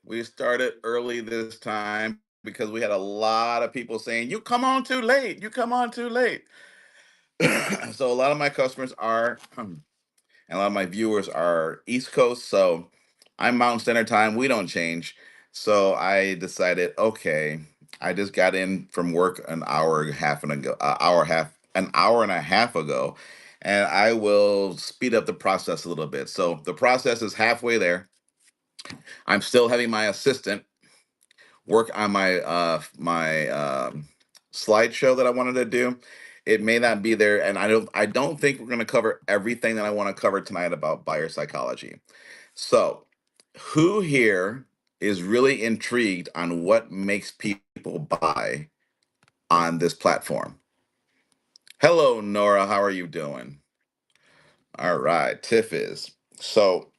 We started early this time because we had a lot of people saying, "You come on too late. You come on too late." So a lot of my customers are, and a lot of my viewers are East Coast. So I'm Mountain Standard Time. We don't change. So I decided, okay, I just got in from work an hour and a half ago, and I will speed up the process a little bit. So the process is halfway there. I'm still having my assistant work on my slideshow that I wanted to do. It may not be there, and I don't think we're going to cover everything that I want to cover tonight about buyer psychology. So, who here is really intrigued on what makes people buy on this platform? Hello, Nora. How are you doing? All right, Tiff is. So,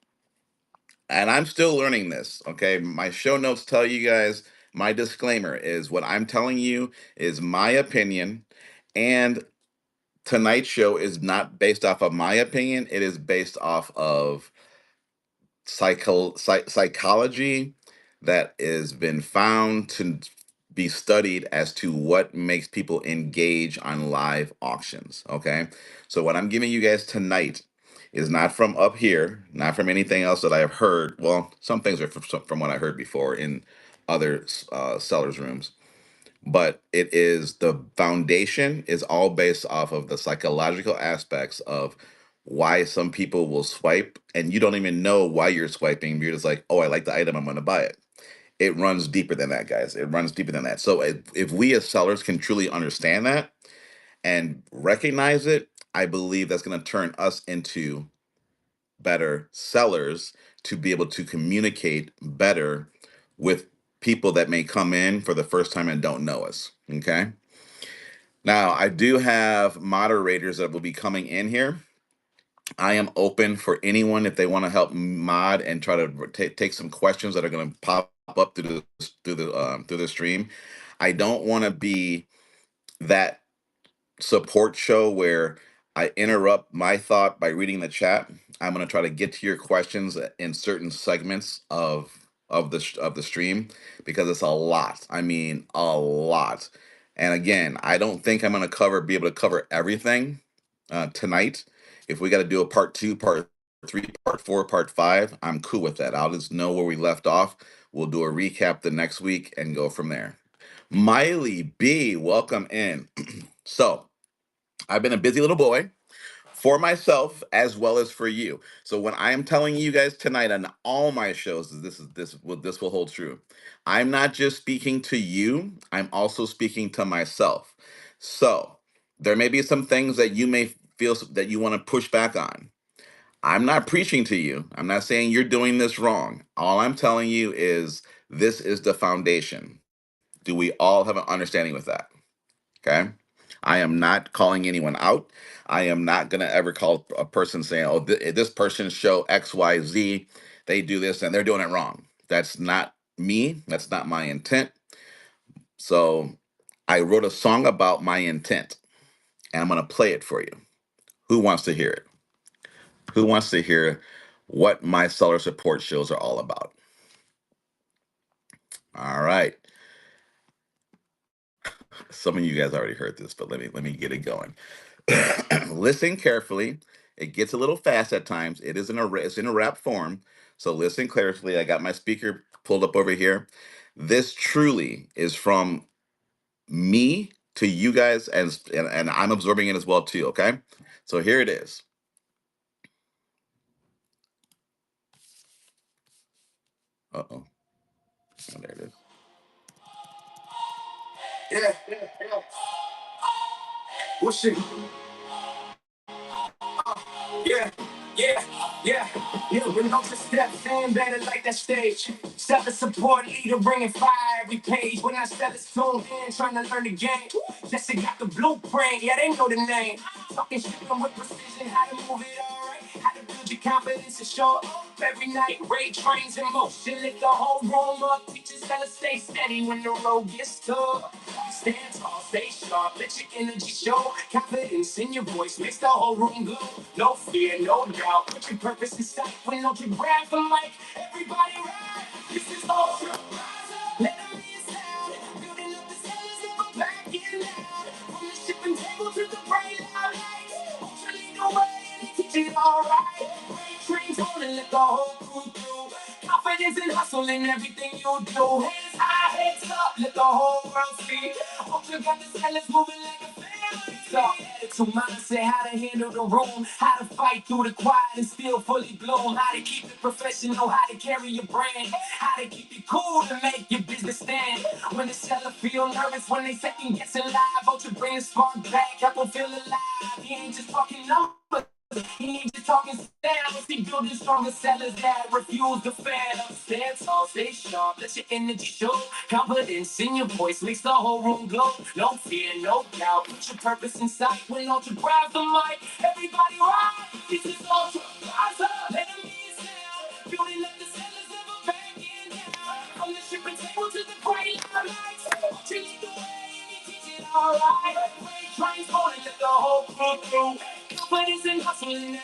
and I'm still learning this. Okay, my show notes tell you guys my disclaimer is what I'm telling you is my opinion, and tonight's show is not based off of my opinion. It is based off of psychology that has been found to be studied as to what makes people engage on live auctions. Okay. So, what I'm giving you guys tonight is not from up here, not from anything else that I have heard. Well, some things are from what I heard before in other sellers' rooms, but it is the foundation is all based off of the psychological aspects of why some people will swipe and you don't even know why you're swiping. You're just like, oh, I like the item, I'm going to buy it. It runs deeper than that, guys. It runs deeper than that. So if we as sellers can truly understand that and recognize it, I believe that's going to turn us into better sellers to be able to communicate better with people that may come in for the first time and don't know us. Okay. Now, I do have moderators that will be coming in here. I am open for anyone if they want to help mod and try to take some questions that are going to pop up through the stream. I don't want to be that support show where I interrupt my thought by reading the chat. I'm going to try to get to your questions in certain segments of the stream because it's a lot. I mean, a lot. And again, I don't think I'm going to be able to cover everything tonight. If we got to do a part two, part three, part four, part five, I'm cool with that. I'll just know where we left off. We'll do a recap the next week and go from there. Miley B, welcome in. So, I've been a busy little boy for myself as well as for you. So when I am telling you guys tonight on all my shows, this will hold true. I'm not just speaking to you, I'm also speaking to myself. So there may be some things that you may feel that you want to push back on. I'm not preaching to you. I'm not saying you're doing this wrong. All I'm telling you is this is the foundation. Do we all have an understanding with that? Okay. I am not calling anyone out. I am not going to ever call a person saying, oh, this person show XYZ, they do this and they're doing it wrong. That's not me. That's not my intent. So I wrote a song about my intent and I'm going to play it for you. Who wants to hear it? Who wants to hear what my seller support shows are all about? All right. Some of you guys already heard this, but let me get it going. Listen carefully. It gets a little fast at times. It's in a rap form. So listen carefully. I got my speaker pulled up over here. This truly is from me to you guys, and I'm absorbing it as well too. Okay, so here it is. Uh-oh. Oh, there it is. Yeah, what's it? Yeah, yeah, yeah, yeah. When those steps in, better like that stage. Step the support leader, bringing fire every page. When I step this tune in, trying to learn the game. Jesse got the blueprint, yeah, they know the name. Talking shit with precision, how to move it alright. How to build energy, confidence is show up every night. Ray trains in motion, lift the whole room up. Teachers tell us stay steady when the road gets tough. Stand tall, stay sharp, let your energy show. Confidence in your voice makes the whole room glow. No fear, no doubt, put your purpose in sight. When don't you grab the mic, everybody ride. This is Ultra Rising, let them be a sound. Building up the sellers, never backing down. From the shipping table to the bright loud lights. Ultra lead the way and they teach it all right. Trains on and let the whole crew through. Confidence and hustle in everything you do. Hands high, heads up, let the whole world see. Ultra got the sellers moving like a family. So, attitude, mindset, how to handle the room, how to fight through the quiet and still fully bloom, how to keep it professional, how to carry your brand, how to keep it cool to make your business stand. When the seller feel nervous, when they second guessing live, Ultra bring the spark back, help them feel alive. He ain't just talking numbers. He ain't just talking sales, he building stronger sellers that refuse to fail. Stand tall, stay sharp, let your energy show. Confidence in your voice makes the whole room glow. No fear, no doubt, put your purpose in sight. When Ultra grabs the mic, everybody ride. This is Ultra, rise up, let them be a sound. Building up the sellers, never backing down. From the shipping table to the great lights. Ultra lead the way and he teach it alright. Trains falling, let the whole crew through. Confidence and hustling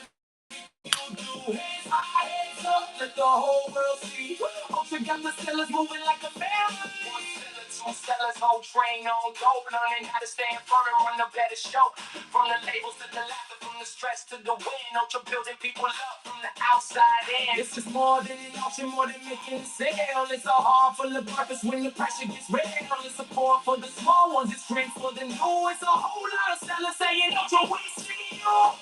you do. Hands high, hands up, let the whole world see. Ultra got the sellers moving like a family. One seller, two sellers, whole train on go. Learning how to stay in front and run a better show. From the labels to the laughter, from the stress to the win. Ultra building people up from the outside in. This is more than an auction, more than making a sale. It's a heart full of purpose when the pressure gets real. It's support for the small ones, it's strength for the new. It's a whole lot of sellers saying Ultra, we see you.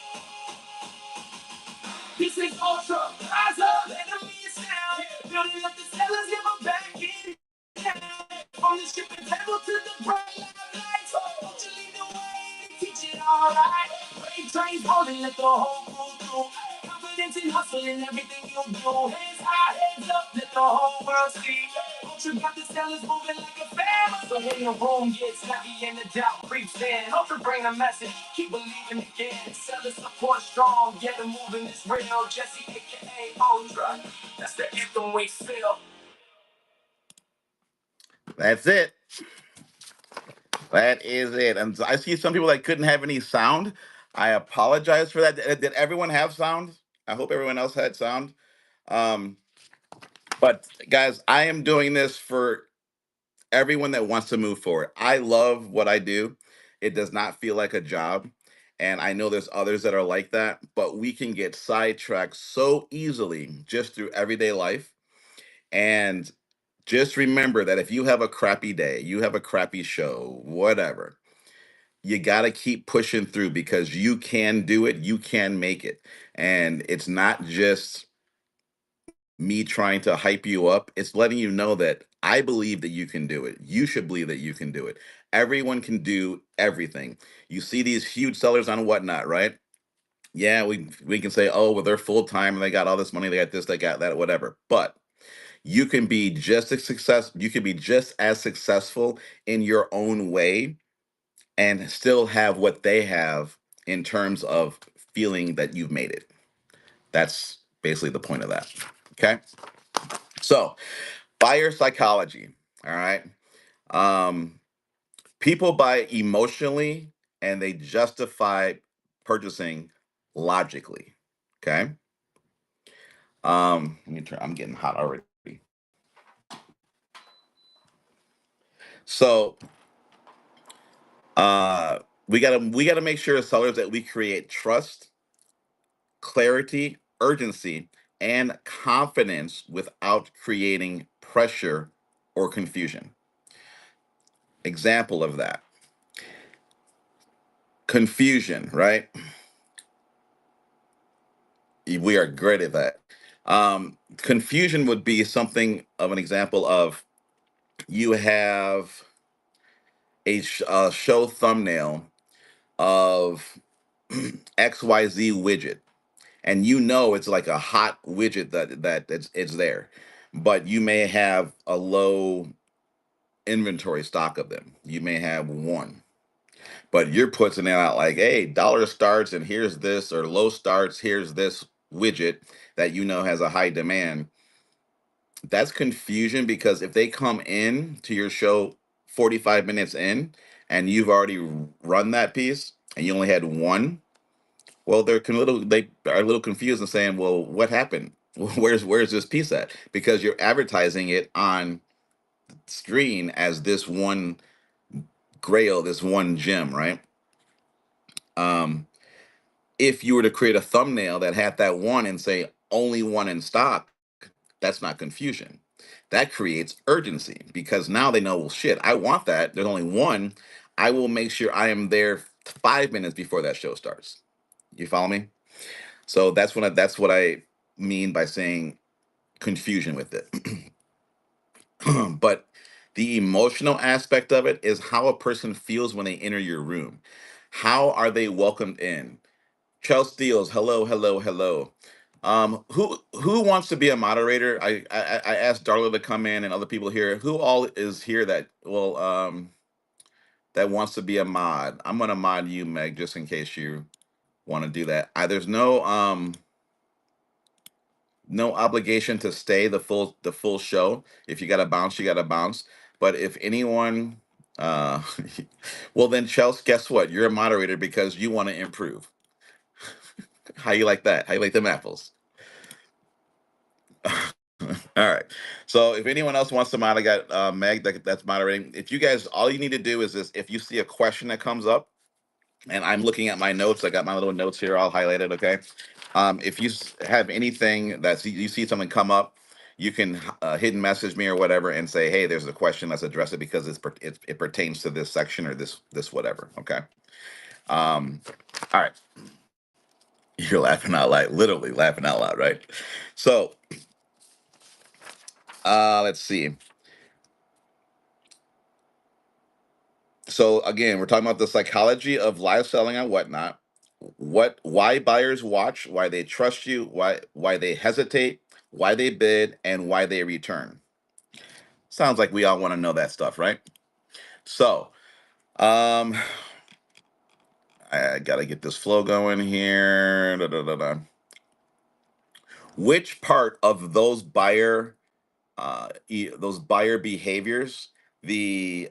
This is Ultra, rise up, let them be a sound. Building up the sellers, never backing down. From the shipping table to the bright lights. Ultra lead the way, teach it all right. Great trains holding, let the whole crew through. Confidence and hustle in everything you do. Hands high, heads up, let the whole world see. Ultra got the sellers moving like a family. So when the room gets heavy and the doubt creeps in, Ultra bring a message, keep believing again. Sellers support strong, get them moving this real. Jesse, aka Ultra, that's the anthem we feel. That's it. That is it. And I see some people that couldn't have any sound. I apologize for that. Did everyone have sound? I hope everyone else had sound. Um, but guys, I am doing this for everyone that wants to move forward. I love what I do. It does not feel like a job. And I know there's others that are like that, but we can get sidetracked so easily just through everyday life. And just remember that if you have a crappy day, you have a crappy show, whatever, you got to keep pushing through because you can do it, you can make it. And it's not just me trying to hype you up, it's letting you know that I believe that you can do it. You should believe that you can do it. Everyone can do everything. You see these huge sellers on Whatnot, right? Yeah, we can say, oh, well, they're full time and they got all this money, they got this, they got that, whatever. But you can be just as you can be just as successful in your own way and still have what they have in terms of feeling that you've made it. That's basically the point of that. Okay. So, buyer psychology. All right. Um, People buy emotionally and they justify purchasing logically. Okay. Let me turn, I'm getting hot already. So, uh, we gotta make sure as sellers that we create trust, clarity, urgency, and confidence without creating pressure or confusion. Example of that, confusion, right? We are great at that. Confusion would be something of an example of you have a show thumbnail of XYZ widget, and you know it's like a hot widget that it's there, but you may have a low inventory stock of them. You may have one, but you're putting it out like, hey, dollar starts and here's this, or low starts, here's this widget that you know has a high demand, that's confusion because if they come in to your show 45 minutes in and you've already run that piece and you only had one, well, they are a little confused and saying, "Well, what happened? Where's this piece at?" Because you're advertising it on screen as this one grail, this one gem, right? Um, if you were to create a thumbnail that had that one and say only one in stock, that's not confusion. That creates urgency because now they know, well, shit, I want that. There's only one. I will make sure I am there 5 minutes before that show starts. You follow me? So that's what I mean by saying confusion with it. But the emotional aspect of it is how a person feels when they enter your room. How are they welcomed in? Chelsea Steels, hello, hello, hello. Who wants to be a moderator? I asked Darla to come in and other people here. Who all is here that wants to be a mod? I'm gonna mod you, Meg, just in case you want to do that. There's no obligation to stay the full show. If you gotta bounce, you gotta bounce. But if anyone, uh, well then, Chelsea, guess what? You're a moderator because you want to improve. How you like that? How you like them apples? All right. So if anyone else wants to mod, I got Meg that's moderating. If you guys, all you need to do is this: if you see a question that comes up, and I'm looking at my notes, I got my little notes here, all highlighted. Okay. If you have anything that you see something come up, you can hidden message me or whatever and say, "Hey, there's a question. Let's address it because it pertains to this section or this whatever." Okay. Um, all right. You're laughing out loud, literally laughing out loud, right? So let's see. So again, we're talking about the psychology of live selling and whatnot. Why buyers watch, why they trust you, why they hesitate, why they bid, and why they return. Sounds like we all want to know that stuff, right? So, um, I gotta get this flow going here. Da, da, da, da. Which part of those buyer behaviors, the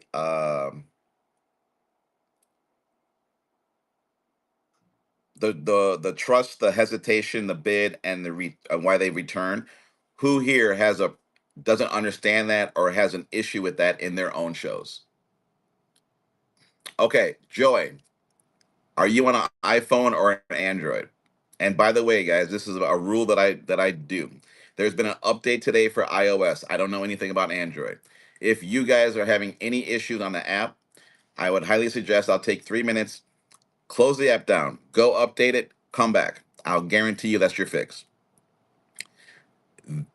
the trust, the hesitation, the bid, and why they return. Who here doesn't understand that or has an issue with that in their own shows? Okay, Joy, are you on an iPhone or an Android? And by the way, guys, this is a rule that I do. There's been an update today for iOS. I don't know anything about Android. If you guys are having any issues on the app, I would highly suggest I'll take 3 minutes, close the app down, go update it, come back. I'll guarantee you that's your fix.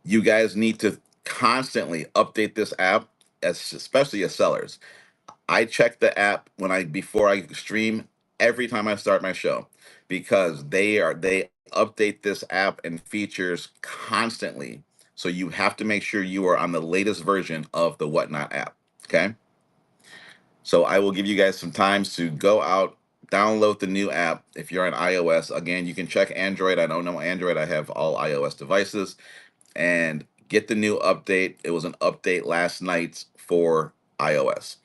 You guys need to constantly update this app, especially as sellers. I check the app when I before I stream every time I start my show because they update this app and features constantly. So you have to make sure you are on the latest version of the Whatnot app. Okay. So I will give you guys some times to go out, download the new app. If you're on iOS, again, you can check Android. I don't know Android. I have all iOS devices and get the new update. It was an update last night for iOS.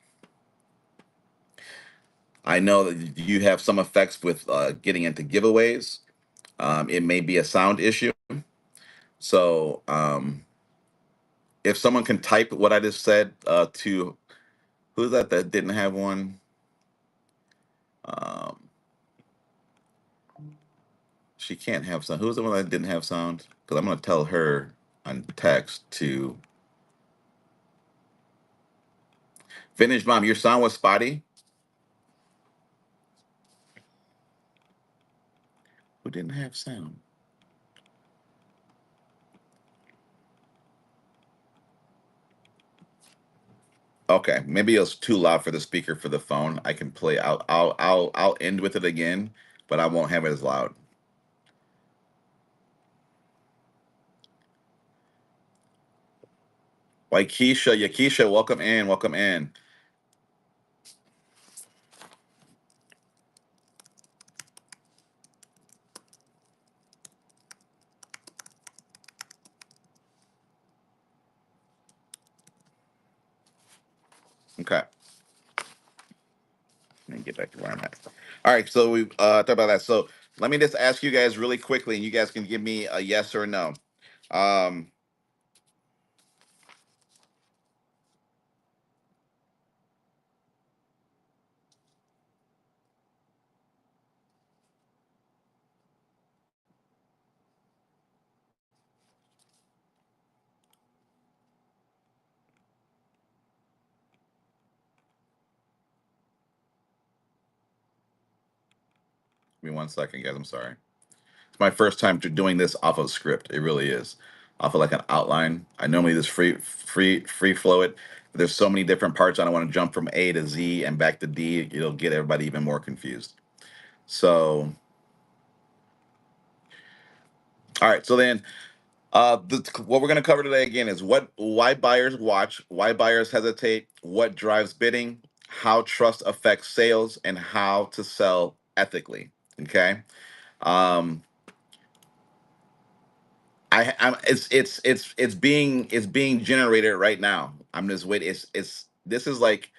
I know that you have some effects with getting into giveaways. It may be a sound issue. So if someone can type what I just said to who's that didn't have one? Um, she can't have sound. Who's the one that didn't have sound? Because I'm going to tell her on text to finish, mom. Your sound was spotty. Who didn't have sound? Okay, maybe it was too loud for the speaker for the phone. I can play. I'll end with it again, but I won't have it as loud. Waikisha, Yakisha, welcome in, welcome in. Okay, let me get back to where I'm at. All right, so we talked about that. So let me just ask you guys really quickly, and you guys can give me a yes or no. Um, Give me 1 second, guys. I'm sorry. It's my first time to doing this off of script. It really is off of like an outline. I normally just free flow it. There's so many different parts. I don't want to jump from A to Z and back to D. It'll get everybody even more confused. So, all right. So then, what we're going to cover today again is why buyers watch, why buyers hesitate, what drives bidding, how trust affects sales, and how to sell ethically. Okay. Um, I'm it's being generated right now. I'm just waiting. It's this is like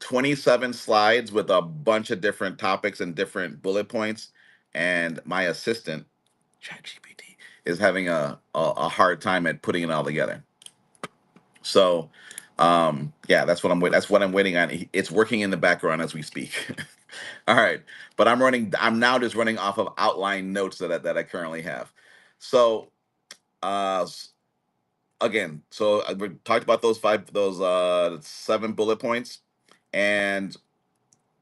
27 slides with a bunch of different topics and different bullet points, and my assistant ChatGPT is having a hard time at putting it all together. So, yeah, that's what I'm waiting. That's what I'm waiting on. It's working in the background as we speak. All right, but I'm running. I'm now just running off of outline notes that I currently have. So, uh, again, so we talked about those 7 bullet points, and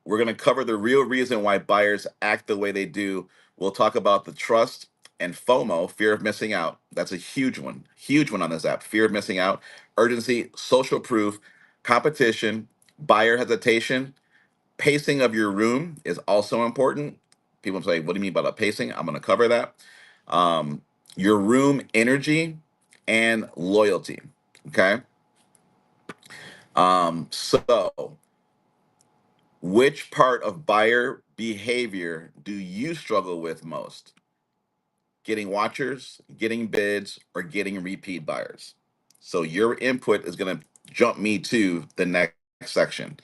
we're going to cover the real reason why buyers act the way they do. We'll talk about the trust and FOMO, fear of missing out. That's a huge one on this app. Fear of missing out, urgency, social proof, competition, buyer hesitation, pacing of your room is also important. People say, "What do you mean by the pacing?" I'm going to cover that. Um, your room energy and loyalty. Okay. So which part of buyer behavior do you struggle with most? Getting watchers, getting bids, or getting repeat buyers? So your input is going to jump me to the next section.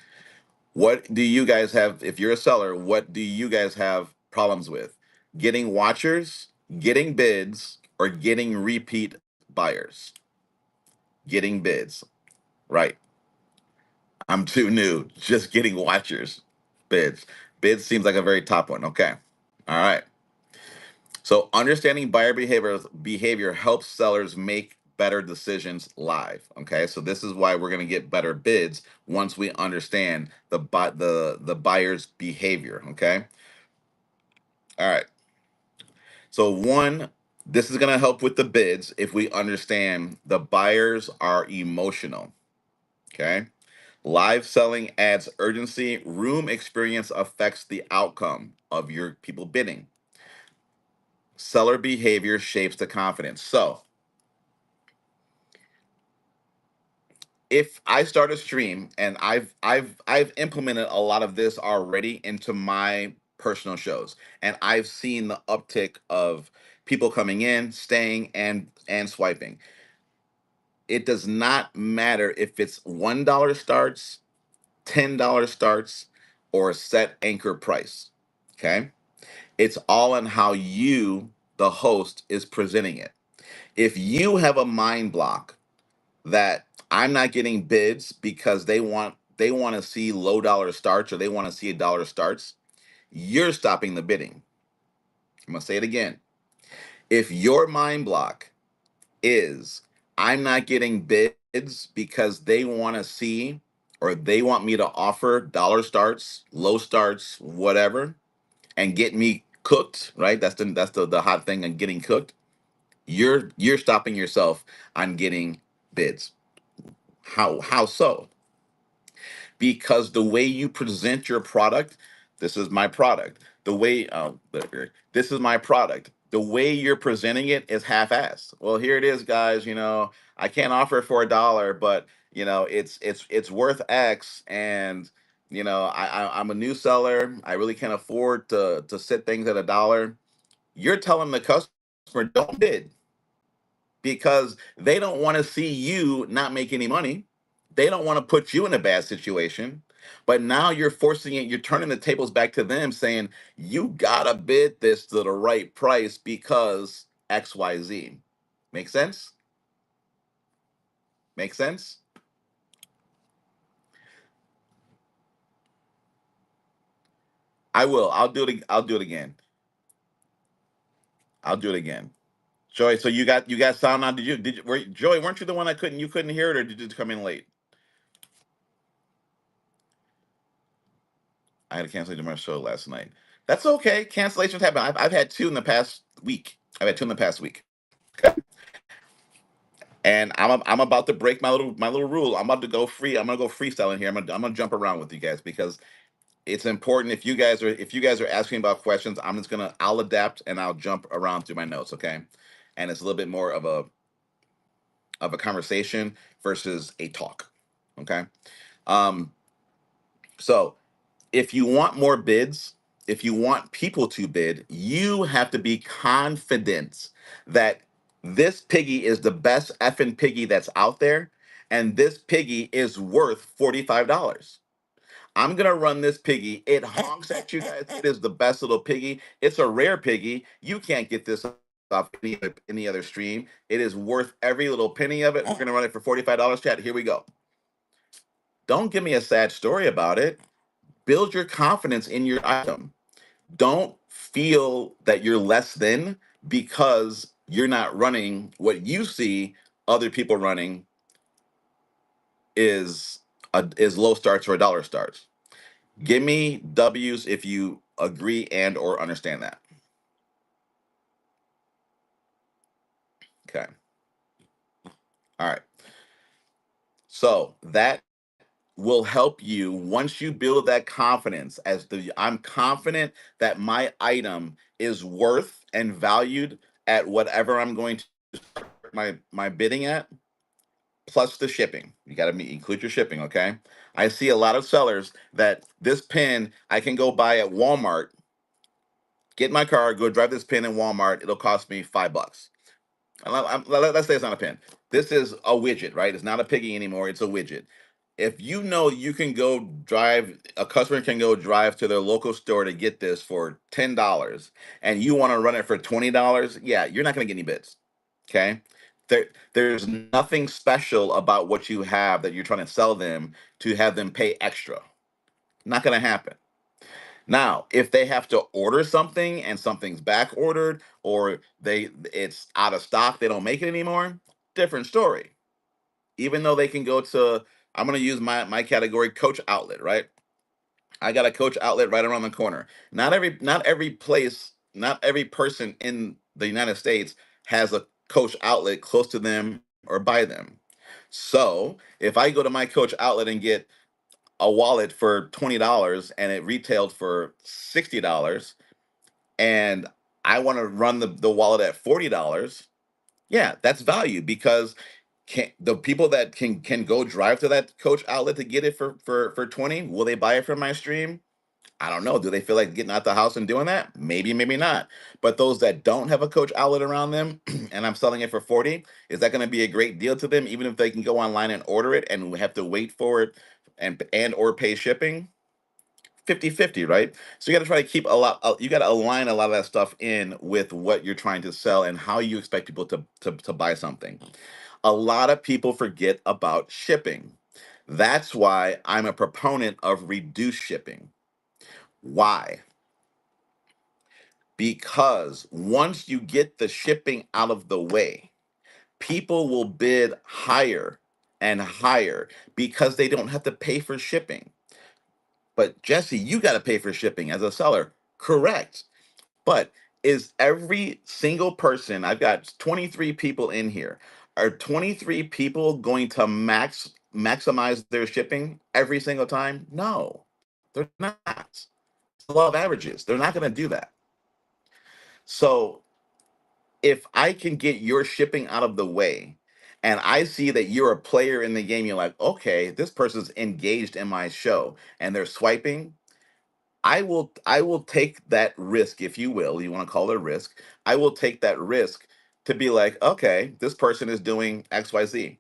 What do you guys have, if you're a seller, what do you guys have problems with? Getting watchers, getting bids, or getting repeat buyers? Getting bids, right? I'm too new. Just getting watchers. Bids. Bids seems like a very top one. Okay. All right. So understanding buyer behavior helps sellers make better decisions live. Okay. So this is why we're going to get better bids once we understand the buyer's behavior. Okay. All right. So one, this is going to help with the bids if we understand the buyers are emotional. Okay. Live selling adds urgency. Room experience affects the outcome of your people bidding. Seller behavior shapes the confidence. So, if I start a stream, and I've implemented a lot of this already into my personal shows, and I've seen the uptick of people coming in, staying, and swiping. It does not matter if it's $1 starts, $10 starts, or a set anchor price. Okay. It's all in how you, the host, is presenting it. If you have a mind block that I'm not getting bids because they want to see low dollar starts, or they want to see $1 starts, you're stopping the bidding. I'm gonna say it again. If your mind block is I'm not getting bids because they want to see, or they want me to offer dollar starts, low starts, whatever, and get me cooked, right? That's the hot thing on getting cooked. You're stopping yourself on getting bids. How so? Because the way you present your product, this is my product. The way this is my product. The way you're presenting it is half-assed. Well, here it is, guys. I can't offer it for $1, but it's worth X, and I'm a new seller. I really can't afford to set things at $1. You're telling the customer don't bid, because they don't want to see you not make any money. They don't want to put you in a bad situation, but now you're forcing it. You're turning the tables back to them, saying you gotta bid this to the right price because X, Y, Z. Make sense? Make sense? I will. I'll do it. I'll do it again. I'll do it again. Joy, so you got sound now? Joy? Weren't you the one that couldn't hear it, or did you come in late? I had to cancel my show last night. That's okay. Cancellations happen. I've had two in the past week. I've had two in the past week. Okay. And I'm about to break my little rule. I'm about to go free. I'm gonna go freestyling here. I'm gonna jump around with you guys because it's important. If you guys are asking about questions, I'll adapt and I'll jump around through my notes. Okay. And it's a little bit more of a conversation versus a talk. Okay. Um. So if you want more bids, if you want people to bid, you have to be confident that this piggy is the best effing piggy that's out there, and this piggy is worth $45. I'm gonna run this piggy. It honks at you guys. It is the best little piggy. It's a rare piggy. You can't get this off any other stream. It is worth every little penny of it. We're gonna run it for $45. Chat. Here we go. Don't give me a sad story about it. Build your confidence in your item. Don't feel that you're less than because you're not running what you see other people running is low starts or dollar starts. Give me W's if you agree and or understand that. Okay. All right. So that will help you once you build that confidence as the I'm confident that my item is worth and valued at whatever I'm going to start my bidding at plus the shipping. You got to include your shipping, okay? I see a lot of sellers that this pin I can go buy at Walmart, get in my car, go drive this pin in Walmart, it'll cost me $5. Let's say it's not a pen. This is a widget, right? It's not a piggy anymore. It's a widget. If you know you can go drive, a customer can go drive to their local store to get this for $10 and you want to run it for $20, yeah, you're not going to get any bids. Okay. There's nothing special about what you have that you're trying to sell them to have them pay extra. Not going to happen. Now, if they have to order something and something's back ordered or it's out of stock, they don't make it anymore, different story. Even though they can go to I'm going to use my category Coach Outlet, right? I got a Coach Outlet right around the corner. Not every place, not every person in the United States has a Coach Outlet close to them or by them. So, if I go to my Coach Outlet and get a wallet for $20 and it retailed for $60 and I want to run the wallet at $40, yeah, that's value because the people that can go drive to that Coach Outlet to get it for 20, will they buy it from my stream? I don't know. Do they feel like getting out the house and doing that? Maybe, maybe not. But those that don't have a Coach Outlet around them and I'm selling it for 40, is that going to be a great deal to them even if they can go online and order it and have to wait for it and or pay shipping? 50-50, right? So you got to try to keep you got to align a lot of that stuff in with what you're trying to sell and how you expect people to buy something. A lot of people forget about shipping. That's why I'm a proponent of reduced shipping. Why? Because once you get the shipping out of the way, people will bid higher and higher because they don't have to pay for shipping. But Jesse, you got to pay for shipping as a seller. Correct. But is every single person, I've got 23 people in here, are 23 people going to maximize their shipping every single time? No, they're not. It's the law of averages. They're not going to do that. So if I can get your shipping out of the way and I see that you're a player in the game, you're like, okay, this person's engaged in my show and they're swiping, I will take that risk, if you will, you want to call it a risk. I will take that risk to be like, okay, this person is doing XYZ.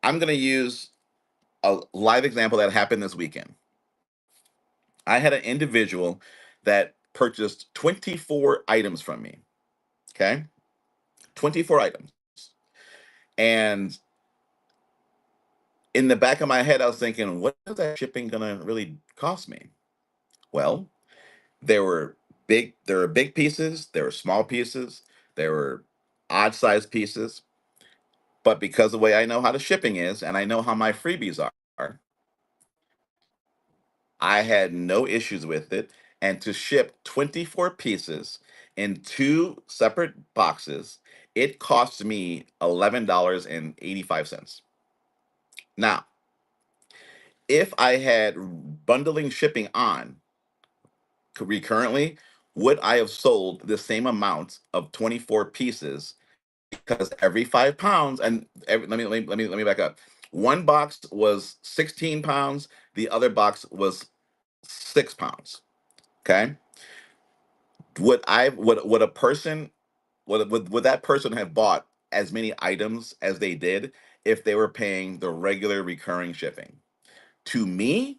I'm gonna use A live example that happened this weekend. I had an individual that purchased 24 items from me. Okay. 24 items. And in the back of my head, I was thinking, what is that shipping going to really cost me? Well, there were there were big pieces, there were small pieces, there were odd sized pieces. But because the way I know how the shipping is and I know how my freebies are, I had no issues with it. And to ship 24 pieces in two separate boxes, it cost me $11.85. Now, if I had bundling shipping on recurrently, would I have sold the same amount of 24 pieces? Because every 5 pounds, and let me back up. One box was 16 pounds, the other box was 6 pounds. Okay. Would a person would that person have bought as many items as they did if they were paying the regular recurring shipping? To me,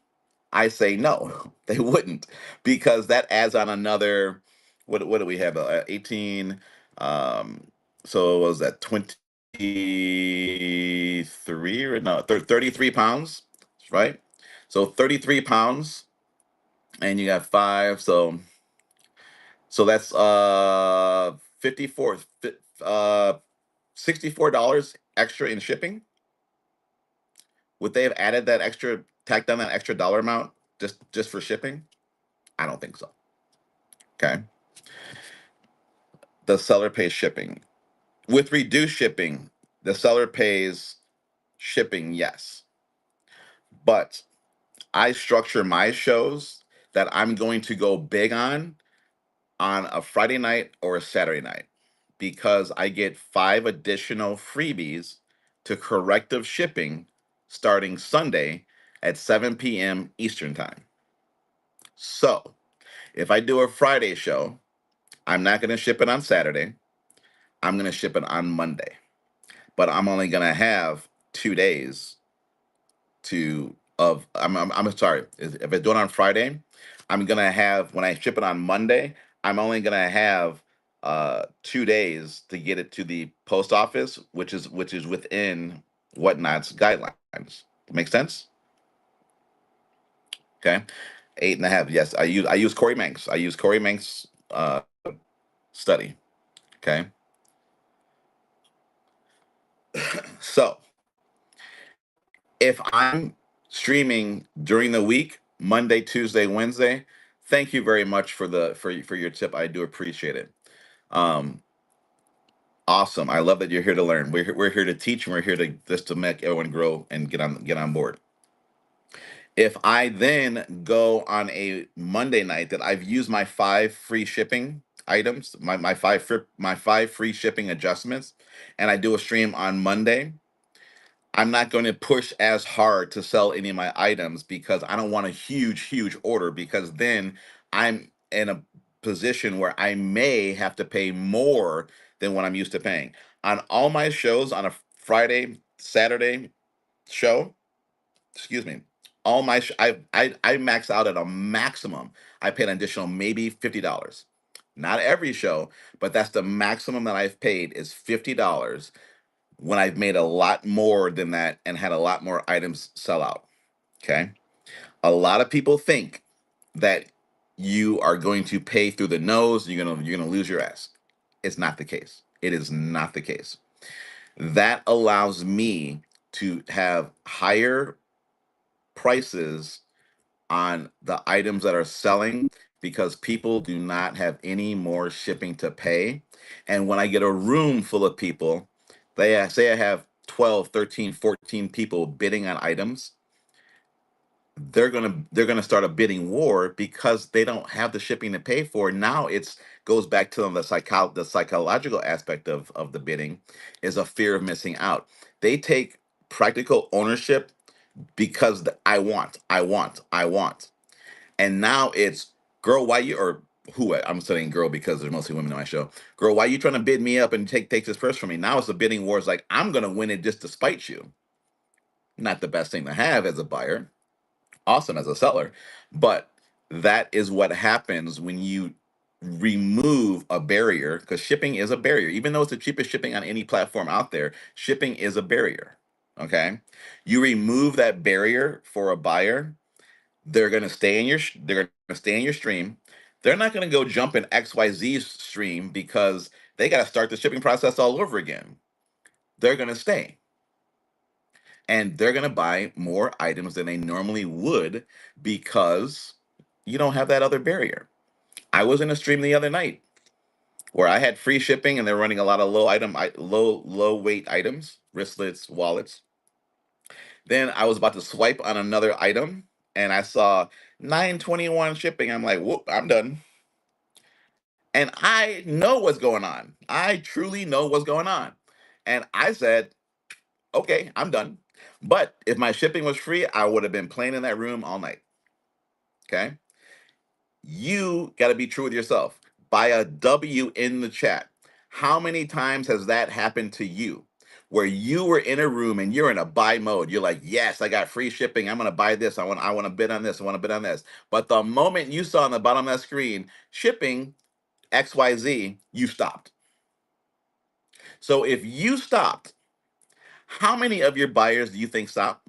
I say no, they wouldn't, because that adds on another. What do we have? 18. Um, so what was that 23 or no 33 pounds, right? So 33 pounds, and you got five. So that's 54 uh $64 extra in shipping. Would they have added that extra, tacked on that extra dollar amount just for shipping? I don't think so. Okay. The seller pays shipping. With reduced shipping, the seller pays shipping, yes. But I structure my shows that I'm going to go big on a Friday night or a Saturday night because I get 5 additional freebies to corrective shipping starting Sunday at 7 p.m. Eastern Time. So if I do a Friday show, I'm not going to ship it on Saturday. I'm going to ship it on Monday, but I'm only going to have 2 days to of I'm sorry. If I do it on Friday, I'm gonna have when I ship it on Monday, I'm only gonna have 2 days to get it to the post office, which is within Whatnot's guidelines. Make sense? Okay. 8.5. Yes, I use Corey Manx. I use Corey Manx study. Okay. So if I'm streaming during the week, Monday, Tuesday, Wednesday, thank you very much for your tip. I do appreciate it. Um, awesome. I love that you're here to learn. We're here to teach, and we're here to just to make everyone grow and get on board. If I then go on a Monday night that I've used my 5 free shipping items, my five free shipping adjustments, and I do a stream on Monday, I'm not going to push as hard to sell any of my items because I don't want a huge order, because then I'm in a position where I may have to pay more than what I'm used to paying. On all my shows on a Friday, Saturday show, excuse me, all my I max out at a maximum. I paid an additional maybe $50. Not every show, but that's the maximum that I've paid is $50 when I've made a lot more than that and had a lot more items sell out. Okay. A lot of people think that you are going to pay through the nose, you're gonna lose your ass. It's not the case. It is not the case. That allows me to have higher prices on the items that are selling because people do not have any more shipping to pay. And when I get a room full of people, say I have 12, 13, 14 people bidding on items, they're gonna start a bidding war because they don't have the shipping to pay for. Now it's goes back to the psychological aspect of the bidding is a fear of missing out. They take practical ownership because I want. And now it's, girl, why you or who I'm saying girl because there's mostly women on my show. Girl, why you trying to bid me up and take this purse from me? Now it's a bidding war. It's like I'm gonna win it just to spite you. Not the best thing to have as a buyer, awesome as a seller, but that is what happens when you remove a barrier, because shipping is a barrier. Even though it's the cheapest shipping on any platform out there, shipping is a barrier. Okay, you remove that barrier for a buyer, they're going to stay in they're going to stay in your stream. They're not going to go jump in XYZ stream because they got to start the shipping process all over again. They're going to stay and they're going to buy more items than they normally would because you don't have that other barrier. I was in a stream the other night where I had free shipping and they're running a lot of low weight items, wristlets, wallets. Then I was about to swipe on another item and I saw 921 shipping. I'm like, whoop, I'm done. And I know what's going on. I truly know what's going on. And I said, okay, I'm done. But if my shipping was free, I would have been playing in that room all night. Okay. You got to be true with yourself. Buy a W in the chat. How many times has that happened to you? Where you were in a room and you're in a buy mode. You're like, yes, I got free shipping. I'm gonna buy this. I want to bid on this. I want to bid on this. But the moment you saw on the bottom of that screen, shipping XYZ, you stopped. So if you stopped, how many of your buyers do you think stopped?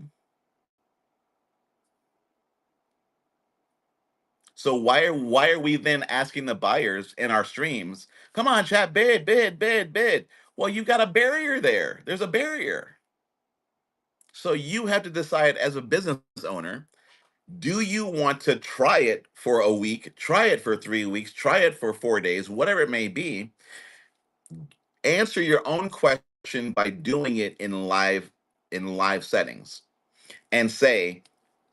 So why are we then asking the buyers in our streams, come on, chat, bid, bid, bid, bid? Well, you got a barrier there. There's a barrier. So you have to decide as a business owner, do you want to try it for a week, try it for 3 weeks, try it for 4 days, whatever it may be? Answer your own question by doing it in live settings and say,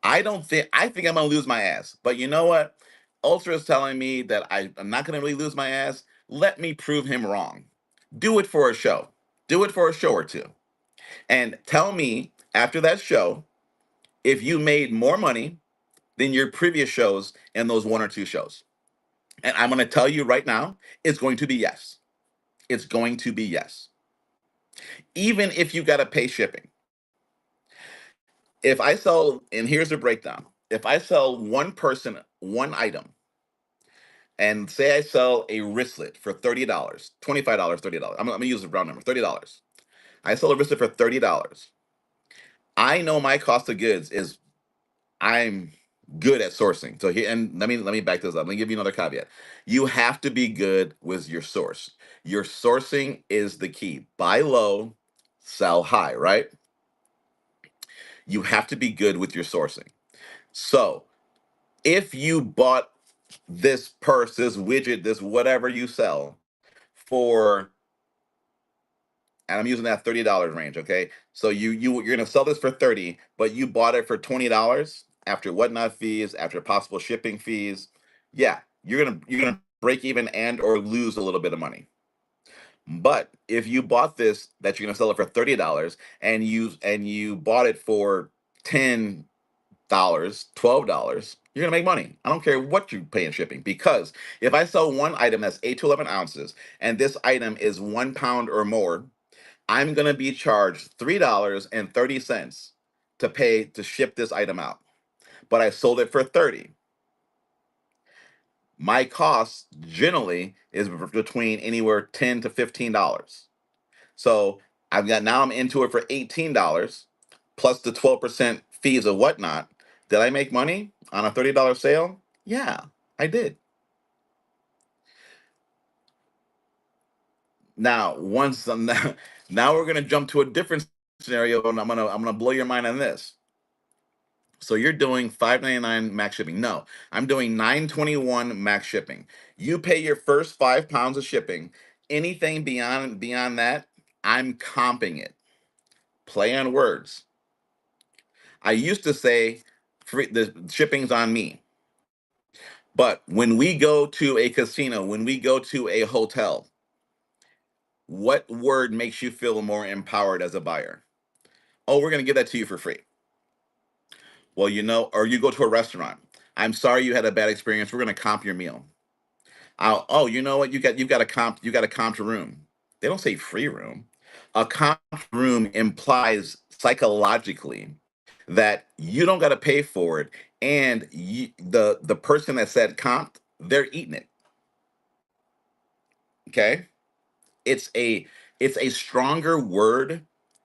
I think I'm gonna lose my ass. But you know what? Ultra is telling me that I'm not gonna really lose my ass. Let me prove him wrong. Do it for a show. Do it for a show or two. And tell me after that show if you made more money than your previous shows and those one or two shows. And I'm gonna tell you right now, it's going to be yes. It's going to be yes. Even if you gotta pay shipping. If I sell, and here's the breakdown. If I sell one person one item, and say I sell a wristlet for $30, $25, $30. I'm gonna use a round number, $30. I sell a wristlet for $30. I know my cost of goods is I'm good at sourcing. So here, and let me back this up. Let me give you another caveat. You have to be good with your source. Your sourcing is the key. Buy low, sell high, right? You have to be good with your sourcing. So if you bought this purse, this widget, this whatever you sell for, and I'm using that $30 range, okay? So you're gonna sell this for 30, but you bought it for $20 after whatnot fees, after possible shipping fees. Yeah, you're gonna break even and or lose a little bit of money. But if you bought this that you're gonna sell it for $30 and you bought it for $10, $12, you're gonna make money. I don't care what you pay in shipping, because if I sell one item that's 8 to 11 ounces and this item is 1 pound or more, I'm gonna be charged $3.30 to pay to ship this item out. But I sold it for 30. My cost generally is between anywhere $10 to $15. So I'm into it for $18 plus the 12% fees or whatnot. Did I make money on a $30 sale? Yeah, I did. Now, now we're gonna jump to a different scenario, and I'm gonna blow your mind on this. So you're doing $5.99 max shipping. No, I'm doing $9.21 max shipping. You pay your first 5 pounds of shipping. Anything beyond that, I'm comping it. Play on words. I used to say the shipping's on me. But when we go to a casino, when we go to a hotel, what word makes you feel more empowered as a buyer? Oh, we're going to give that to you for free. Well, or you go to a restaurant. I'm sorry you had a bad experience. We're going to comp your meal. Oh, you know what? You got a comp room. They don't say free room. A comp room implies psychologically that you don't got to pay for it, and the person that said comp, they're eating it. Okay, it's a it's a stronger word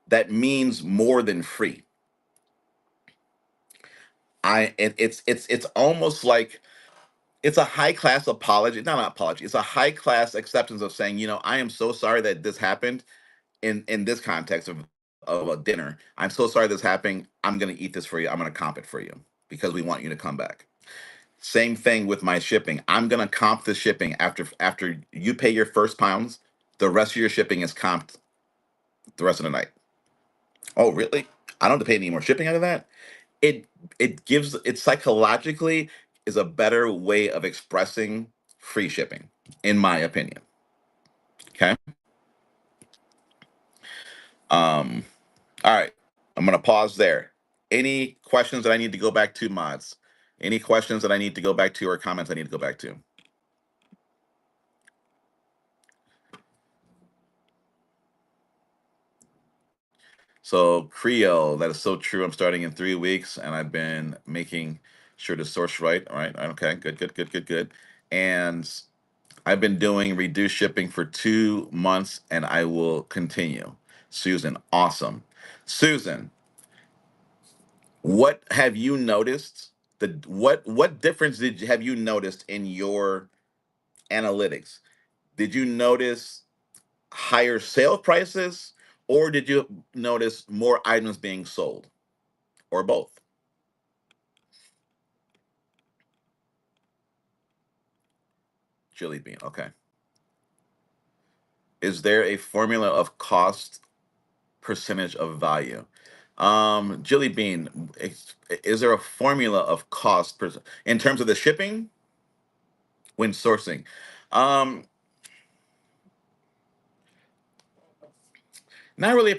that means more than free. It's almost like it's a high class apology, not an apology. It's a high class acceptance of saying, I am so sorry that this happened in this context of a dinner. I'm so sorry this happened. I'm gonna eat this for you. I'm gonna comp it for you because we want you to come back. Same thing with my shipping. I'm gonna comp the shipping after you pay your first pounds. The rest of your shipping is comped the rest of the night. Oh, really? I don't have to pay any more shipping out of that. It it psychologically is a better way of expressing free shipping, in my opinion. Okay. Um. All right. I'm gonna pause there. Any questions that I need to go back to, mods? Any questions that I need to go back to, or comments I need to go back to? So Creole, that is so true. I'm starting in 3 weeks, and I've been making sure to source right. All right. Okay. Good. Good. Good. Good. Good. And I've been doing reduced shipping for 2 months, and I will continue. Susan, awesome. Susan, what have you noticed? What difference have you noticed in your analytics? Did you notice higher sale prices, or did you notice more items being sold, or both? Chili bean. Okay. Is there a formula of cost percentage of value? Jelly bean, is there a formula of cost in terms of the shipping when sourcing? Um, not really a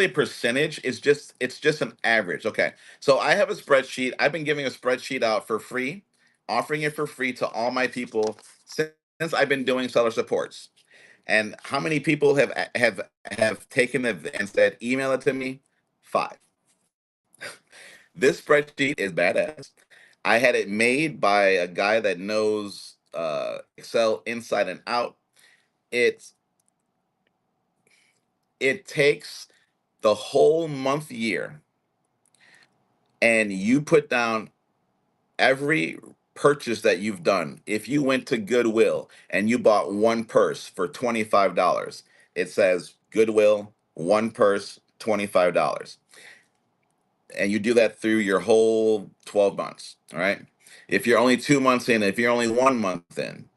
percentage. It's just an average. Okay, so I have a spreadsheet. I've been giving a spreadsheet out for free, offering it for free to all my people since I've been doing seller supports. And how many people have taken it and said, email it to me? Five. This spreadsheet is badass. I had it made by a guy that knows Excel inside and out. It's it takes the whole month year, and you put down every purchase that you've done. If you went to Goodwill and you bought one purse for $25, it says Goodwill, one purse, $25. And you do that through your whole 12 months. All right. If you're only 2 months in, if you're only 1 month in,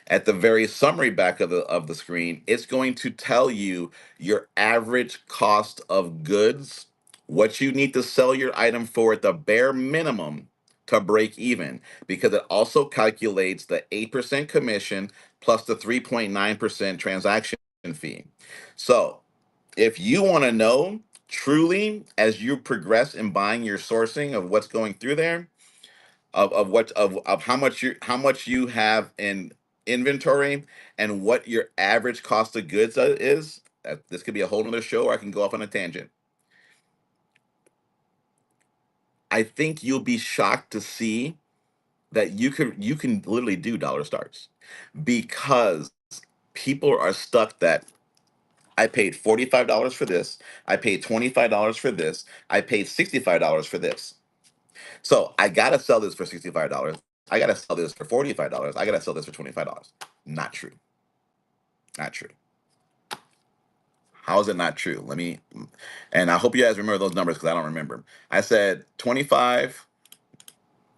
at the very summary back of the screen, it's going to tell you your average cost of goods, what you need to sell your item for at the bare minimum to break even, because it also calculates the 8% commission plus the 3.9% transaction fee. So if you want to know truly as you progress in buying your sourcing of what's going through there, of how much you have in inventory and what your average cost of goods is, this could be a whole nother show, or I can go off on a tangent. I think you'll be shocked to see that you can literally do dollar starts, because people are stuck that I paid $45 for this, I paid $25 for this, I paid $65 for this. So I gotta sell this for $65. I gotta sell this for $45. I gotta sell this for $25. Not true. Not true. How is it not true? And I hope you guys remember those numbers because I don't remember. I said 25,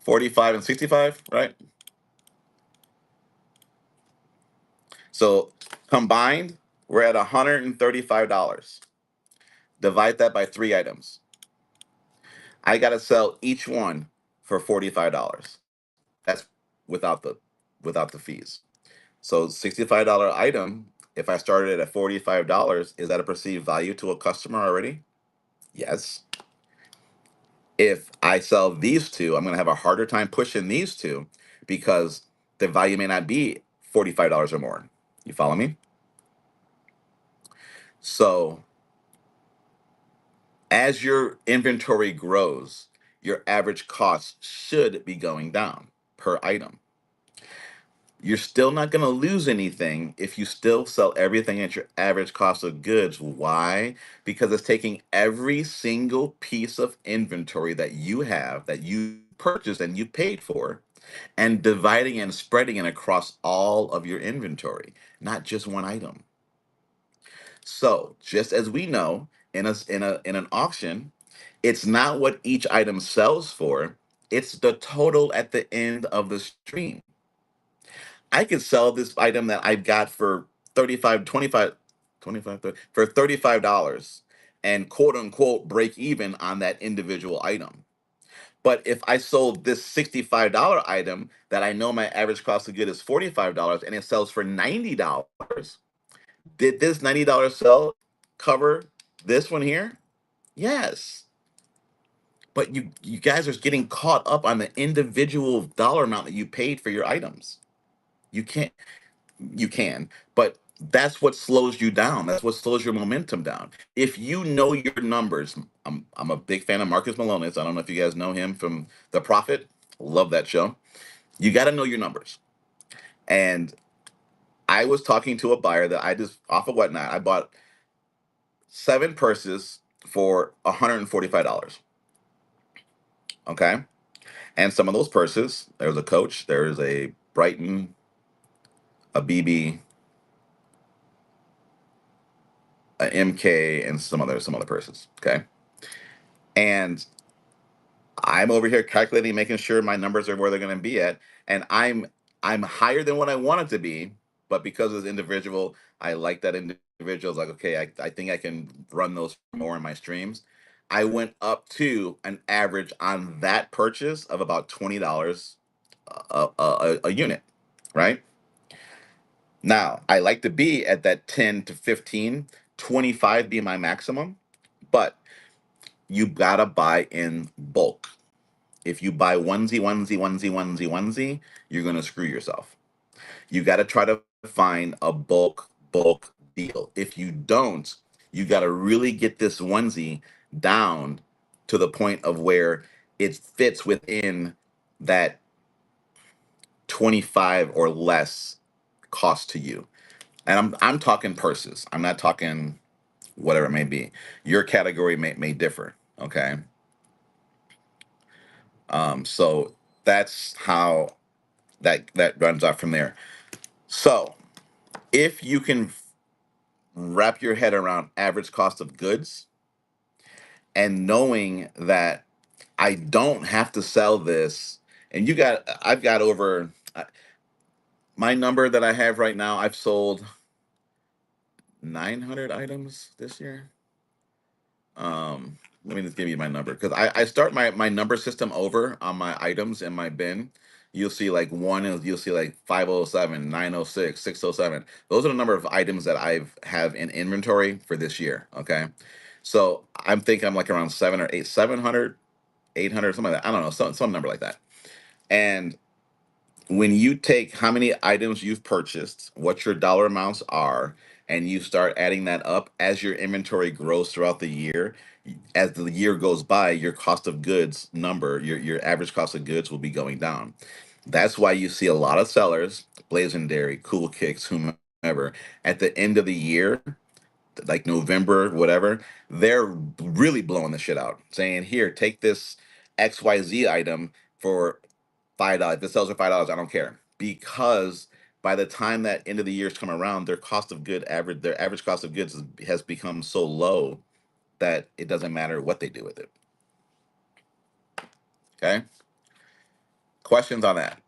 45, and 65, right? So combined, we're at $135. Divide that by 3 items. I gotta sell each one for $45. That's without the without the fees. So $65 item, if I started at $45, is that a perceived value to a customer already? Yes. If I sell these two, I'm going to have a harder time pushing these two because the value may not be $45 or more. You follow me? So As your inventory grows, your average cost should be going down per item. You're still not going to lose anything if you still sell everything at your average cost of goods. Why? Because it's taking every single piece of inventory that you have, that you purchased and you paid for, and dividing and spreading it across all of your inventory, not just one item. So, just as we know, in an auction, it's not what each item sells for, it's the total at the end of the stream. I could sell this item that I've got for 35, 25, 25, 30 for $35 and quote unquote break even on that individual item. But if I sold this $65 item that I know my average cost of good is $45 and it sells for $90, did this $90 sell cover this one here? Yes. But you guys are getting caught up on the individual dollar amount that you paid for your items. You can't you can, but that's what slows you down. That's what slows your momentum down. If you know your numbers, I'm a big fan of Marcus Malonis. I don't know if you guys know him from The Profit. Love that show. You got to know your numbers. And I was talking to a buyer that I just off of Whatnot. I bought 7 purses for $145. Okay, and some of those purses, there's a Coach, there's a Brighton, a BB, a MK, and some other purses. Okay, and I'm over here calculating, making sure my numbers are where they're going to be at, and I'm higher than what I want it to be, but because of this individual, I like that individual. It's like, okay, I think I can run those more in my streams. I went up to an average on that purchase of about $20 a unit, right? Now, I like to be at that 10 to 15, 25 be my maximum, but you gotta buy in bulk. If you buy onesie, you're gonna screw yourself. You got to try to find a bulk deal. If you don't, you got to really get this onesie down to the point of where it fits within that 25 or less cost to you. And I'm talking purses. I'm not talking whatever it may be. Your category may differ. Okay. So that's how that runs off from there. So if you can wrap your head around average cost of goods and knowing that I don't have to sell this, and I've got over my number that I have right now, I've sold 900 items this year. Let me just give you my number because I start my number system over on my items in my bin. You'll see like you'll see like 507, 906, 607. Those are the number of items that I've have in inventory for this year. Okay. So I'm thinking I'm like around 7 or 8, 700, 800, something like that. I don't know, some number like that. And when you take how many items you've purchased, what your dollar amounts are, and you start adding that up as your inventory grows throughout the year, as the year goes by, your cost of goods number, your average cost of goods will be going down. That's why you see a lot of sellers, Blazendary, Cool Kicks, whomever, at the end of the year, like November, whatever, they're really blowing the shit out, saying, "Here, take this XYZ item for $5. If it sells for $5, I don't care." Because by the time that end of the years come around, their average cost of goods has become so low that it doesn't matter what they do with it. Okay. Questions on that?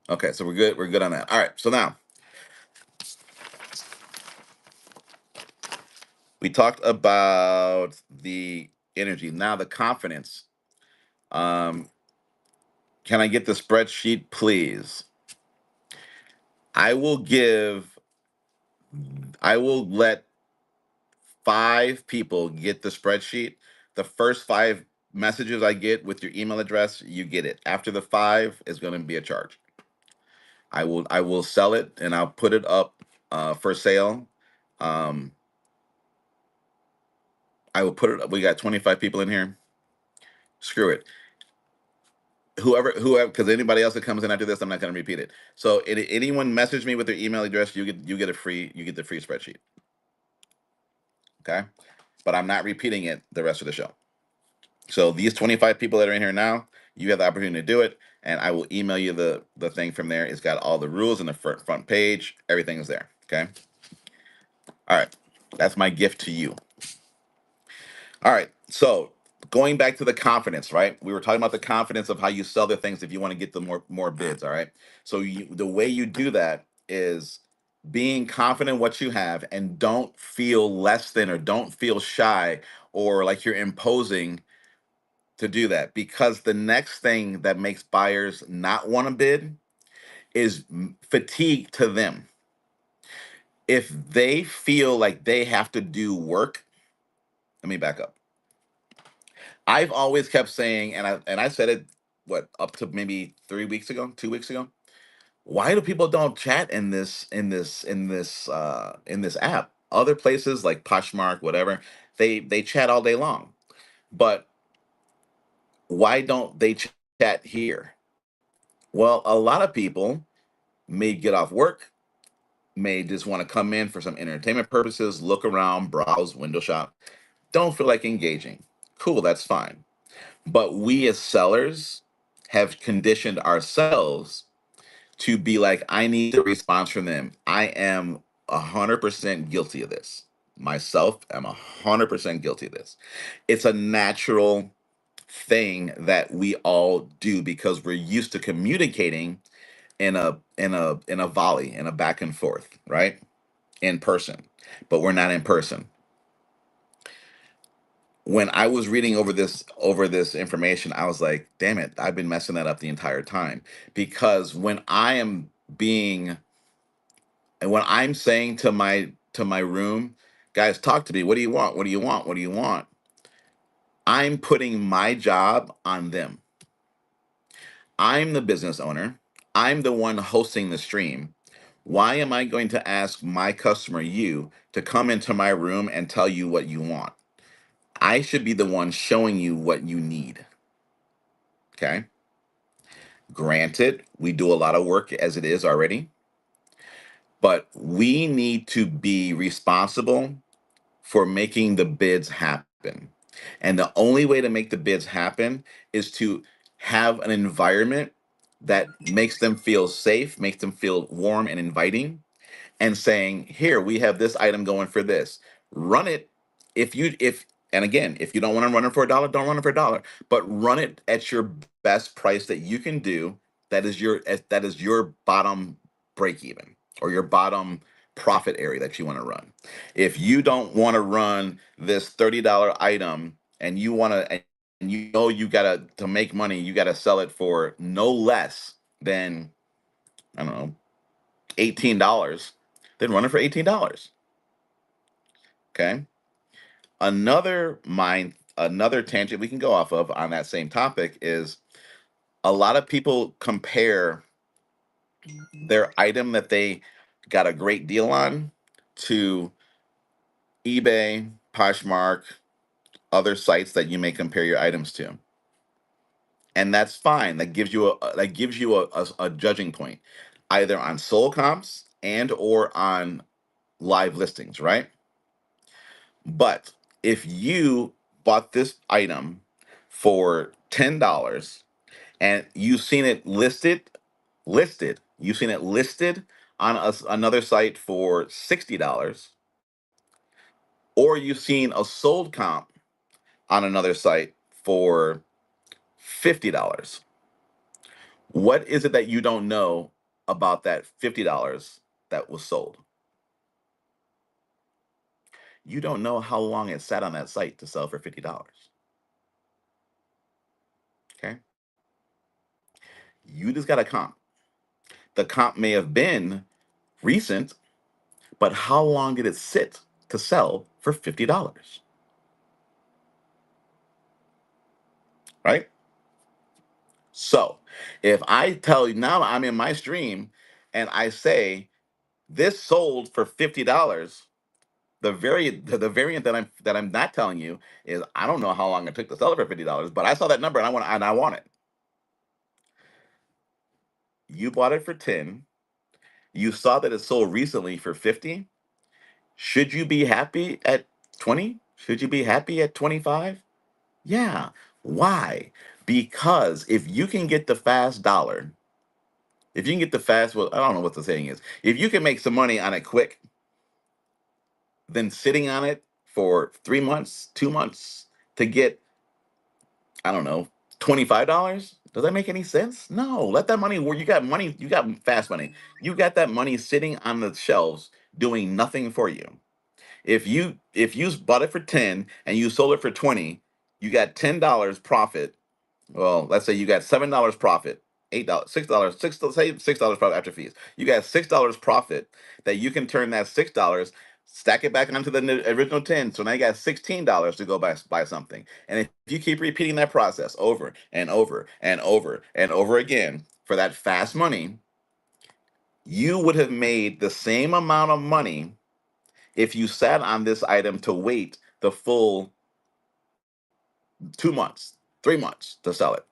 Okay, so we're good. We're good on that. All right. So now we talked about the energy. Now the confidence. Um, can I get the spreadsheet, please? I will give. I will let 5 people get the spreadsheet. The first 5 messages I get with your email address, you get it. After the five is going to be a charge. I will sell it and I'll put it up for sale. Um, I will put it up. We got 25 people in here. Screw it. Whoever, because anybody else that comes in after this, I'm not going to repeat it. So anyone message me with their email address, you get a free, you get the free spreadsheet. Okay, but I'm not repeating it the rest of the show. So these 25 people that are in here now, you have the opportunity to do it, and I will email you the thing from there. It's got all the rules in the front page. Everything is there. Okay. All right. That's my gift to you. All right. So going back to the confidence, right? We were talking about the confidence of how you sell the things if you want to get the more bids. All right. So the way you do that is being confident in what you have and don't feel less than or don't feel shy or like you're imposing to do that, because the next thing that makes buyers not want to bid is fatigue to them. If they feel like they have to do work, let me back up. I've always kept saying, and I said it what up to maybe 3 weeks ago, 2 weeks ago. Why do people don't chat in this app? Other places like Poshmark, whatever, they chat all day long. But why don't they chat here? Well, a lot of people may get off work, may just want to come in for some entertainment purposes, look around, browse, window shop, don't feel like engaging. Cool, that's fine. But we as sellers have conditioned ourselves to be like, I need a response from them. I am 100% guilty of this. Myself, I'm 100% guilty of this. It's a natural thing that we all do because we're used to communicating in a volley, in a back and forth, right? In person, but we're not in person. When I was reading over this information, I was like, damn it, I've been messing that up the entire time. Because being when I'm saying to my room, guys, talk to me. What do you want? What do you want? What do you want? I'm putting my job on them. I'm the business owner. I'm the one hosting the stream. Why am I going to ask my customer, you, to come into my room and tell you what you want? I should be the one showing you what you need. Okay. Granted, we do a lot of work as it is already, but we need to be responsible for making the bids happen. And the only way to make the bids happen is to have an environment that makes them feel safe, makes them feel warm and inviting, and saying, "Here, we have this item going for this. Run it. If and again, if you don't want to run it for a dollar, don't run it for a dollar. But run it at your best price that you can do. That is your bottom break even or your bottom profit area that you want to run. If you don't want to run this $30 item and you want to and you know you gotta to make money, you gotta sell it for no less than, I don't know, $18, then run it for $18. Okay. Another tangent we can go off of on that same topic is a lot of people compare their item that they got a great deal on to eBay, Poshmark, other sites that you may compare your items to. And that's fine. That gives you a judging point, either on soul comps and or on live listings, right? But if you bought this item for $10 and you've seen it listed on another site for $60, or you've seen a sold comp on another site for $50, what is it that you don't know about that $50 that was sold? You don't know how long it sat on that site to sell for $50. Okay. You just got a comp. The comp may have been recent, but how long did it sit to sell for $50? right? So if I tell you now I'm in my stream and I say this sold for $50, the variant that I'm not telling you is I don't know how long it took to sell it for $50, but I saw that number and I want it. You bought it for 10. You saw that it sold recently for 50. Should you be happy at 20? Should you be happy at 25? Yeah. Why? Because if you can get the fast dollar, if you can get the fast, well, I don't know what the saying is. If you can make some money on it quick, then sitting on it for 3 months, 2 months to get, I don't know, $25, does that make any sense? No. Let that money where you got money, you got fast money. You got that money sitting on the shelves doing nothing for you. If you bought it for 10 and you sold it for 20, you got $10 profit. Well, let's say you got $7 profit, $8, $6, say $6 profit after fees. You got $6 profit that you can turn that $6, stack it back onto the original 10. So now you got $16 to go buy something. And if you keep repeating that process over and over and over and over again for that fast money, you would have made the same amount of money if you sat on this item to wait the full 2 months, 3 months to sell it.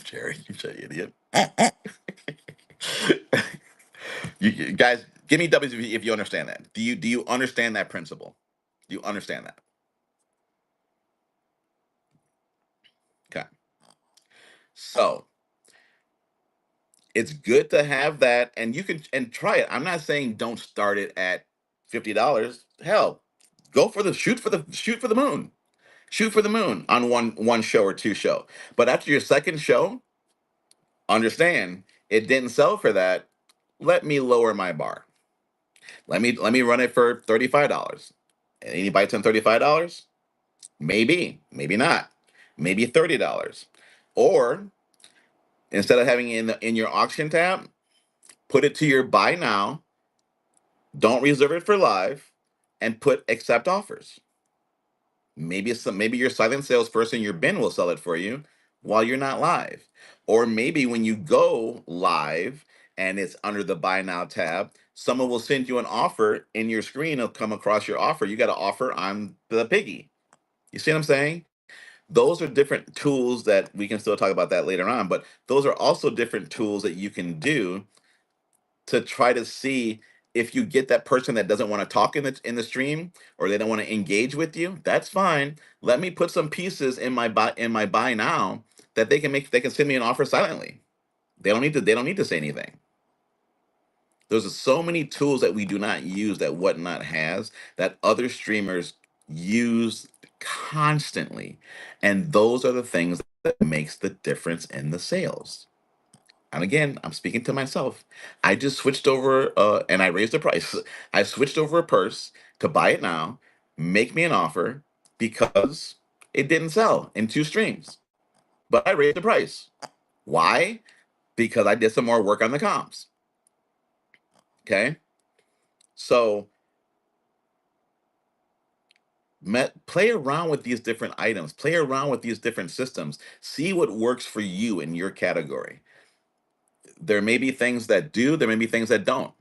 Jerry, you idiot. Guys, give me W's if you understand that. Do you understand that principle? Do you understand that? Okay. So it's good to have that, and you can and try it. I'm not saying don't start it at $50. Hell, go for the shoot for the moon. Shoot for the moon on one show or two show. But after your second show, understand it didn't sell for that. Let me lower my bar. Let me run it for $35. Any bites on $35? Maybe, maybe not. Maybe $30. Or instead of having it in your auction tab, put it to your buy now. Don't reserve it for live, and put accept offers. Maybe your silent salesperson, your bin will sell it for you while you're not live. Or maybe when you go live and it's under the buy now tab, someone will send you an offer in your screen. It'll come across your offer. You got an offer on the piggy. You see what I'm saying? Those are different tools that we can still talk about that later on, but those are also different tools that you can do to try to see if you get that person that doesn't want to talk in the stream, or they don't want to engage with you. That's fine. Let me put some pieces in my buy now that they can send me an offer silently. They don't need to say anything. There's so many tools that we do not use that Whatnot has that other streamers use constantly, and those are the things that makes the difference in the sales. And again, I'm speaking to myself. I just switched over, and I raised the price. I switched over a purse to buy it now, make me an offer because it didn't sell in two streams. But I raised the price. Why? Because I did some more work on the comps. Okay. So play around with these different items, play around with these different systems, see what works for you in your category. There may be things that do, there may be things that don't.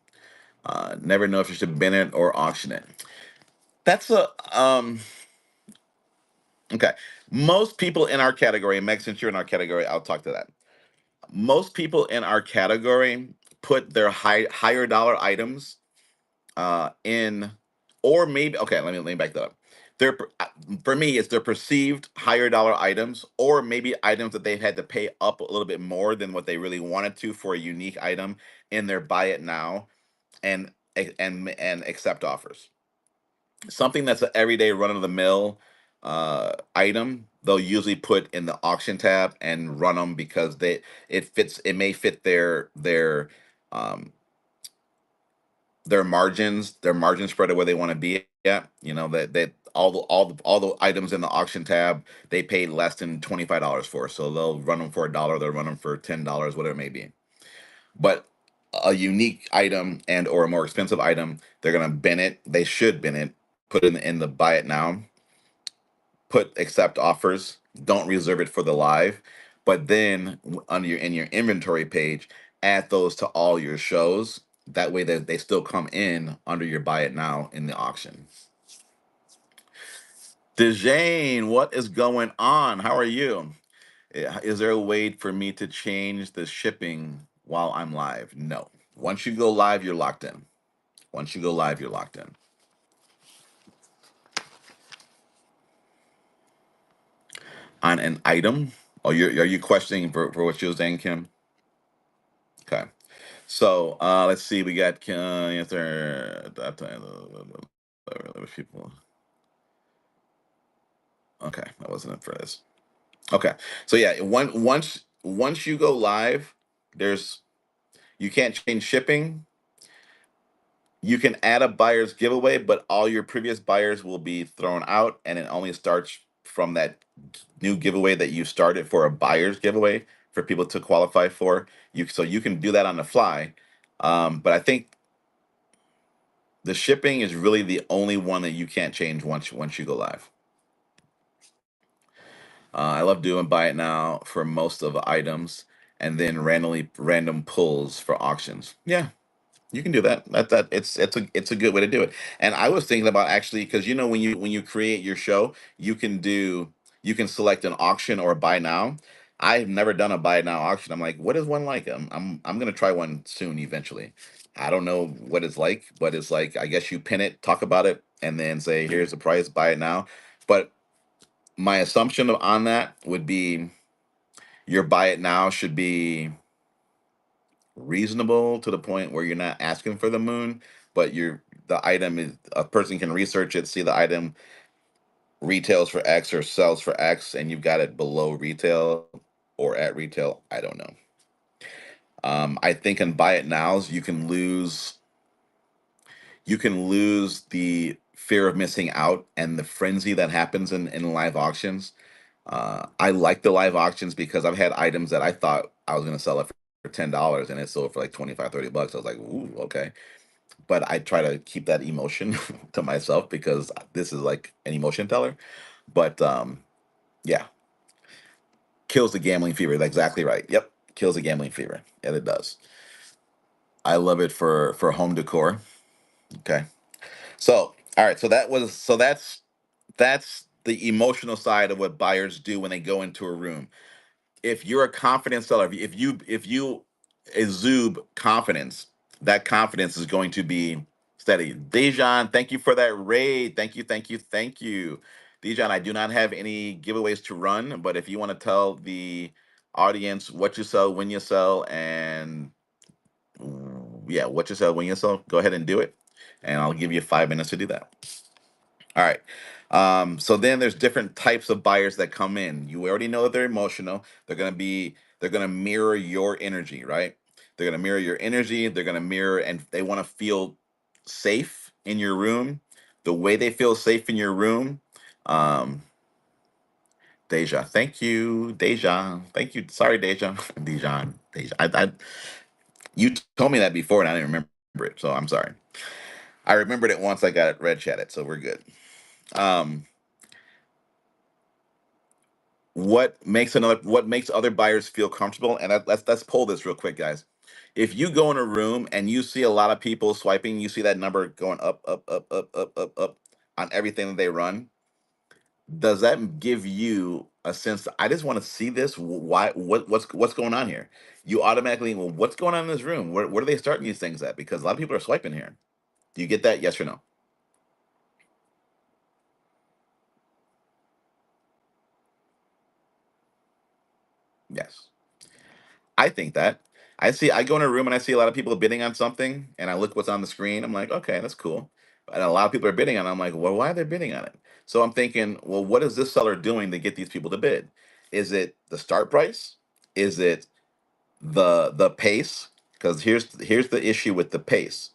Never know if you should bin it or auction it. That's a okay. Most people in our category, and Meg, since you're in our category, I'll talk to that. Most people in our category put their higher dollar items in, or maybe okay. Let me back that up. For me, it's their perceived higher dollar items, or maybe items that they've had to pay up a little bit more than what they really wanted to for a unique item in their buy it now and accept offers. Something that's an everyday run of the mill item, they'll usually put in the auction tab and run them because it may fit um their margin spread of where they want to be at. That all the items in the auction tab they paid less than $25 for, so they'll run them for $1, they'll run them for $10, whatever it may be. But a unique item and or a more expensive item, they're gonna bin it. They should bin it, put it in the buy it now, put accept offers. Don't reserve it for the live, but then under your in your inventory page, add those to all your shows. That way, they still come in under your buy it now in the auction. Dejane, what is going on? How are you? Is there a way for me to change the shipping while I'm live? No. Once you go live, you're locked in. Once you go live, you're locked in. On an item. Oh, are you questioning for what you were saying, Kim? Okay. So let's see. We got answer that time. People. Okay, that wasn't it for this. Okay. So yeah, once you go live, there's you can't change shipping. You can add a buyer's giveaway, but all your previous buyers will be thrown out, and it only starts from that new giveaway that you started for a buyer's giveaway for people to qualify for. So you can do that on the fly. But I think the shipping is really the only one that you can't change once you go live. I love doing buy it now for most of the items, and then random pulls for auctions. Yeah, you can do that. It's a good way to do it. And I was thinking about actually because when you create your show, you can select an auction or a buy now. I've never done a buy now auction. I'm like, what is one like? I'm gonna try one soon eventually. I don't know what it's like, but it's like I guess you pin it, talk about it, and then say here's the price, buy it now. But my assumption on that would be your buy it now should be reasonable to the point where you're not asking for the moon, but the item is a person can research it, see the item retails for X or sells for X, and you've got it below retail or at retail. I don't know. I think in buy it nows you can lose the fear of missing out and the frenzy that happens in live auctions. I like the live auctions because I've had items that I thought I was going to sell it for $10 and it sold for like 25, $30. I was like, ooh, okay. But I try to keep that emotion to myself because this is like an emotion teller. But yeah, kills the gambling fever. That's exactly right. Yep, kills the gambling fever. And it does. I love it for home decor. Okay. So, all right, that's the emotional side of what buyers do when they go into a room. If you're a confident seller, if you exude confidence, that confidence is going to be steady. Dejan, thank you for that raid. Thank you. Dejan, I do not have any giveaways to run, but if you want to tell the audience what you sell, when you sell, and yeah, what you sell, when you sell, go ahead and do it, and I'll give you 5 minutes to do that. All right. So then there's different types of buyers that come in. You already know that they're emotional. They're gonna mirror your energy, right? They're gonna mirror your energy. They're gonna mirror and they want to feel safe in your room. The way they feel safe in your room. Um, Deja, thank you, Deja. Thank you. Sorry, Deja. Deja. You told me that before and I didn't remember it, so I'm sorry. I remembered it once I got it red chatted, so we're good. Um, what makes other buyers feel comfortable, and let's pull this real quick, guys. If you go in a room and you see a lot of people swiping, you see that number going up on everything that they run, does that give you a sense I just want to see this? Why what's going on here? You automatically, well, what's going on in this room? Where are they starting these things at? Because a lot of people are swiping here. Do you get that? Yes or no? Yes. I think that. I go in a room and I see a lot of people bidding on something, and I look what's on the screen. I'm like, okay, that's cool. And a lot of people are bidding on it. I'm like, well, why are they bidding on it? So I'm thinking, well, what is this seller doing to get these people to bid? Is it the start price? Is it the pace? Because here's the issue with the pace,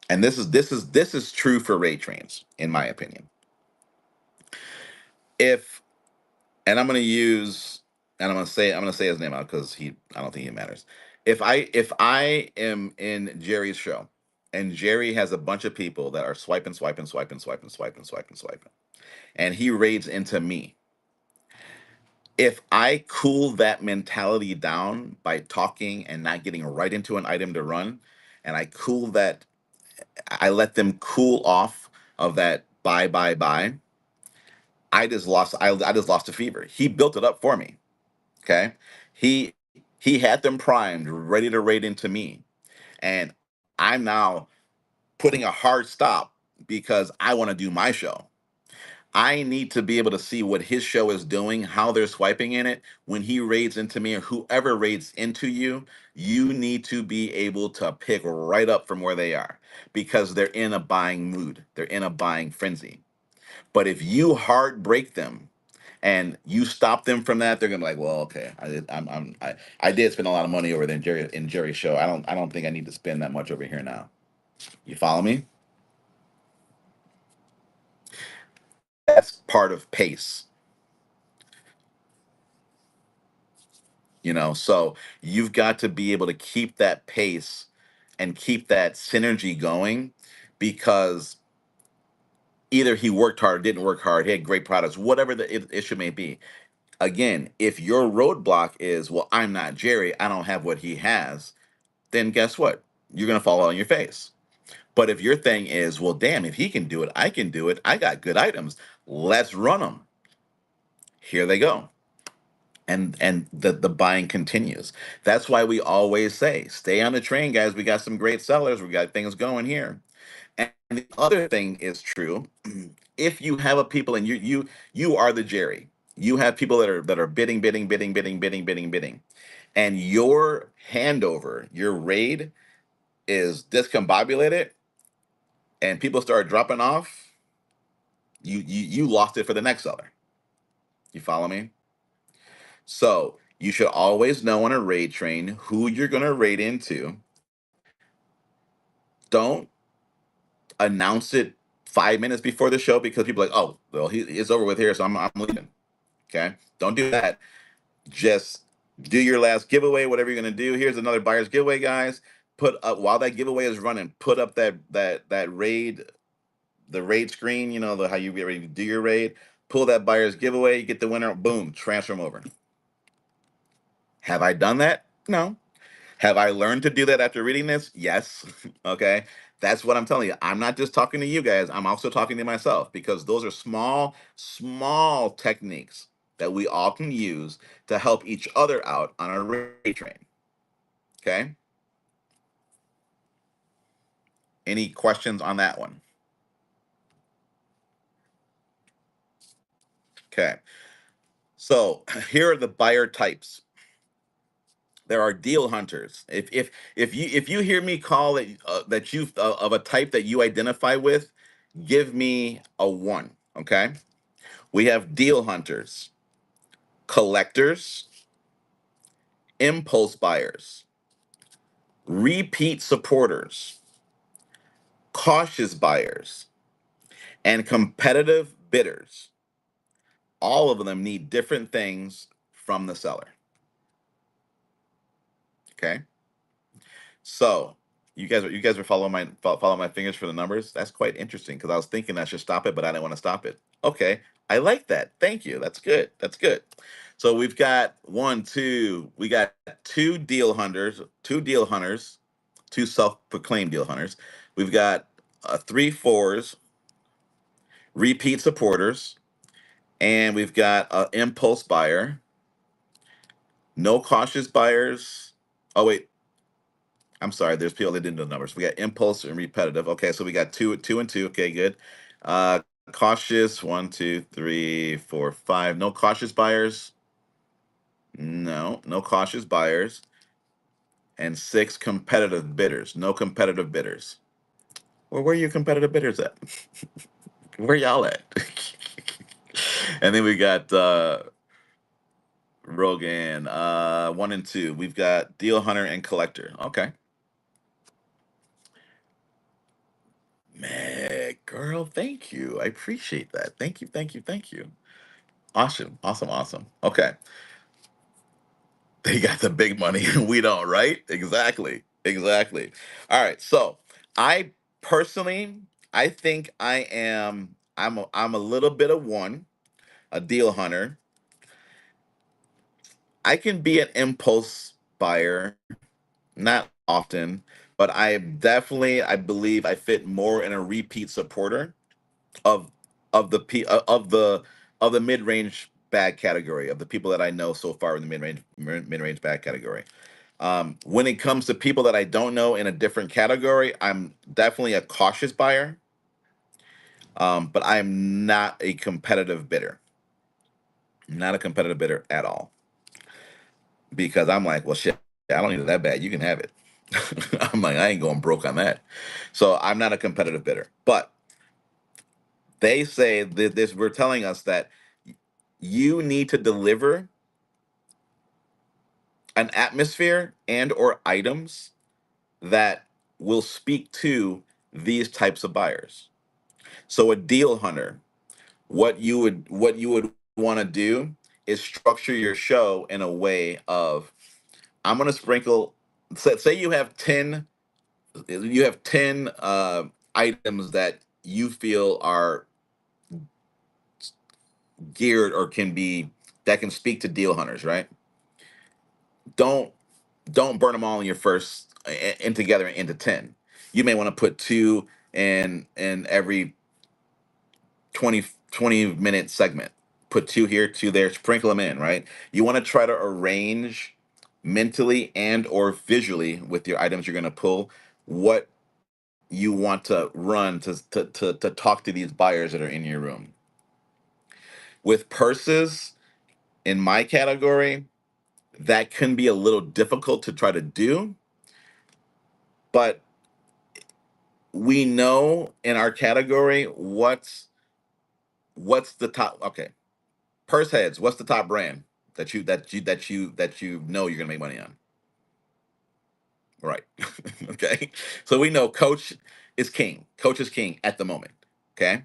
and this is true for rate trains, in my opinion. If and I'm gonna use and I'm gonna say his name out because he I don't think he matters. If I am in Jerry's show and Jerry has a bunch of people that are swiping, swiping, swiping, swiping, swiping, swiping, swiping. and he raids into me. If I cool that mentality down by talking and not getting right into an item to run, and I let them cool off of that buy. I just lost a fever. He built it up for me. Okay. He had them primed, ready to raid into me. And I'm now putting a hard stop because I want to do my show. I need to be able to see what his show is doing, how they're swiping in it. When he raids into me or whoever raids into you, you need to be able to pick right up from where they are because they're in a buying mood. They're in a buying frenzy. But if you hard break them and you stop them from that, they're gonna be like, well, okay, I did spend a lot of money over there in Jerry's show. I don't think I need to spend that much over here now. You follow me? That's part of pace, So you've got to be able to keep that pace and keep that synergy going because either he worked hard, didn't work hard, he had great products, whatever the issue may be. Again, if your roadblock is, well, I'm not Jerry, I don't have what he has, then guess what? You're going to fall on your face. But if your thing is, well, damn, if he can do it, I can do it. I got good items. Let's run them. Here they go. And the buying continues. That's why we always say, stay on the train, guys. We got some great sellers. We got things going here. And the other thing is true. If you have a people and you are the Jerry, you have people that are bidding, and your handover, your raid is discombobulated, and people start dropping off, you lost it for the next seller. You follow me? So you should always know on a raid train who you're going to raid into. Don't announce it 5 minutes before the show because people are like, oh, well, it's over with here, so I'm leaving. Okay, don't do that. Just do your last giveaway, whatever you're going to do. Here's another buyer's giveaway, guys. Put up while that giveaway is running. Put up that raid, the raid screen. How you get ready to do your raid. Pull that buyer's giveaway. You get the winner. Boom, transfer them over. Have I done that? No. Have I learned to do that after reading this? Yes. Okay. That's what I'm telling you. I'm not just talking to you guys, I'm also talking to myself because those are small, small techniques that we all can use to help each other out on a rate train. Okay. Any questions on that one? Okay. So here are the buyer types. There are deal hunters. If you hear me call it that you of a type that you identify with, give me a one. Okay. We have deal hunters, collectors, impulse buyers, repeat supporters, cautious buyers, and competitive bidders. All of them need different things from the seller. Okay. So you guys are following my fingers for the numbers. That's quite interesting because I was thinking I should stop it, but I didn't want to stop it. Okay, I like that. Thank you. That's good. That's good. So we've got one, two. We got two deal hunters, two self-proclaimed deal hunters. We've got three fours, repeat supporters, and we've got an impulse buyer, no cautious buyers. Oh wait, I'm sorry. There's people that didn't know the numbers. We got impulse and repetitive. Okay, so we got two and two. Okay, good. Uh, cautious. One, two, three, four, five. No cautious buyers. No cautious buyers. And six competitive bidders. No competitive bidders. Well, where are your competitive bidders at? Where y'all at? And then we got Rogan. One and two. We've got deal hunter and collector. Okay. Man, girl, thank you. I appreciate that. Thank you. Awesome. Okay. They got the big money and we don't, right? Exactly. All right. So I personally, I think I am. I'm a little bit of one, a deal hunter. I can be an impulse buyer, not often, but I believe I fit more in a repeat supporter of of the mid range bag category, of the people that I know so far in the mid range bag category. When it comes to people that I don't know in a different category, I'm definitely a cautious buyer, but I'm not a competitive bidder. Not a competitive bidder at all, because I'm like, well, shit, I don't need it that bad. You can have it. I'm like, I ain't going broke on that. So I'm not a competitive bidder. But they say that this, we're telling us that you need to deliver an atmosphere and or items that will speak to these types of buyers. So a deal hunter, what you would want to do is structure your show in a way of, I'm going to sprinkle, say you have 10 items that you feel are geared or can be, that can speak to deal hunters, right? Don't don't burn them all in your first in together into 10. You may want to put two in every 20 minute segment. Put two here, two there, sprinkle them in, right? You want to try to arrange mentally and or visually with your items you're going to pull what you want to run to talk to these buyers that are in your room. With purses, in my category, that can be a little difficult to try to do, but we know in our category what's the top. Okay, purse heads, what's the top brand that you know you're gonna make money on? Right. Okay, so we know Coach is king. Coach is king at the moment. Okay,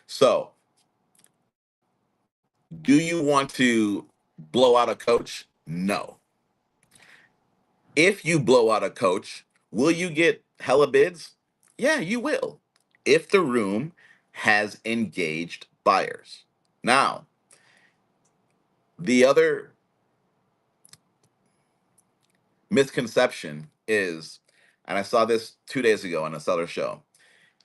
so do you want to blow out a Coach? No. If you blow out a Coach, will you get hella bids? Yeah, you will, if the room has engaged buyers. Now, the other misconception is, and I saw this 2 days ago on a seller show.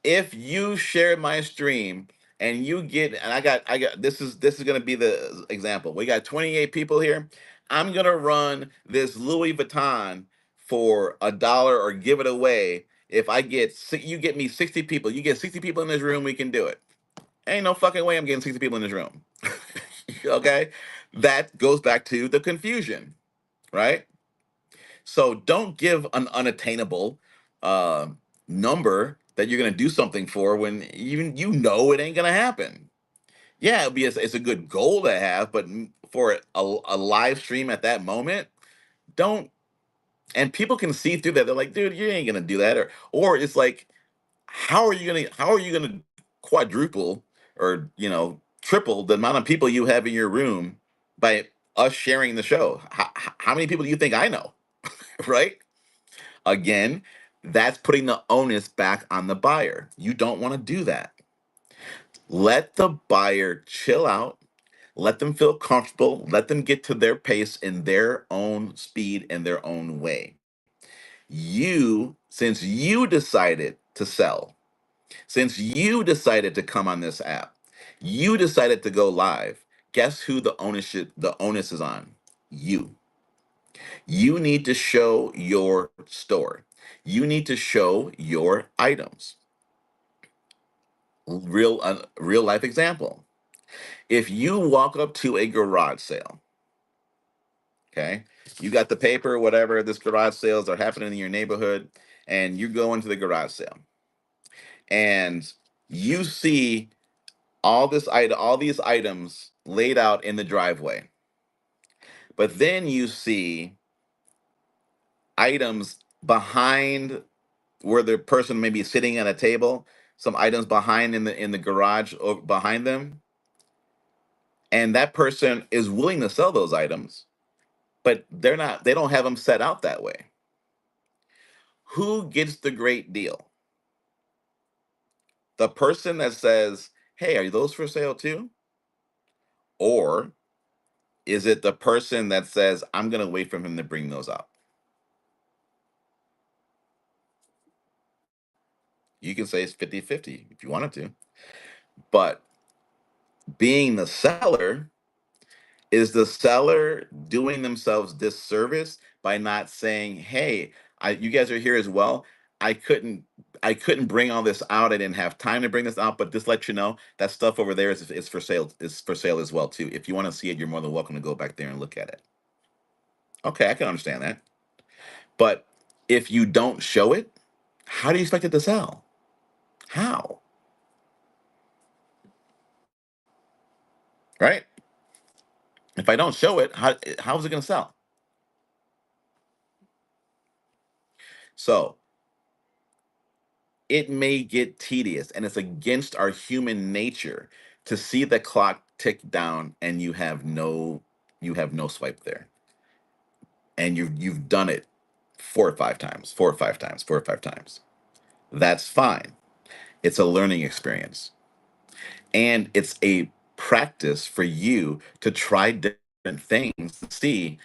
If you share my stream and you get, and I got this is gonna be the example. We got 28 people here. I'm gonna run this Louis Vuitton for $1 or give it away. If you get me 60 people, you get 60 people in this room, we can do it. Ain't no fucking way I'm getting 60 people in this room. Okay? That goes back to the confusion, right? So don't give an unattainable uh, number that you're going to do something for when you know it ain't going to happen. Yeah, it's a good goal to have, but for a live stream at that moment, don't. And people can see through that. They're like, dude, you ain't going to do that, or it's like, how are you gonna quadruple or triple the amount of people you have in your room by us sharing the show? How many people do you think I know? Right? Again, that's putting the onus back on the buyer. You don't want to do that. Let the buyer chill out. Let them feel comfortable. Let them get to their pace in their own speed and their own way. Since you decided to sell, since you decided to come on this app, you decided to go live, guess who the onus is on? You. You need to show your store. You need to show your items. Real life example. If you walk up to a garage sale, okay, you got the paper, whatever, this garage sales are happening in your neighborhood, and you go into the garage sale and you see all these items laid out in the driveway. But then you see items behind where the person may be sitting at a table, some items behind in the garage behind them, and that person is willing to sell those items, but they don't have them set out that way. Who gets the great deal? The person that says, hey, are those for sale too? Or is it the person that says, I'm going to wait for him to bring those up? You can say it's 50-50 if you wanted to. But being the seller, is the seller doing themselves disservice by not saying, "Hey, you guys are here as well. I couldn't, I couldn't bring all this out. I didn't have time to bring this out, but just let you know that stuff over there is for sale. Is for sale as well too. If you want to see it, you're more than welcome to go back there and look at it." Okay, I can understand that. But if you don't show it, how do you expect it to sell? How? Right? If I don't show it, how is it going to sell? So it may get tedious, and it's against our human nature to see the clock tick down and you have no swipe there, and you've done it 4 or 5 times, 4 or 5 times, 4 or 5 times. That's fine. It's a learning experience, and it's a practice for you to try different things to see.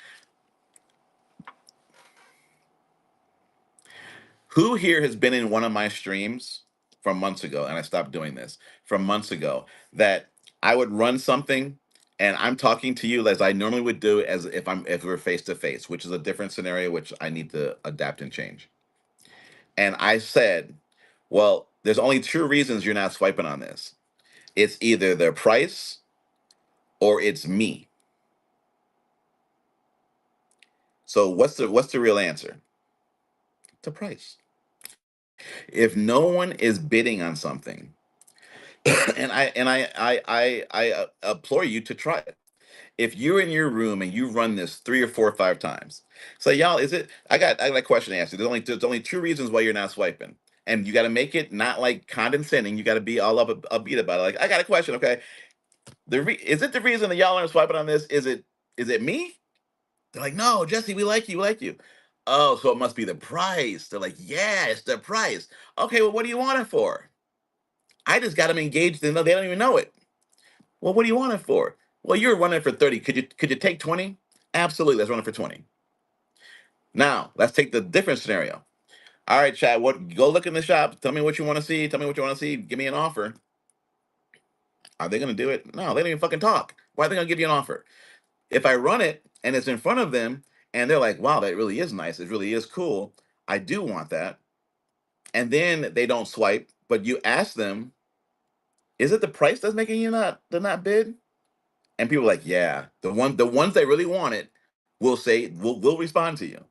Who here has been in one of my streams from months ago, and I stopped doing this from months ago, that I would run something and I'm talking to you as I normally would do as if we were face to face, which is a different scenario which I need to adapt and change. And I said, well, there's only two reasons you're not swiping on this. It's either their price or it's me. So what's the real answer? The price. If no one is bidding on something, and I implore you to try it. If you're in your room and you run this 3 or 4 or 5 times, say, y'all, is it? I got a question to ask you. There's only two reasons why you're not swiping, and you got to make it not like condescending. You got to be all upbeat about it. Like, I got a question. Okay, is it the reason that y'all aren't swiping on this? Is it me? They're like, no, Jesse, we like you, we like you. Oh, so it must be the price. They're like, yeah, it's the price. Okay, well, what do you want it for? I just got them engaged, and they don't even know it. Well, what do you want it for? Well, you're running for 30. Could you take 20? Absolutely, let's run it for 20. Now, let's take the different scenario. All right, Chad, go look in the shop. Tell me what you want to see. Tell me what you want to see. Give me an offer. Are they gonna do it? No, they don't even fucking talk. Why are they gonna give you an offer? If I run it and it's in front of them and they're like, wow, that really is nice. It really is cool. I do want that. And then they don't swipe, but you ask them, is it the price that's making you not bid? And people are like, yeah, the ones that really want it will say will respond to you.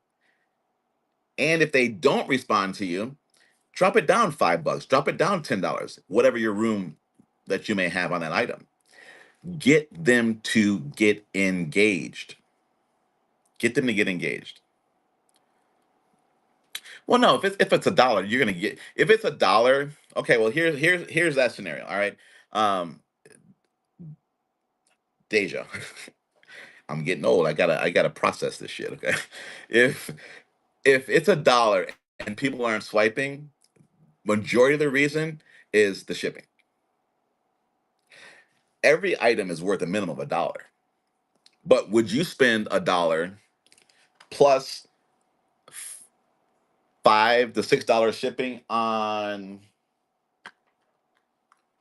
And if they don't respond to you, drop it down $5, drop it down $10, whatever your room that you may have on that item. Get them to get engaged. Get them to get engaged. Well, no, if it's a dollar, you're gonna get. If it's a dollar, okay. Well, here's that scenario. All right, um, Deja. I'm getting old. I gotta process this shit. Okay, if if it's a dollar and people aren't swiping, majority of the reason is the shipping. Every item is worth a minimum of a dollar. But would you spend a dollar plus $5 to $6 shipping on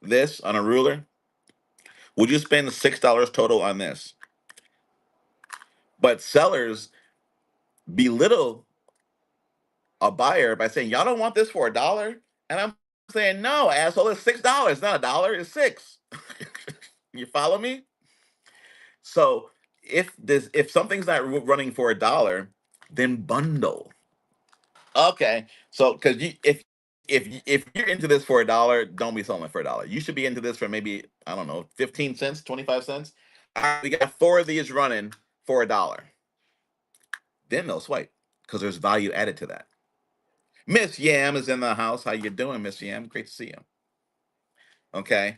this on a ruler? Would you spend $6 total on this? But sellers belittle a buyer by saying, y'all don't want this for a dollar? And I'm saying, no, asshole, it's $6, not a dollar, it's six. You follow me? So if something's not running for a dollar, then bundle. Okay, so because if you're into this for a dollar, don't be selling it for a dollar. You should be into this for maybe, I don't know, 15 cents, 25 cents. All right, we got four of these running for a dollar. Then they'll swipe because there's value added to that. Miss Yam is in the house. How you doing, Miss Yam? Great to see you. Okay.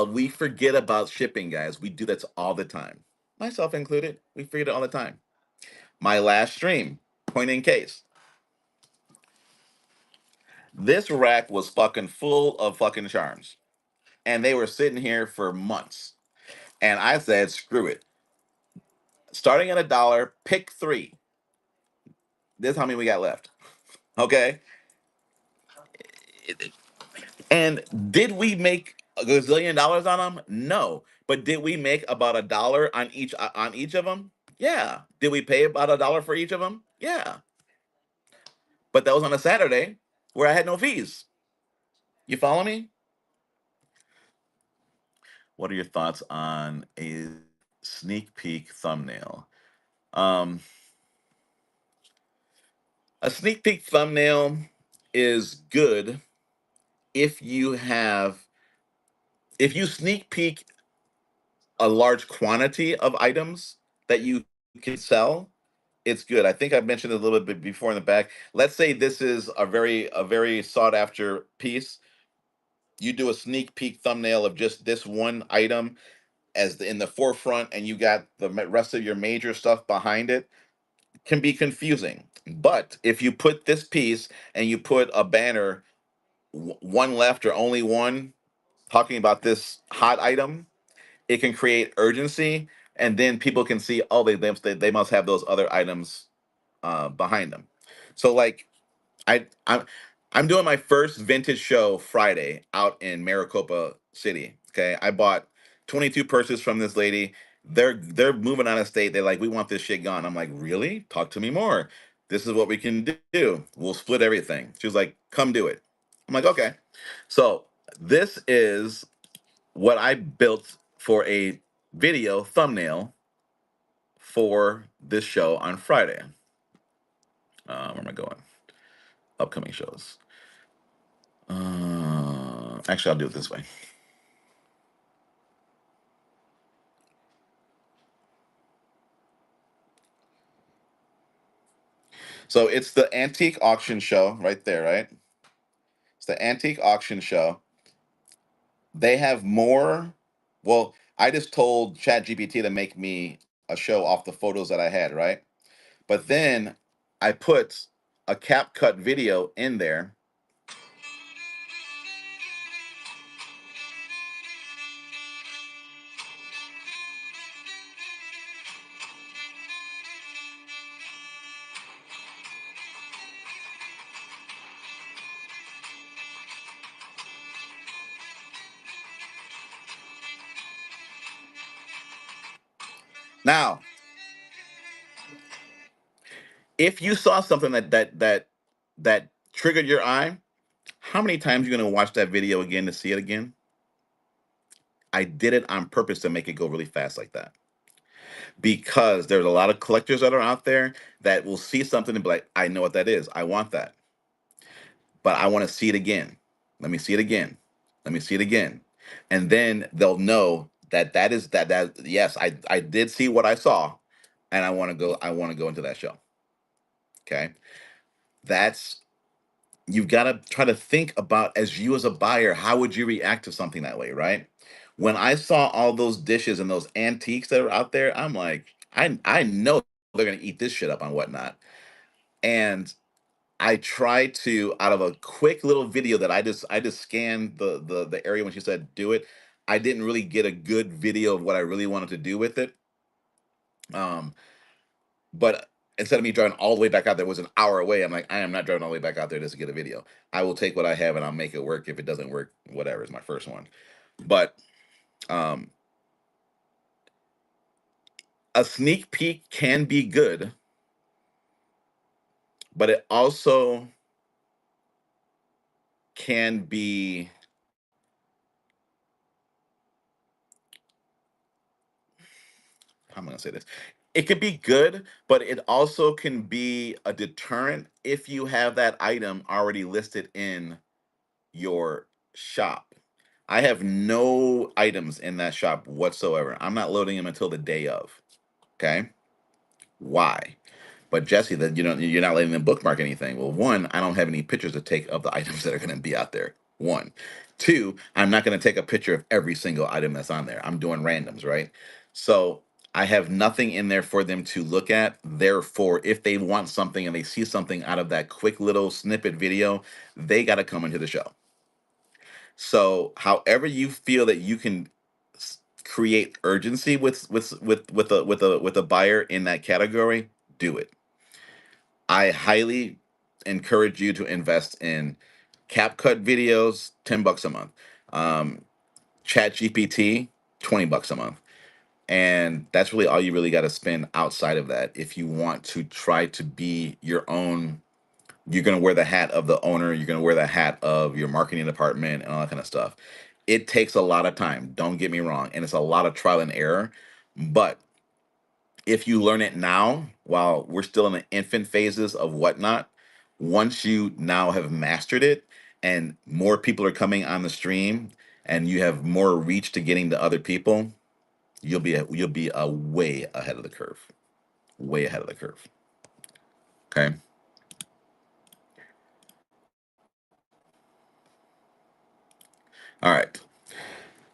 We forget about shipping, guys. We do that all the time, myself included. We forget it all the time. My last stream, point in case, this rack was fucking full of fucking charms. and they were sitting here for months. And I said, screw it. Starting at $1, pick three. This is how many we got left. Okay. And did we make a gazillion dollars on them? No. But did we make about $1 on each of them? Yeah. Did we pay about $1 for each of them? Yeah. But that was on a Saturday where I had no fees. You follow me? What are your thoughts on a sneak peek thumbnail? Um, a sneak peek thumbnail is good if you have if you sneak peek a large quantity of items that you can sell. It's good. I think I mentioned it a little bit before in the back. Let's say this is a very sought after piece. You do a sneak peek thumbnail of just this one item in the forefront, and you got the rest of your major stuff behind it. Can be confusing. But if you put this piece and you put a banner, one left or only one, talking about this hot item, it can create urgency, and then people can see, oh, they must have those other items behind them. So like I'm doing my first vintage show Friday out in Maricopa City. Okay, I bought 22 purses from this lady. They're moving out of state. They're like, we want this shit gone. I'm like, really? Talk to me more. This is what we can do. We'll split everything. She was like, come do it. I'm like, okay. So this is what I built for a video thumbnail for this show on Friday. Where am I going? Upcoming shows. Actually, I'll do it this way. So it's the antique auction show right there, right? It's the antique auction show. They have more. Well, I just told ChatGPT to make me a show off the photos that I had, right? But then I put a cap cut video in there. Now, if you saw something that triggered your eye, how many times are you gonna watch that video again to see it again? I did it on purpose to make it go really fast like that, because there's a lot of collectors that are out there that will see something and be like, I know what that is. I want that. But I want to see it again. Let me see it again. Let me see it again. And then they'll know that yes, I did see what I saw, and I want to go into that show. Okay? That's You've got to try to think about, as you as a buyer, how would you react to something that way, right? When I saw all those dishes and those antiques that are out there, I'm like, I know they're gonna eat this shit up on whatnot. And I tried to, out of a quick little video that I just scanned the area when she said do it. I didn't really get a good video of what I really wanted to do with it. Um, but instead of me driving all the way back out there, it was an hour away. I'm like, I am not driving all the way back out there just to get a video. I will take what I have and I'll make it work. If it doesn't work, whatever, is my first one. But um, a sneak peek can be good, but it also can be, how am I gonna say this? It could be good, but it also can be a deterrent if you have that item already listed in your shop. I have no items in that shop whatsoever. I'm not loading them until the day of. Okay. Why? But Jesse, that you're not letting them bookmark anything. Well, one, I don't have any pictures to take of the items that are going to be out there. One, two, I'm not going to take a picture of every single item that's on there. I'm doing randoms, right? So I have nothing in there for them to look at. Therefore, if they want something and they see something out of that quick little snippet video, they got to come into the show. So, however you feel that you can create urgency with a buyer in that category, do it. I highly encourage you to invest in CapCut videos, $10 a month. Um, Chat GPT, $20 a month. And that's really all you really got to spend outside of that. If you want to try to be your own, you're going to wear the hat of the owner, you're going to wear the hat of your marketing department and all that kind of stuff. It takes a lot of time, don't get me wrong. And it's a lot of trial and error. But if you learn it now, while we're still in the infant phases of whatnot, once you now have mastered it and more people are coming on the stream and you have more reach to getting to other people, you'll be way ahead of the curve. Way ahead of the curve. Okay. All right.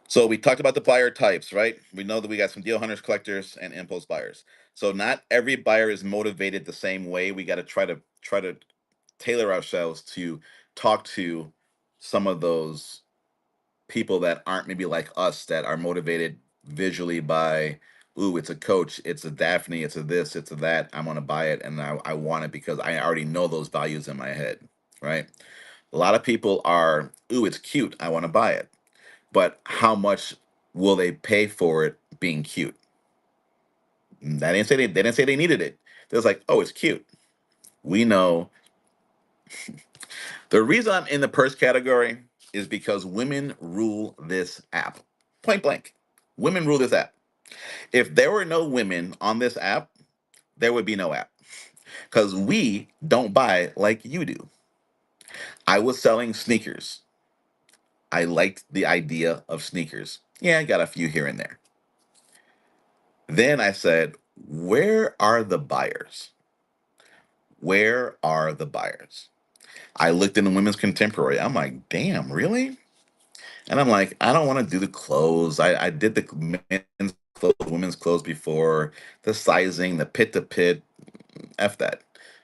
So we talked about the buyer types, right? We know that we got some deal hunters, collectors, and impulse buyers. So not every buyer is motivated the same way. We got to try to tailor ourselves to talk to some of those people that aren't maybe like us that are motivated visually by, ooh, it's a Coach, it's a Daphne, it's a this, it's a that. I want to buy it and I want it because I already know those values in my head, right? A lot of people are, ooh, it's cute, I want to buy it. But how much will they pay for it being cute? They didn't say they needed it. They was like, oh, it's cute. We know the reason I'm in the purse category is because women rule this app. Point blank. Women rule this app. If there were no women on this app, there would be no app. Because we don't buy like you do. I was selling sneakers. I liked the idea of sneakers. Yeah, I got a few here and there. Then I said, where are the buyers? Where are the buyers? I looked in the women's contemporary. I'm like, damn, really? And I'm like, I don't want to do the clothes. I did the men's clothes, women's clothes before, the sizing, the pit to pit. F that.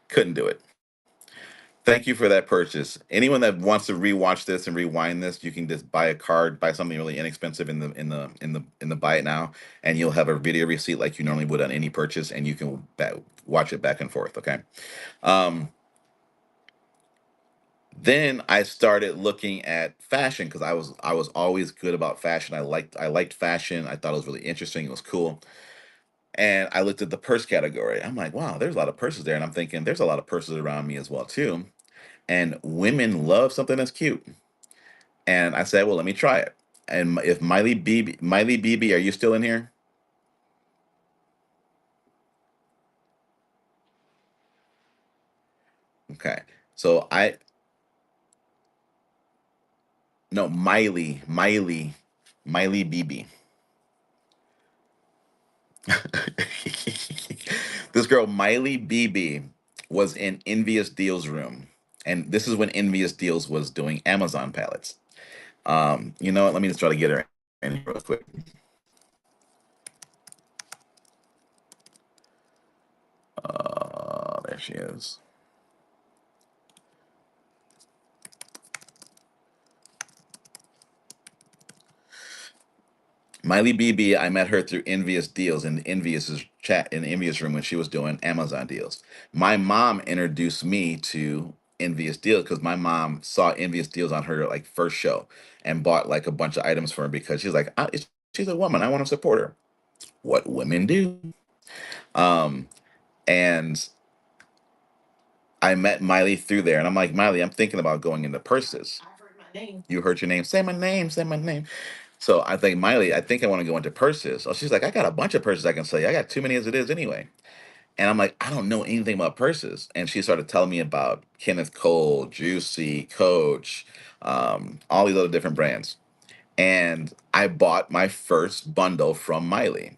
Couldn't do it. Thank you for that purchase. Anyone that wants to rewatch this and rewind this, you can just buy a card, buy something really inexpensive in the buy it now, and you'll have a video receipt like you normally would on any purchase, and you can watch it back and forth. Okay. Um, then I started looking at fashion because I was always good about fashion. I liked fashion. I thought it was really interesting. It was cool. And I looked at the purse category. I'm like, wow, there's a lot of purses there. And I'm thinking there's a lot of purses around me as well too. And women love something that's cute. And I said, well, let me try it. And if Miley BB, are you still in here? Okay. So no, Miley BB. This girl, Miley BB, was in Envious Deals room. And this is when Envious Deals was doing Amazon pallets. You know what? Let me just try to get her in here real quick. There she is. Miley BB, I met her through Envious Deals in Envious's chat in the Envious room when she was doing Amazon deals. My mom introduced me to Envious Deals because my mom saw Envious Deals on her like first show and bought like a bunch of items for her because she's like, she's a woman, I want to support her. What women do. Um, and I met Miley through there, and I'm like, Miley, I'm thinking about going into purses. You heard your name. Say my name. Say my name. So I think Miley, I think I want to go into purses. So she's like, I got a bunch of purses I can sell you. I got too many as it is anyway. And I'm like, I don't know anything about purses. And she started telling me about Kenneth Cole, Juicy, Coach, all these other different brands. And I bought my first bundle from Miley.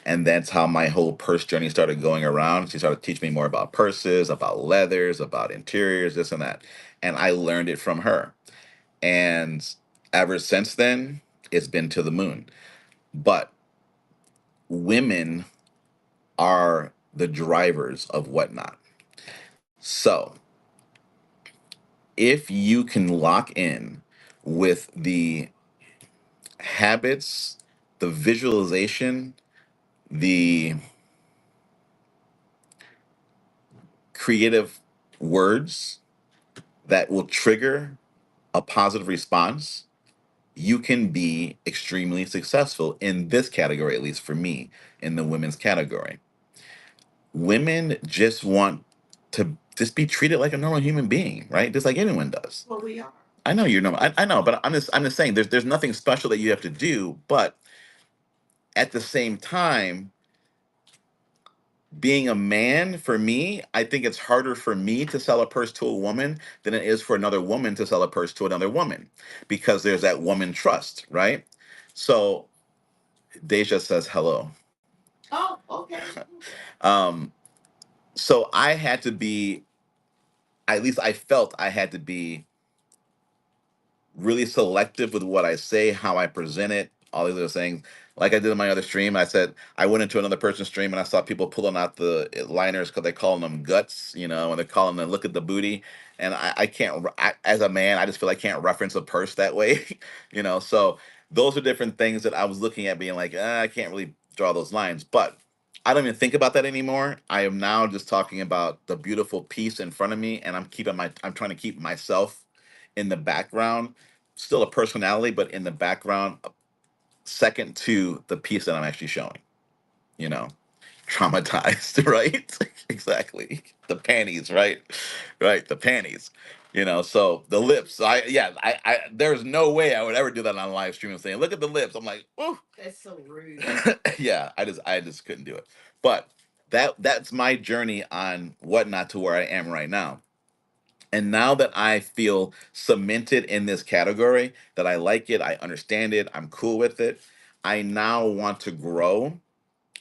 And that's how my whole purse journey started going around. She started teaching me more about purses, about leathers, about interiors, this and that. And I learned it from her. And ever since then, it's been to the moon. But women are the drivers of whatnot. So if you can lock in with the habits, the visualization, the creative words that will trigger a positive response, you can be extremely successful in this category, at least for me, in the women's category. Women just want to just be treated like a normal human being, right? Just like anyone does. Well, we are. I know you're normal. I know, but I'm just saying there's nothing special that you have to do. But at the same time, being a man, for me, I think it's harder for me to sell a purse to a woman than it is for another woman to sell a purse to another woman, because there's that woman trust, right? So Deja says hello. Oh, okay. Um, so I had to be, at least I felt I had to be really selective with what I say, how I present it, all these other things. Like I did in my other stream, I said I went into another person's stream and I saw people pulling out the liners because they calling them guts, and they're calling them look at the booty. And I can't, as a man, I just feel I can't reference a purse that way, So those are different things that I was looking at, being like, I can't really draw those lines, but. I don't even think about that anymore. I am now just talking about the beautiful piece in front of me, and I'm trying to keep myself in the background, still a personality, but in the background, second to the piece that I'm actually showing. You know, traumatized, right? Exactly. The panties, right? Right, the panties. So the lips. There's no way I would ever do that on live stream and saying, "Look at the lips." I'm like, "Oh, That's so rude. yeah." I just couldn't do it. But that's my journey on whatnot to where I am right now. And now that I feel cemented in this category, that I like it, I understand it, I'm cool with it, I now want to grow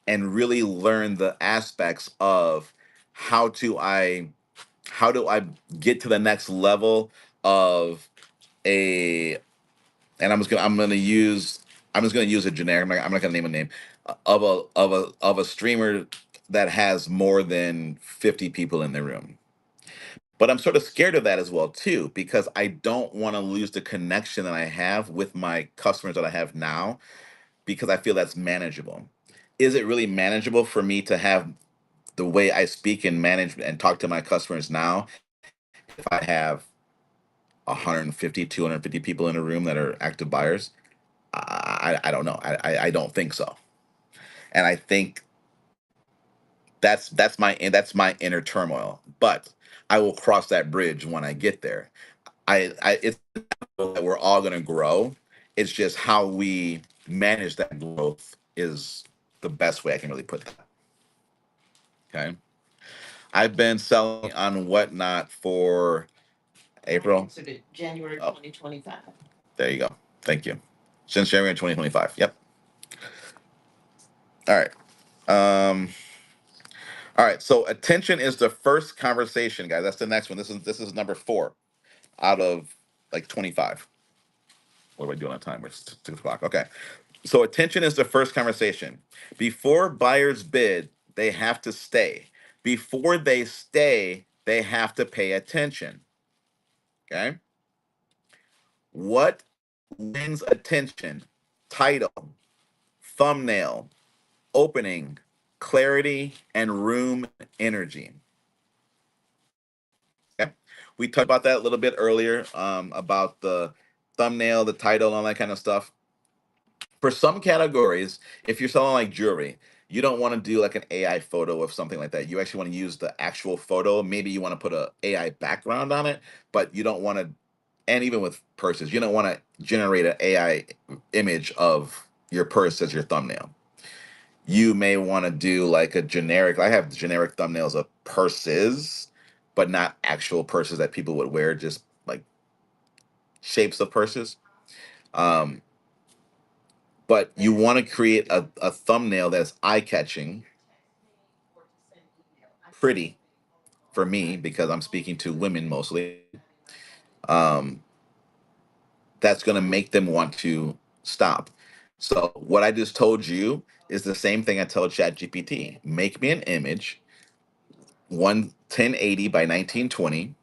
and really learn the aspects of how to I how do I get to the next level of a and I'm just gonna use a generic, I'm not gonna name a name, of a streamer that has more than 50 people in the room. But I'm sort of scared of that as well too, because I don't want to lose the connection that I have with my customers that I have now, because I feel that's manageable. Is it really manageable for me to have the way I speak and manage and talk to my customers now if I have 150, 250 people in a room that are active buyers? I don't know. I don't think so. And I think that's my inner turmoil. But I will cross that bridge when I get there. It's that we're all going to grow. It's just how we manage that growth is the best way I can really put that. Okay. I've been selling on Whatnot for April. January Oh, 2025. there you go. Thank you. Since January 2025. Yep. All right. Um, all right. So attention is the first conversation, guys. That's the next one. This is number 4 out of like 25. What are we doing on time? It's 6 o'clock. Okay. So attention is the first conversation. Before buyers bid, they have to stay. Before they stay, they have to pay attention. Okay. What wins attention? Title, thumbnail, opening, clarity, and room energy. Okay. We talked about that a little bit earlier, about the thumbnail, the title, and all that kind of stuff. For some categories, if you're selling like jewelry, you don't want to do like an AI photo of something like that. You actually want to use the actual photo. Maybe you want to put a AI background on it, but you don't want to. And even with purses, you don't want to generate an AI image of your purse as your thumbnail. You may want to do like a generic. I have generic thumbnails of purses, but not actual purses that people would wear. Just like shapes of purses. Um, but you want to create a thumbnail that's eye catching, pretty for me, because I'm speaking to women mostly. Um, that's going to make them want to stop. So, what I just told you is the same thing I tell ChatGPT. Make me an image, 1080 by 1920,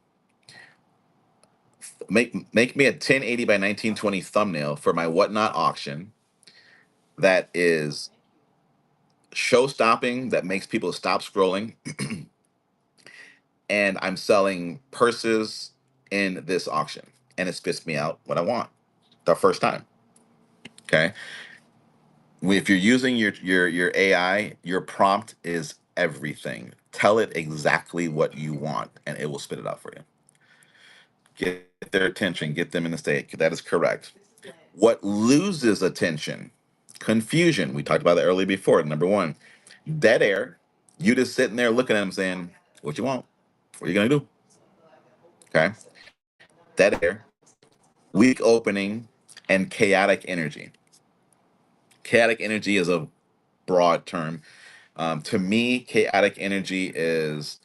Make me a 1080 by 1920 thumbnail for my whatnot auction that is show stopping, that makes people stop scrolling, and I'm selling purses in this auction, and it spits me out what I want the first time. Okay, if you're using your AI, your prompt is everything. Tell it exactly what you want, and it will spit it out for you. Get their attention, get them in the state. That is correct. What loses attention? Confusion. We talked about that earlier before. Number one, dead air. You just sitting there looking at them saying, "What you want? What are you gonna do?" Okay. Dead air, weak opening, and chaotic energy. Chaotic energy is a broad term. To me, chaotic energy is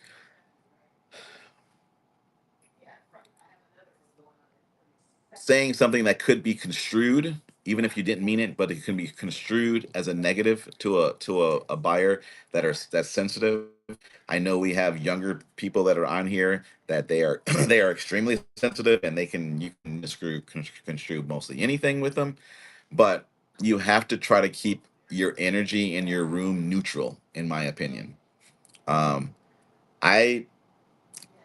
saying something that could be construed, even if you didn't mean it, but it can be construed as a negative to a buyer that's sensitive. I know we have younger people that are on here that they are they are extremely sensitive, and they can you can construe mostly anything with them, but you have to try to keep your energy in your room neutral, in my opinion. Um, I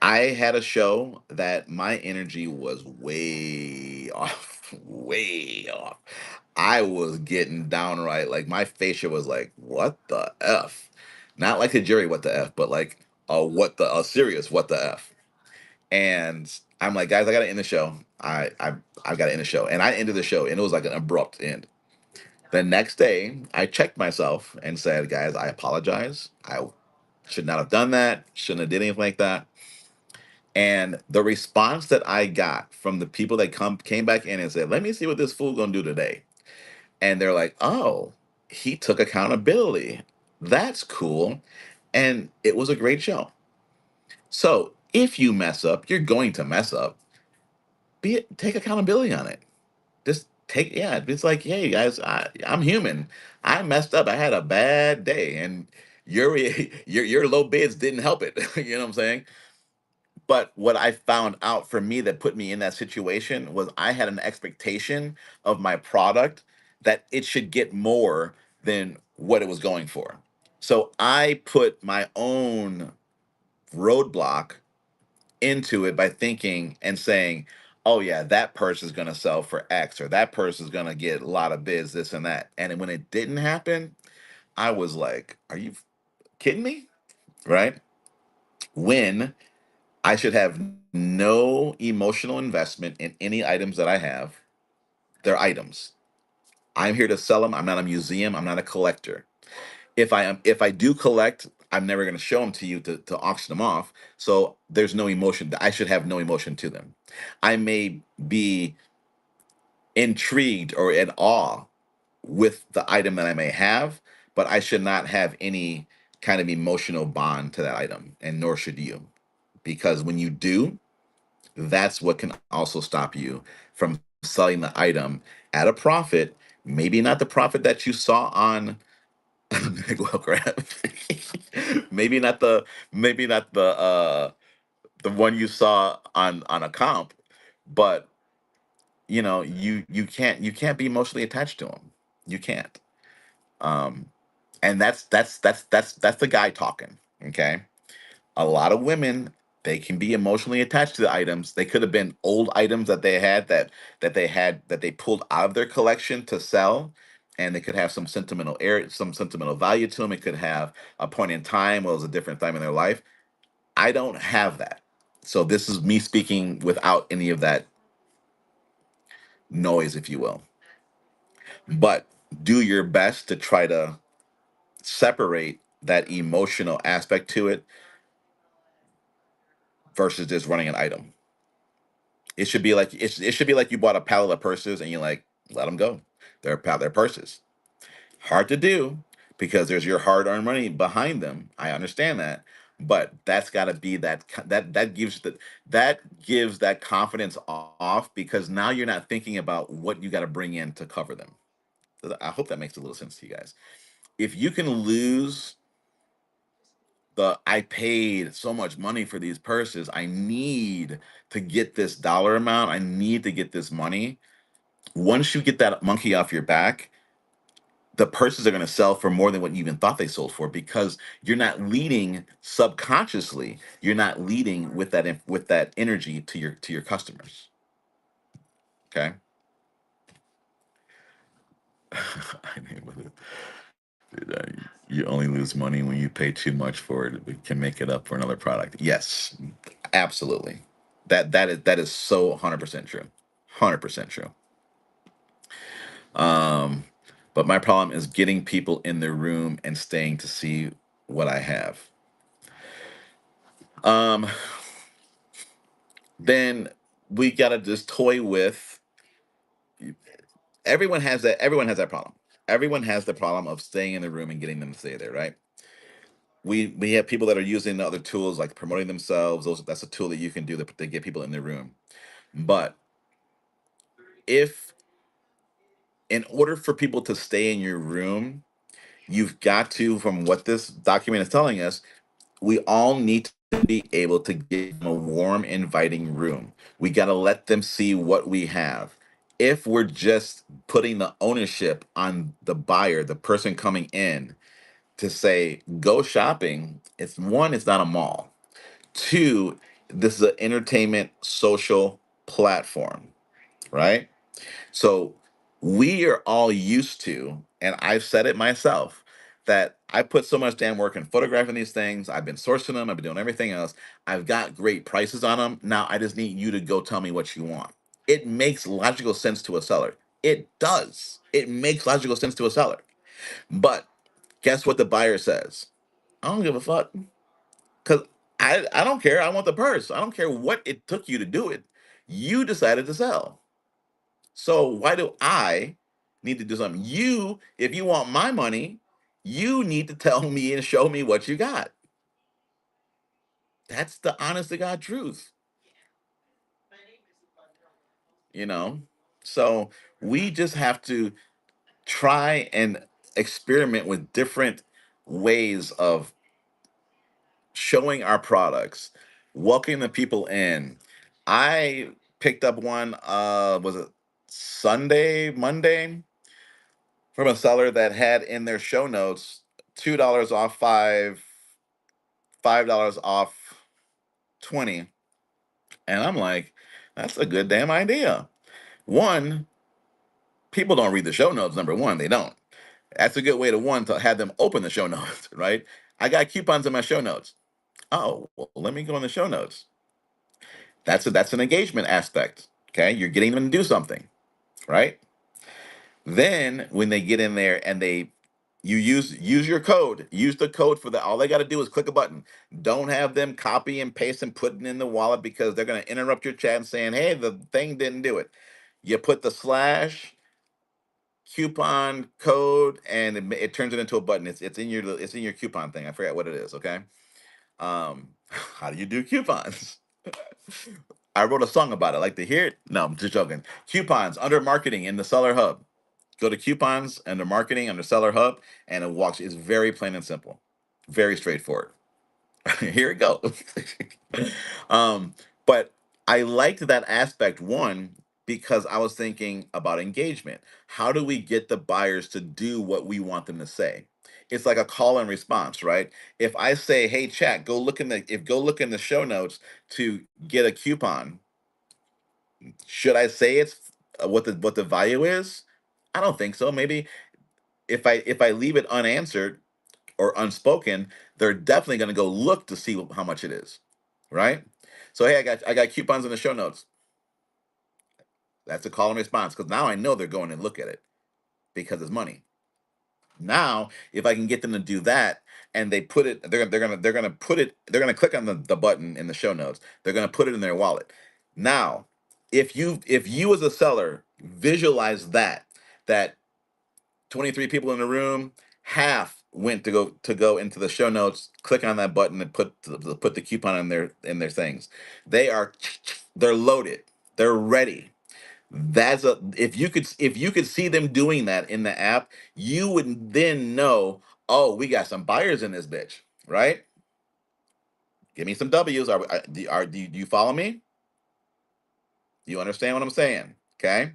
I had a show that my energy was way off, way off. I was getting downright like my facial was like, what the F? Not like a Jerry, what the F, but like a serious what the F. And I'm like, guys, I gotta end the show. I gotta end the show. And I ended the show and it was like an abrupt end. The next day, I checked myself and said, guys, I apologize. I should not have done that, shouldn't have did anything like that. And the response that I got from the people that came back in and said, "Let me see what this fool gonna do today," and they're like, "Oh, he took accountability. That's cool," and it was a great show. So if you mess up, you're going to mess up. Be it, take accountability on it. Just take yeah. It's like, hey guys, I'm human. I messed up. I had a bad day, and your your low bids didn't help it. You know what I'm saying? But what I found out for me that put me in that situation was I had an expectation of my product that it should get more than what it was going for. So I put my own roadblock into it by thinking and saying, oh, yeah, that purse is going to sell for X, or that purse is going to get a lot of bids, this and that. And when it didn't happen, I was like, are you kidding me? Right? When I should have no emotional investment in any items that I have. They're items. I'm here to sell them. I'm not a museum. I'm not a collector. If I do collect, I'm never going to show them to you to auction them off. So there's no emotion. I should have no emotion to them. I may be intrigued or in awe with the item that I may have, but I should not have any kind of emotional bond to that item, and nor should you. Because when you do, that's what can also stop you from selling the item at a profit, maybe not the profit that you saw on well grab. Maybe not the one you saw on a comp, but you can't be emotionally attached to them. You can't. Um and that's the guy talking, okay? A lot of women, they can be emotionally attached to the items. They could have been old items that they had that they pulled out of their collection to sell, and they could have some sentimental value to them. It could have a point in time where it was a different time in their life. I don't have that. So this is me speaking without any of that noise, if you will. But do your best to try to separate that emotional aspect to it versus just running an item. It should be like you bought a pallet of purses and you're like, let them go. They're purses. Hard to do because there's your hard-earned money behind them. I understand that, but that's got to be that gives that confidence off, because now you're not thinking about what you got to bring in to cover them. I hope that makes a little sense to you guys. If you can lose the I paid so much money for these purses. I need to get this dollar amount. I need to get this money. Once you get that monkey off your back, the purses are going to sell for more than what you even thought they sold for, because you're not leading subconsciously. You're not leading with with that energy to your customers. Okay. I mean, dude, you only lose money when you pay too much for it. We can make it up for another product. Yes, absolutely. That is so 100% true. 100% true. Um, but my problem is getting people in the room and staying to see what I have. Um, then we gotta just toy with. Everyone has that problem. Everyone has the problem of staying in the room and getting them to stay there, right? We have people that are using other tools like promoting themselves. That's a tool that you can do to get people in the room. But if in order for people to stay in your room, you've got to, from what this document is telling us, we all need to be able to give them a warm, inviting room. We got to let them see what we have. If we're just putting the ownership on the buyer, the person coming in, to say, go shopping, it's not a mall. Two, this is an entertainment social platform, right? So we are all used to, and I've said it myself, that I put so much damn work in photographing these things. I've been sourcing them, I've been doing everything else. I've got great prices on them. Now I just need you to go tell me what you want. It makes logical sense to a seller. It does. It makes logical sense to a seller. But guess what the buyer says? I don't give a fuck. Because I don't care. I want the purse. I don't care what it took you to do it. You decided to sell. So why do I need to do something? If you want my money, you need to tell me and show me what you got. That's the honest to God truth, you know? So we just have to try and experiment with different ways of showing our products, welcoming the people in. I picked up one, was it Sunday, Monday, from a seller that had in their show notes $2 off five, $5 off 20. And I'm like, that's a good damn idea. One, people don't read the show notes. Number one, they don't. That's a good way to have them open the show notes, right? I got coupons in my show notes. Oh, well, let me go in the show notes. That's an engagement aspect. Okay, you're getting them to do something, right? Then when they get in there and you use your code, use the code for that. All they got to do is click a button. Don't have them copy and paste and put it in the wallet, because they're going to interrupt your chat and saying, "Hey, the thing didn't do it." You put the slash coupon code, and it turns it into a button. It's in your coupon thing. I forget what it is. Okay. How do you do coupons? I wrote a song about it. Like to hear it? No, I'm just joking. Coupons under marketing in the Seller Hub. Go to coupons under marketing under Seller Hub, and it walks. It's very plain and simple, very straightforward. Here it goes. um, but I liked that aspect, one, because I was thinking about engagement. How do we get the buyers to do what we want them to say? It's like a call and response, right? If I say, "Hey, chat, go look in the show notes to get a coupon," should I say it's what the value is? I don't think so. Maybe if I leave it unanswered or unspoken, they're definitely going to go look to see how much it is, right? So hey, I got coupons in the show notes. That's a call and response, because now I know they're going to look at it because it's money. Now, if I can get them to do that, and they're gonna click on the button in the show notes. They're gonna put it in their wallet. Now, if you as a seller visualize that 23 people in the room, half went to go into the show notes, click on that button, and put the coupon in their things. They're loaded. They're ready. That's a if you could see them doing that in the app, you would then know, oh, we got some buyers in this bitch, right? Give me some W's. Do you follow me? Do you understand what I'm saying? Okay.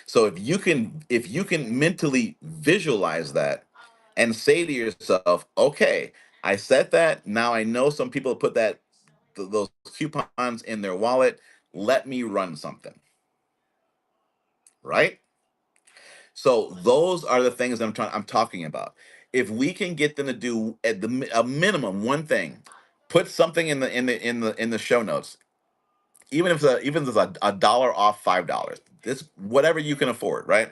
So if you can mentally visualize that and say to yourself, okay, I said that. Now I know some people put those coupons in their wallet. Let me run something, right? So those are the things I'm talking about. If we can get them to do at a minimum one thing, put something in the show notes, even if it's a dollar off $5, this whatever you can afford, right?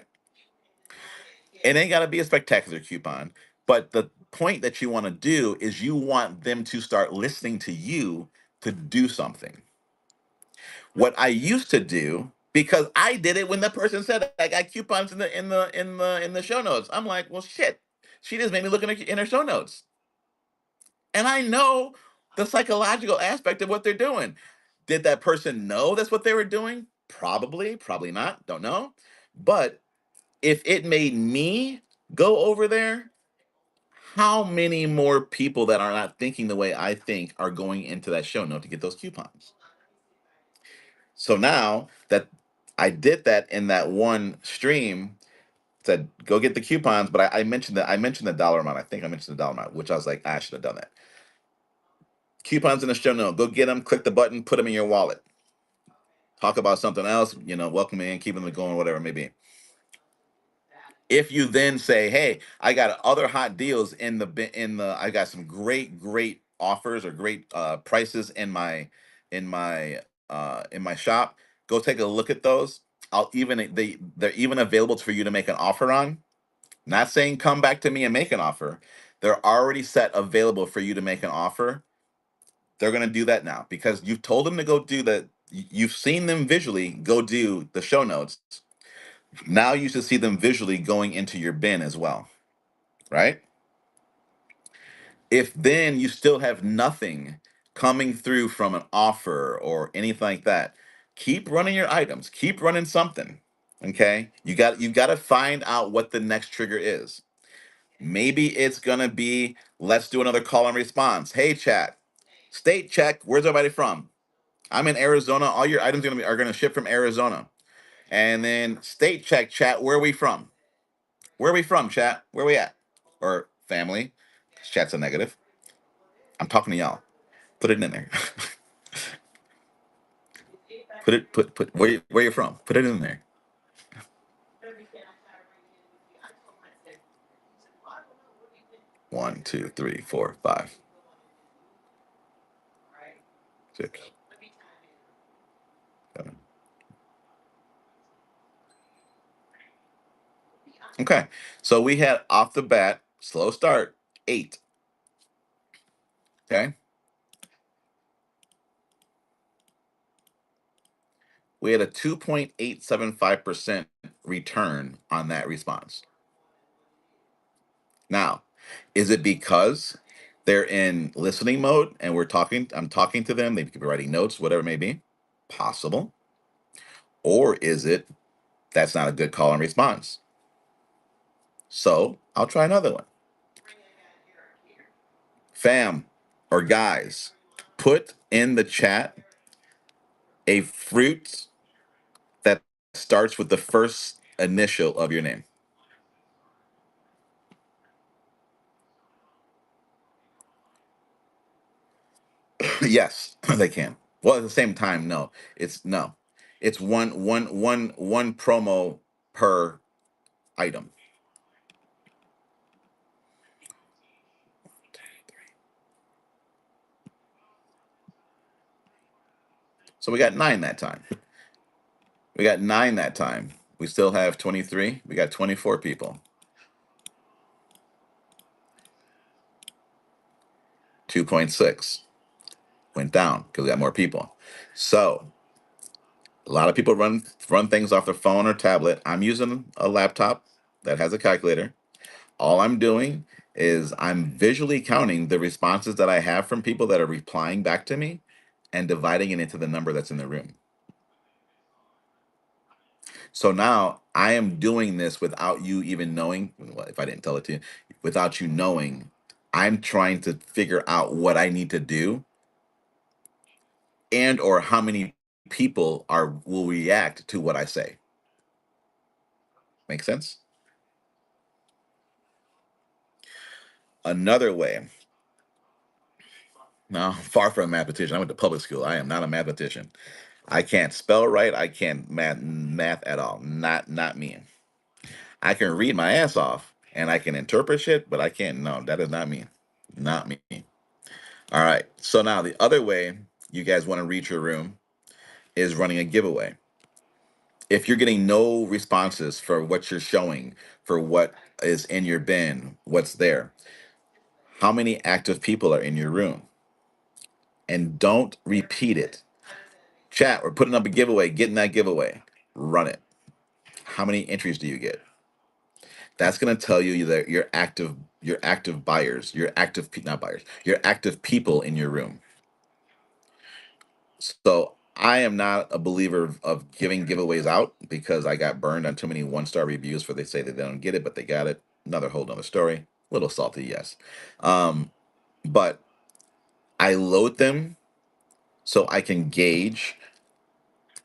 It ain't got to be a spectacular coupon, but the point that you want to do is you want them to start listening to you to do something. What I used to do, because I did it when the person said I got coupons in the show notes. I'm like, well, shit. She just made me look in her show notes, and I know the psychological aspect of what they're doing. Did that person know that's what they were doing? Probably, probably not. Don't know. But if it made me go over there, how many more people that are not thinking the way I think are going into that show note to get those coupons? So now that I did that in that one stream, said go get the coupons, but I mentioned the dollar amount. I think I mentioned the dollar amount, which I was like, I should have done that. Coupons in the show note. Go get them. Click the button. Put them in your wallet. Talk about something else. Welcome in, keep them going, whatever it may be. If you then say, hey, I got other hot deals I got some great offers or great prices in my shop, go take a look at those. They're even available for you to make an offer on. Not saying come back to me and make an offer. They're already set available for you to make an offer. They're going to do that now because you've told them to go do that. You've seen them visually go do the show notes. Now you should see them visually going into your bin as well, right? If then you still have nothing coming through from an offer or anything like that, keep running your items, keep running something. Okay? You got to find out what the next trigger is. Maybe it's going to be let's do another call and response. Hey chat, state check, where's everybody from? I'm in Arizona. All your items are going to ship from Arizona. And then state check, chat, where are we from? Where are we from, chat? Where are we at? Or family. Chat's a negative. I'm talking to y'all. Put it in there. Put where you from? Put it in there. 1, 2, 3, 4, 5, 6, 7. Okay. So we had off the bat, slow start, 8. Okay. We had a 2.875% return on that response. Now, is it because they're in listening mode and I'm talking to them, they could be writing notes, whatever it may be? Possible. Or is it that's not a good call and response? So I'll try another one. Fam or guys, put in the chat a fruit that starts with the first initial of your name. Yes, they can. Well, at the same time, no. It's no. It's one promo per item. So we got 9 that time. We got 9 that time. We still have 23. We got 24 people. 2.6 went down because we got more people. So a lot of people run things off their phone or tablet. I'm using a laptop that has a calculator. All I'm doing is I'm visually counting the responses that I have from people that are replying back to me and dividing it into the number that's in the room. So now I am doing this without you even knowing. Well, if I didn't tell it to you, without you knowing, I'm trying to figure out what I need to do and or how many people are will react to what I say. Make sense? Another way. Now, far from a mathematician. I went to public school. I am not a mathematician. I can't spell right. I can't math at all. Not me. I can read my ass off and I can interpret shit, but I can't. No, that is not me. Not me. All right. So now the other way you guys want to reach your room is running a giveaway. If you're getting no responses for what you're showing, for what is in your bin, what's there, how many active people are in your room? And don't repeat it. Chat, we're putting up a giveaway, getting that giveaway. Run it. How many entries do you get? That's going to tell you that your active buyers, your active not buyers, your active people in your room. So I am not a believer of giving giveaways out because I got burned on too many 1-star reviews where they say that they don't get it, but they got it. Another whole nother story. Little salty, yes. Um, but I load them so I can gauge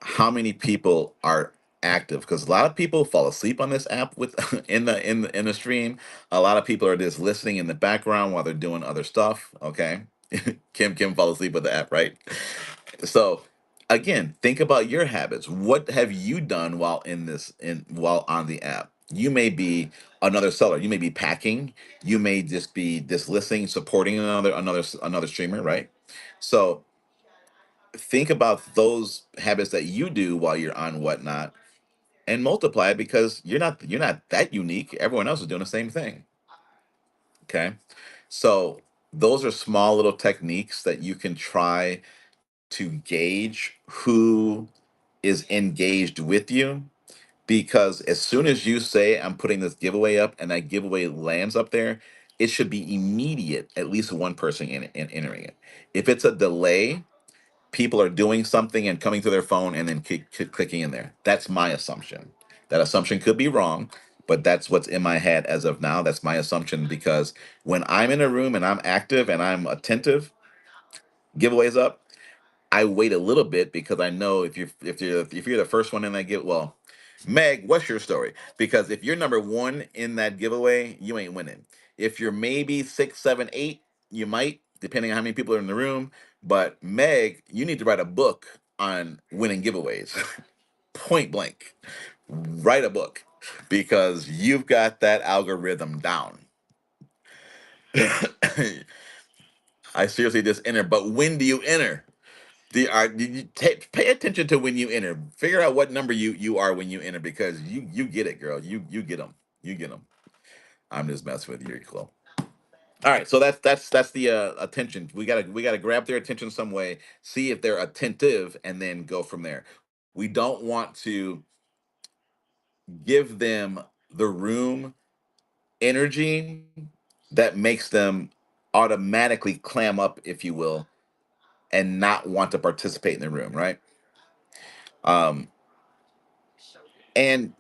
how many people are active because a lot of people fall asleep on this app with in the stream. A lot of people are just listening in the background while they're doing other stuff. Okay. Kim fall asleep with the app, right? So again, think about your habits. What have you done while while on the app? You may be another seller. You may be packing. You may just be just listening, supporting another streamer, right? So think about those habits that you do while you're on whatnot and multiply it because you're not that unique. Everyone else is doing the same thing. Okay. So those are small little techniques that you can try to gauge who is engaged with you because as soon as you say I'm putting this giveaway up and that giveaway lands up there, it should be immediate, at least one person in entering it. If it's a delay, people are doing something and coming to their phone and then clicking in there. That's my assumption. That assumption could be wrong, but that's what's in my head as of now. That's my assumption because when I'm in a room and I'm active and I'm attentive, giveaways up, I wait a little bit because I know if you're the first one in that give well, Meg, what's your story? Because if you're number one in that giveaway, you ain't winning. If you're maybe six, seven, eight, you might, depending on how many people are in the room. But Meg, you need to write a book on winning giveaways. Point blank. Write a book because you've got that algorithm down. I seriously just enter, but when do you enter? Pay attention to when you enter. Figure out what number you are when you enter because you get it, girl. You get them. You get them. I'm just messing with you, Chloe. All right, so that's the attention. We gotta grab their attention some way, see if they're attentive, and then go from there. We don't want to give them the room energy that makes them automatically clam up, if you will, and not want to participate in the room, right? Um, and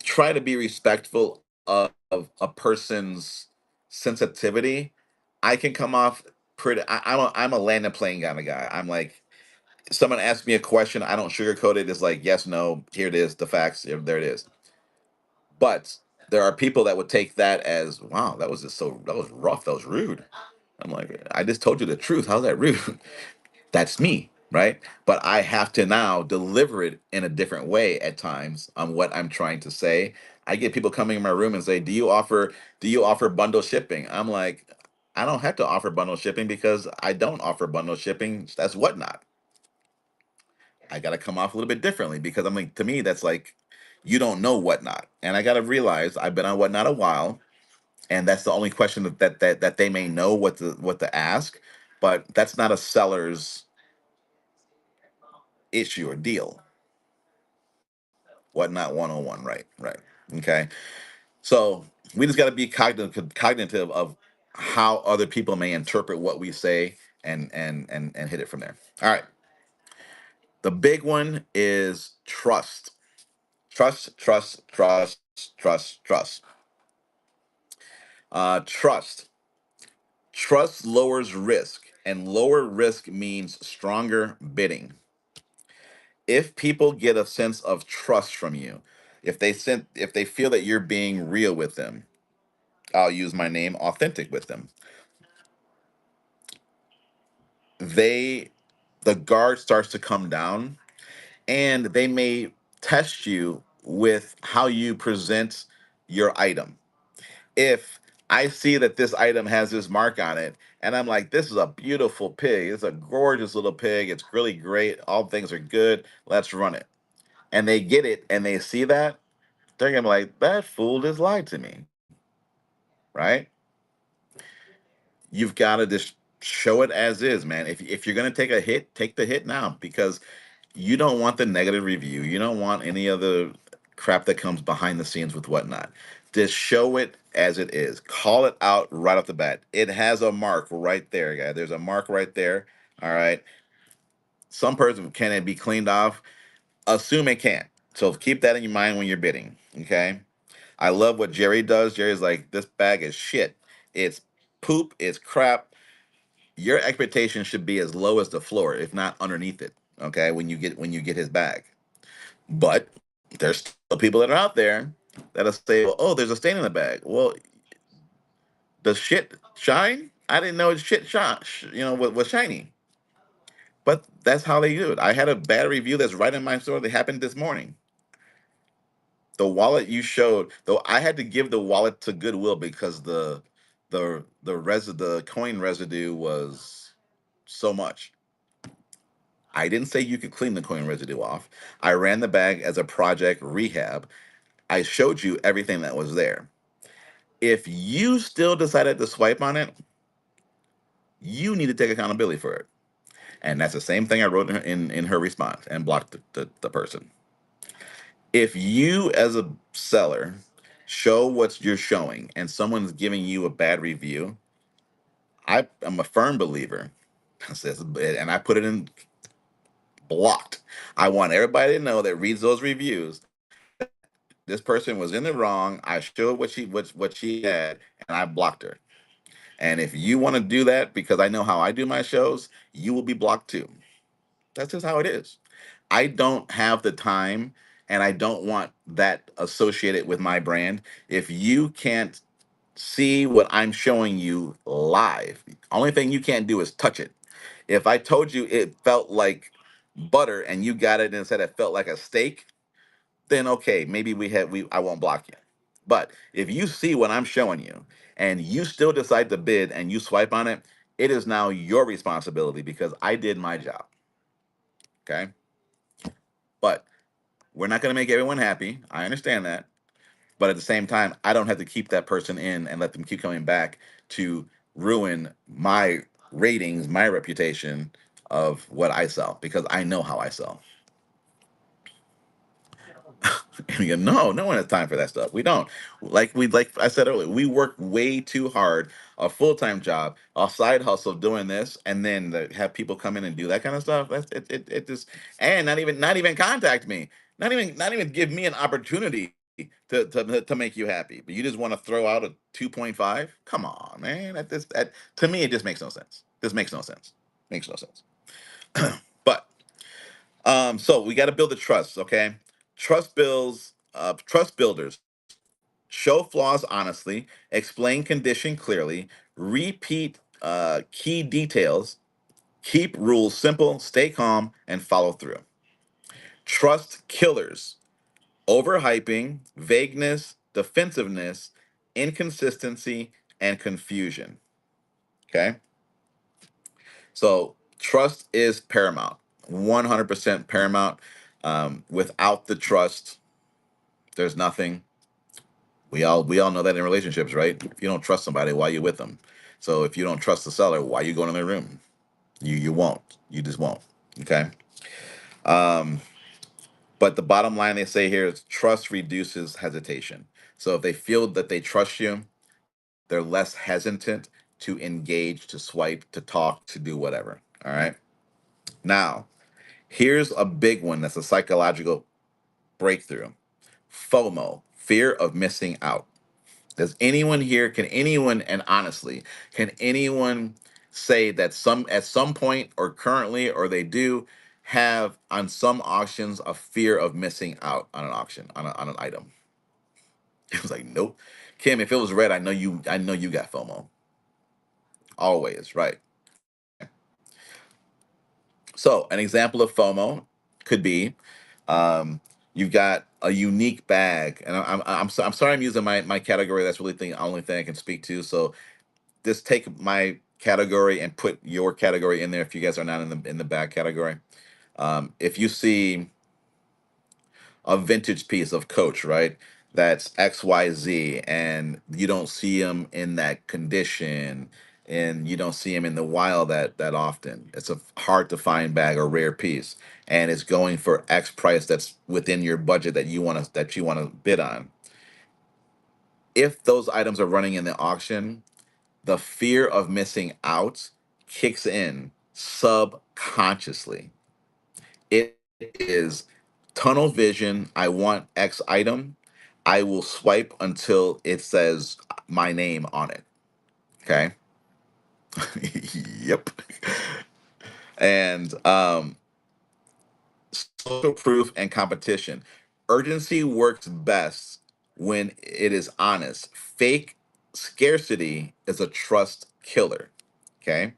try to be respectful of a person's sensitivity. I can come off pretty. I'm a land and plane kind of guy. I'm like, someone asks me a question, I don't sugarcoat it. It's like yes, no, here it is, the facts. There it is. But there are people that would take that as wow, that was rough, that was rude. I'm like, I just told you the truth. How's that rude? That's me, right? But I have to now deliver it in a different way at times on what I'm trying to say. I get people coming in my room and say, "Do you offer bundle shipping?" I'm like, I don't have to offer bundle shipping because I don't offer bundle shipping. That's whatnot. I got to come off a little bit differently because I'm like, to me, that's like, you don't know whatnot, and I got to realize I've been on whatnot a while, and that's the only question that they may know what to ask, but that's not a seller's issue or deal. Whatnot 101, right, right. Okay. So we just got to be cognitive of how other people may interpret what we say and hit it from there. All right. The big one is trust. Trust, trust, trust, trust, trust. Trust. Trust lowers risk. And lower risk means stronger bidding. If people get a sense of trust from you, if they feel that you're being real with them, I'll use my name, authentic with them, they the guard starts to come down, and they may test you with how you present your item. If I see that this item has this mark on it, and I'm like, this is a beautiful pig, it's a gorgeous little pig, it's really great, all things are good, let's run it. And they get it and they see that, they're gonna be like, that fool just lied to me, right? You've got to just show it as is, man. If you're gonna take a hit, take the hit now, because you don't want the negative review. You don't want any of the crap that comes behind the scenes with whatnot. Just show it as it is. Call it out right off the bat. It has a mark right there, guy. There's a mark right there. All right. Some person, can it be cleaned off? Assume it can't. So keep that in your mind when you're bidding. Okay. I love what Jerry does. Jerry's like, this bag is shit. It's poop. It's crap. Your expectation should be as low as the floor, if not underneath it. Okay. When you get his bag. But there's still people that are out there that'll say, well, oh, there's a stain in the bag. Well, does shit shine? I didn't know shit shine, was shiny. But that's how they do it. I had a bad review that's right in my store that happened this morning. The wallet you showed, though, I had to give the wallet to Goodwill because the coin residue was so much. I didn't say you could clean the coin residue off. I ran the bag as a project rehab. I showed you everything that was there. If you still decided to swipe on it, you need to take accountability for it. And that's the same thing I wrote in her response and blocked the person. If you, as a seller, show what you're showing and someone's giving you a bad review, I am a firm believer, and I put it in blocked. I want everybody to know that reads those reviews, this person was in the wrong. I showed what she had, and I blocked her. And if you want to do that, because I know how I do my shows, you will be blocked too. That's just how it is. I don't have the time, and I don't want that associated with my brand. If you can't see what I'm showing you live, only thing you can't do is touch it. If I told you it felt like butter and you got it and said it felt like a steak, then okay, maybe we I won't block you. But if you see what I'm showing you and you still decide to bid and you swipe on it, it is now your responsibility because I did my job. Okay? But we're not going to make everyone happy. I understand that. But at the same time, I don't have to keep that person in and let them keep coming back to ruin my ratings, my reputation of what I sell because I know how I sell. And we go, no, no one has time for that stuff. We don't. Like I said earlier, we work way too hard, a full-time job, a side hustle doing this, and then have people come in and do that kind of stuff. That's it just and not even contact me. Not even give me an opportunity to make you happy. But you just want to throw out a 2.5? Come on, man. That to me it just makes no sense. This makes no sense. Makes no sense. But so we got to build the trust, okay? Trust builders show flaws honestly, explain condition clearly, repeat key details, keep rules simple, stay calm, and follow through. Trust killers, overhyping, vagueness, defensiveness, inconsistency, and confusion. Okay, so trust is paramount, 100% paramount. Without the trust, there's nothing. We all know that in relationships, right? If you don't trust somebody, why you with them? So if you don't trust the seller, why you going in their room? You won't. You just won't. Okay. Um, but the bottom line they say here is trust reduces hesitation. So if they feel that they trust you, they're less hesitant to engage, to swipe, to talk, to do whatever. All right. Now, here's a big one that's a psychological breakthrough. FOMO, fear of missing out. Does anyone here, can anyone, and honestly, can anyone say that some at some point or currently or they do have on some auctions a fear of missing out on an auction on an item. It was like, nope. Kim, if it was red, I know you got FOMO. Always, right. Okay. So an example of FOMO could be you've got a unique bag, and I'm sorry I'm using my category. That's really the only thing I can speak to. So just take my category and put your category in there if you guys are not in the bag category. If you see a vintage piece of Coach, right? That's XYZ, and you don't see them in that condition, and you don't see them in the wild that often. It's a hard to find bag or rare piece, and it's going for X price that's within your budget that you want to bid on. If those items are running in the auction, the fear of missing out kicks in subconsciously. It is tunnel vision. I want X item. I will swipe until it says my name on it. Okay. Yep. And social proof and competition. Urgency works best when it is honest. Fake scarcity is a trust killer. Okay.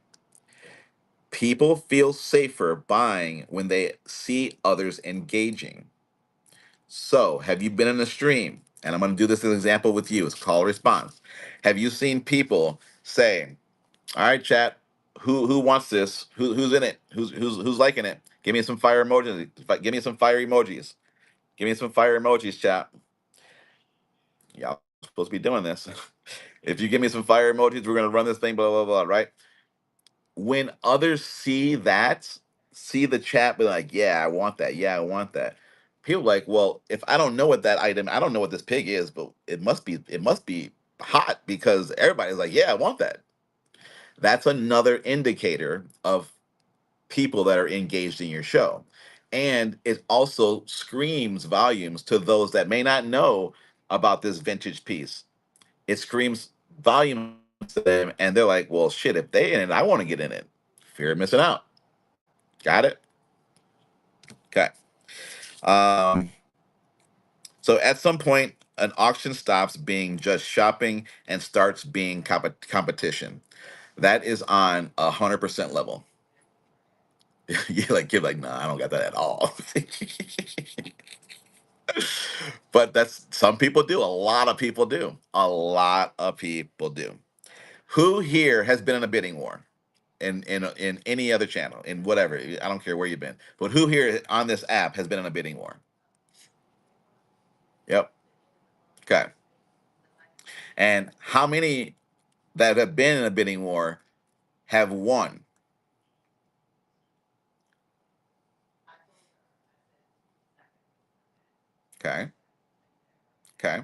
People feel safer buying when they see others engaging. So, have you been in a stream? And I'm going to do this as an example with you. It's call response. Have you seen people say, "All right, chat, who wants this? Who's in it? Who's liking it? Give me some fire emojis. Give me some fire emojis. Give me some fire emojis, chat." Y'all supposed to be doing this. If you give me some fire emojis, we're going to run this thing. Blah blah blah. Right? When others see that, see the chat, be like, "Yeah, I want that. Yeah, I want that." People like, well, if I don't know what that item, I don't know what this pig is, but it must be hot because everybody's like, "Yeah, I want that." That's another indicator of people that are engaged in your show. And it also screams volumes to those that may not know about this vintage piece. It screams volumes to them, and they're like, well, shit, if they in it, I want to get in it. Fear of missing out. Got it? Okay. Um, so at some point, an auction stops being just shopping and starts being competition. That is on 100% level. You're like, nah, I don't got that at all. But that's some people do. A lot of people do. A lot of people do. Who here has been in a bidding war? In any other channel, in whatever. I don't care where you've been. But who here on this app has been in a bidding war? Yep. Okay. And how many that have been in a bidding war have won? Okay. Okay.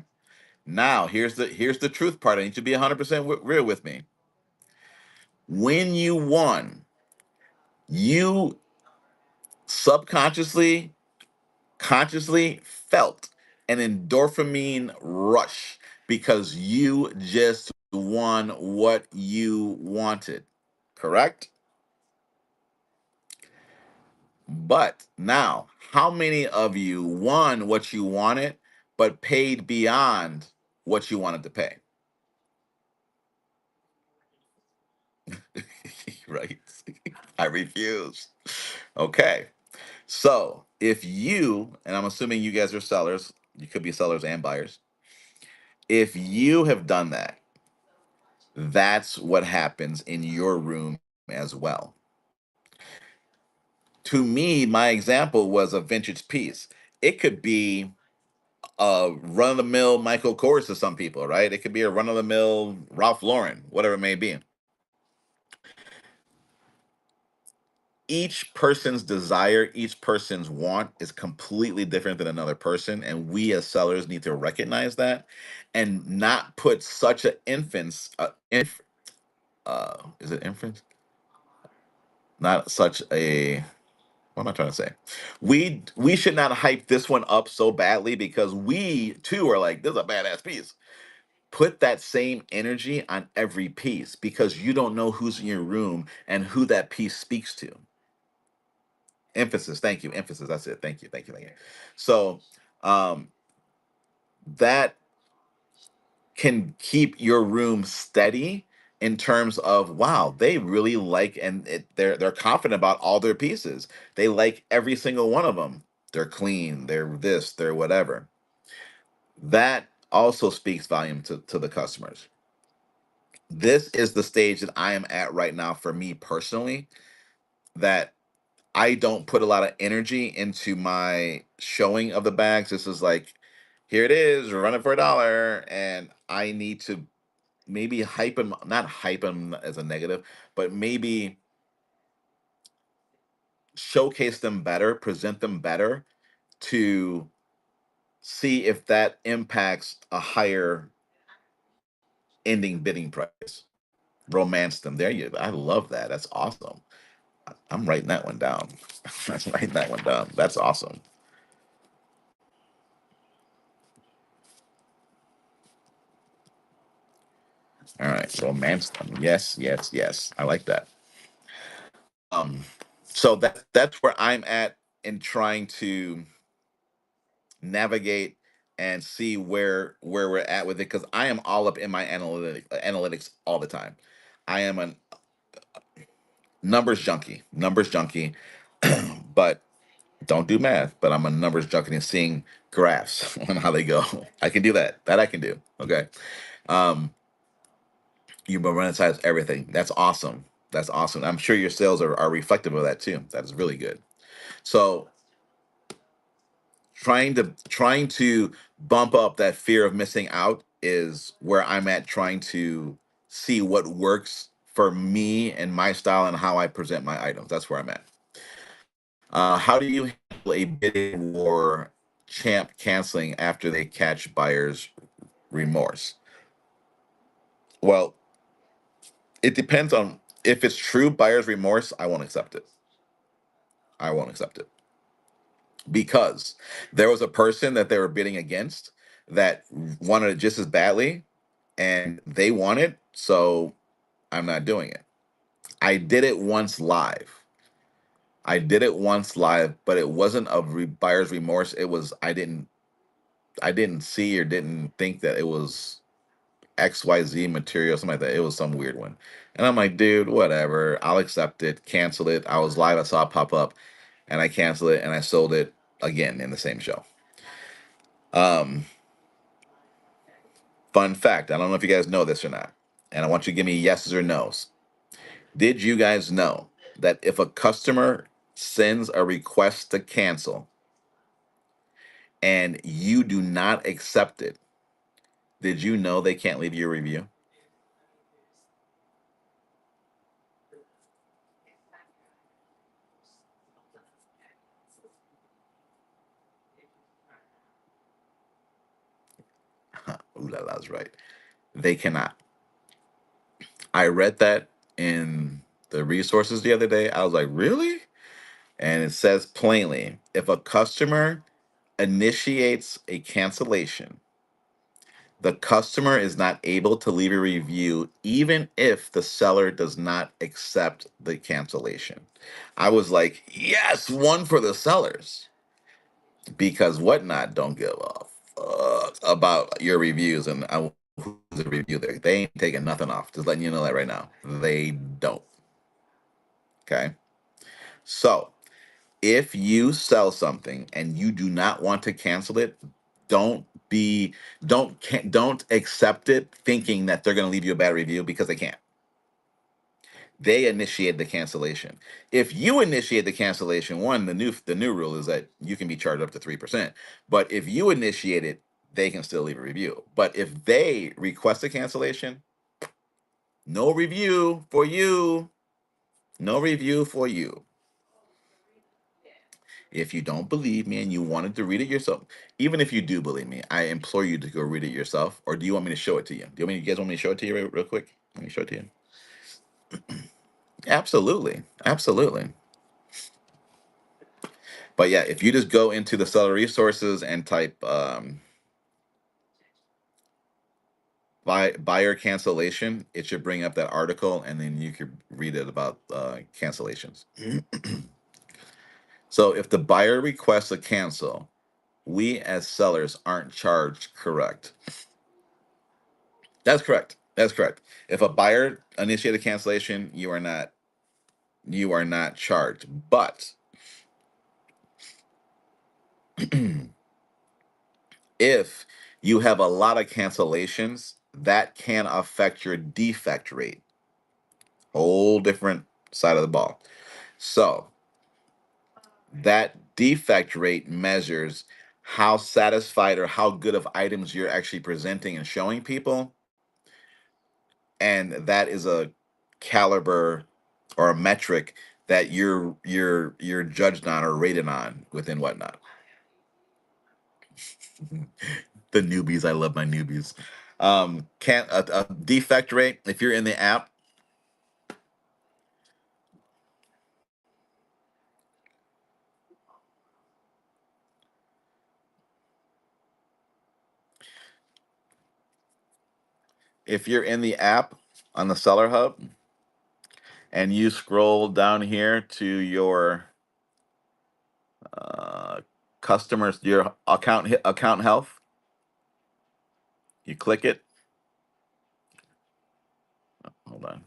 Now here's the truth part. I need you to be 100% real with me. When you won, you subconsciously, consciously felt an endorphin rush because you just won what you wanted. Correct? But now, how many of you won what you wanted, but paid beyond what you wanted to pay? Right? I refuse. Okay. So if you, and I'm assuming you guys are sellers, you could be sellers and buyers. If you have done that, that's what happens in your room as well. To me, my example was a vintage piece. It could be a run of the mill Michael Kors to some people, right? It could be a run of the mill Ralph Lauren, whatever it may be. Each person's desire, each person's want is completely different than another person. And we as sellers need to recognize that and not put such an is it inference? Not such a, what am I trying to say? We should not hype this one up so badly because we too are like, this is a badass piece. Put that same energy on every piece because you don't know who's in your room and who that piece speaks to. Emphasis, thank you. Emphasis, that's it. Thank you, thank you, thank you. So um, that can keep your room steady in terms of wow, they really like they're confident about all their pieces. They like every single one of them. They're clean. They're this. They're whatever. That also speaks volume to the customers. This is the stage that I am at right now for me personally. That I don't put a lot of energy into my showing of the bags. This is like, here it is, run it for $1, and I need to maybe hype them, not hype them as a negative, but maybe showcase them better, present them better to see if that impacts a higher ending bidding price. Romance them. There you. I love that. That's awesome. I'm writing that one down. I'm writing that one down. That's awesome. All right, romance them. Yes, yes, yes. I like that. Um, so that's where I'm at in trying to navigate and see where we're at with it because I am all up in my analytics all the time. I am a numbers junkie, but don't do math. But I'm a numbers junkie and seeing graphs on how they go. I can do that. That I can do. Okay. Um, you monetize everything. That's awesome. That's awesome. I'm sure your sales are reflective of that too. That is really good. So trying to bump up that fear of missing out is where I'm at trying to see what works for me and my style and how I present my items. That's where I'm at. How do you handle a bidding war champ canceling after they catch buyer's remorse? Well, it depends on if it's true buyer's remorse, I won't accept it. I won't accept it because there was a person that they were bidding against that wanted it just as badly and they want it, so I'm not doing it. I did it once live. I did it once live, but it wasn't of buyer's remorse. It was I didn't see or didn't think that it was XYZ material, something like that. It was some weird one. And I'm like, dude, whatever. I'll accept it, cancel it. I was live, I saw it pop up, and I canceled it and I sold it again in the same show. Um, Fun fact, I don't know if you guys know this or not, and I want you to give me yeses or nos. Did you guys know that if a customer sends a request to cancel and you do not accept it, did you know they can't leave you a review? Ooh la la's right. They cannot. I read that in the resources the other day. I was like, really? And it says plainly if a customer initiates a cancellation, the customer is not able to leave a review even if the seller does not accept the cancellation. I was like, yes, one for the sellers because Whatnot don't give a fuck about your reviews and who's the review there. They ain't taking nothing off. Just letting you know that right now. They don't. Okay. So if you sell something and you do not want to cancel it, don't be don't accept it thinking that they're going to leave you a bad review because they can't. They initiate the cancellation. If you initiate the cancellation, one the new rule is that you can be charged up to 3%. But if you initiate it, they can still leave a review. But if they request a cancellation, no review for you. No review for you. If you don't believe me and you wanted to read it yourself, even if you do believe me, I implore you to go read it yourself. Or do you want me to show it to you? You guys want me to show it to you real quick? Let me show it to you. Absolutely, absolutely. But yeah, if you just go into the seller resources and type buyer cancellation, it should bring up that article, and then you could read it about cancellations. So if the buyer requests a cancel, we as sellers aren't charged. Correct. That's correct. That's correct. If a buyer initiated cancellation, you are not charged. But if you have a lot of cancellations, that can affect your defect rate. Whole different side of the ball. So that defect rate measures how satisfied or how good of items you're actually presenting and showing people, and that is a caliber or a metric that you're judged on or rated on within whatnot. The newbies, I love my newbies. Can't a defect rate if you're in the app. If you're in the app on the Seller Hub and you scroll down here to your uh, customers, your account health, you click it. Hold on,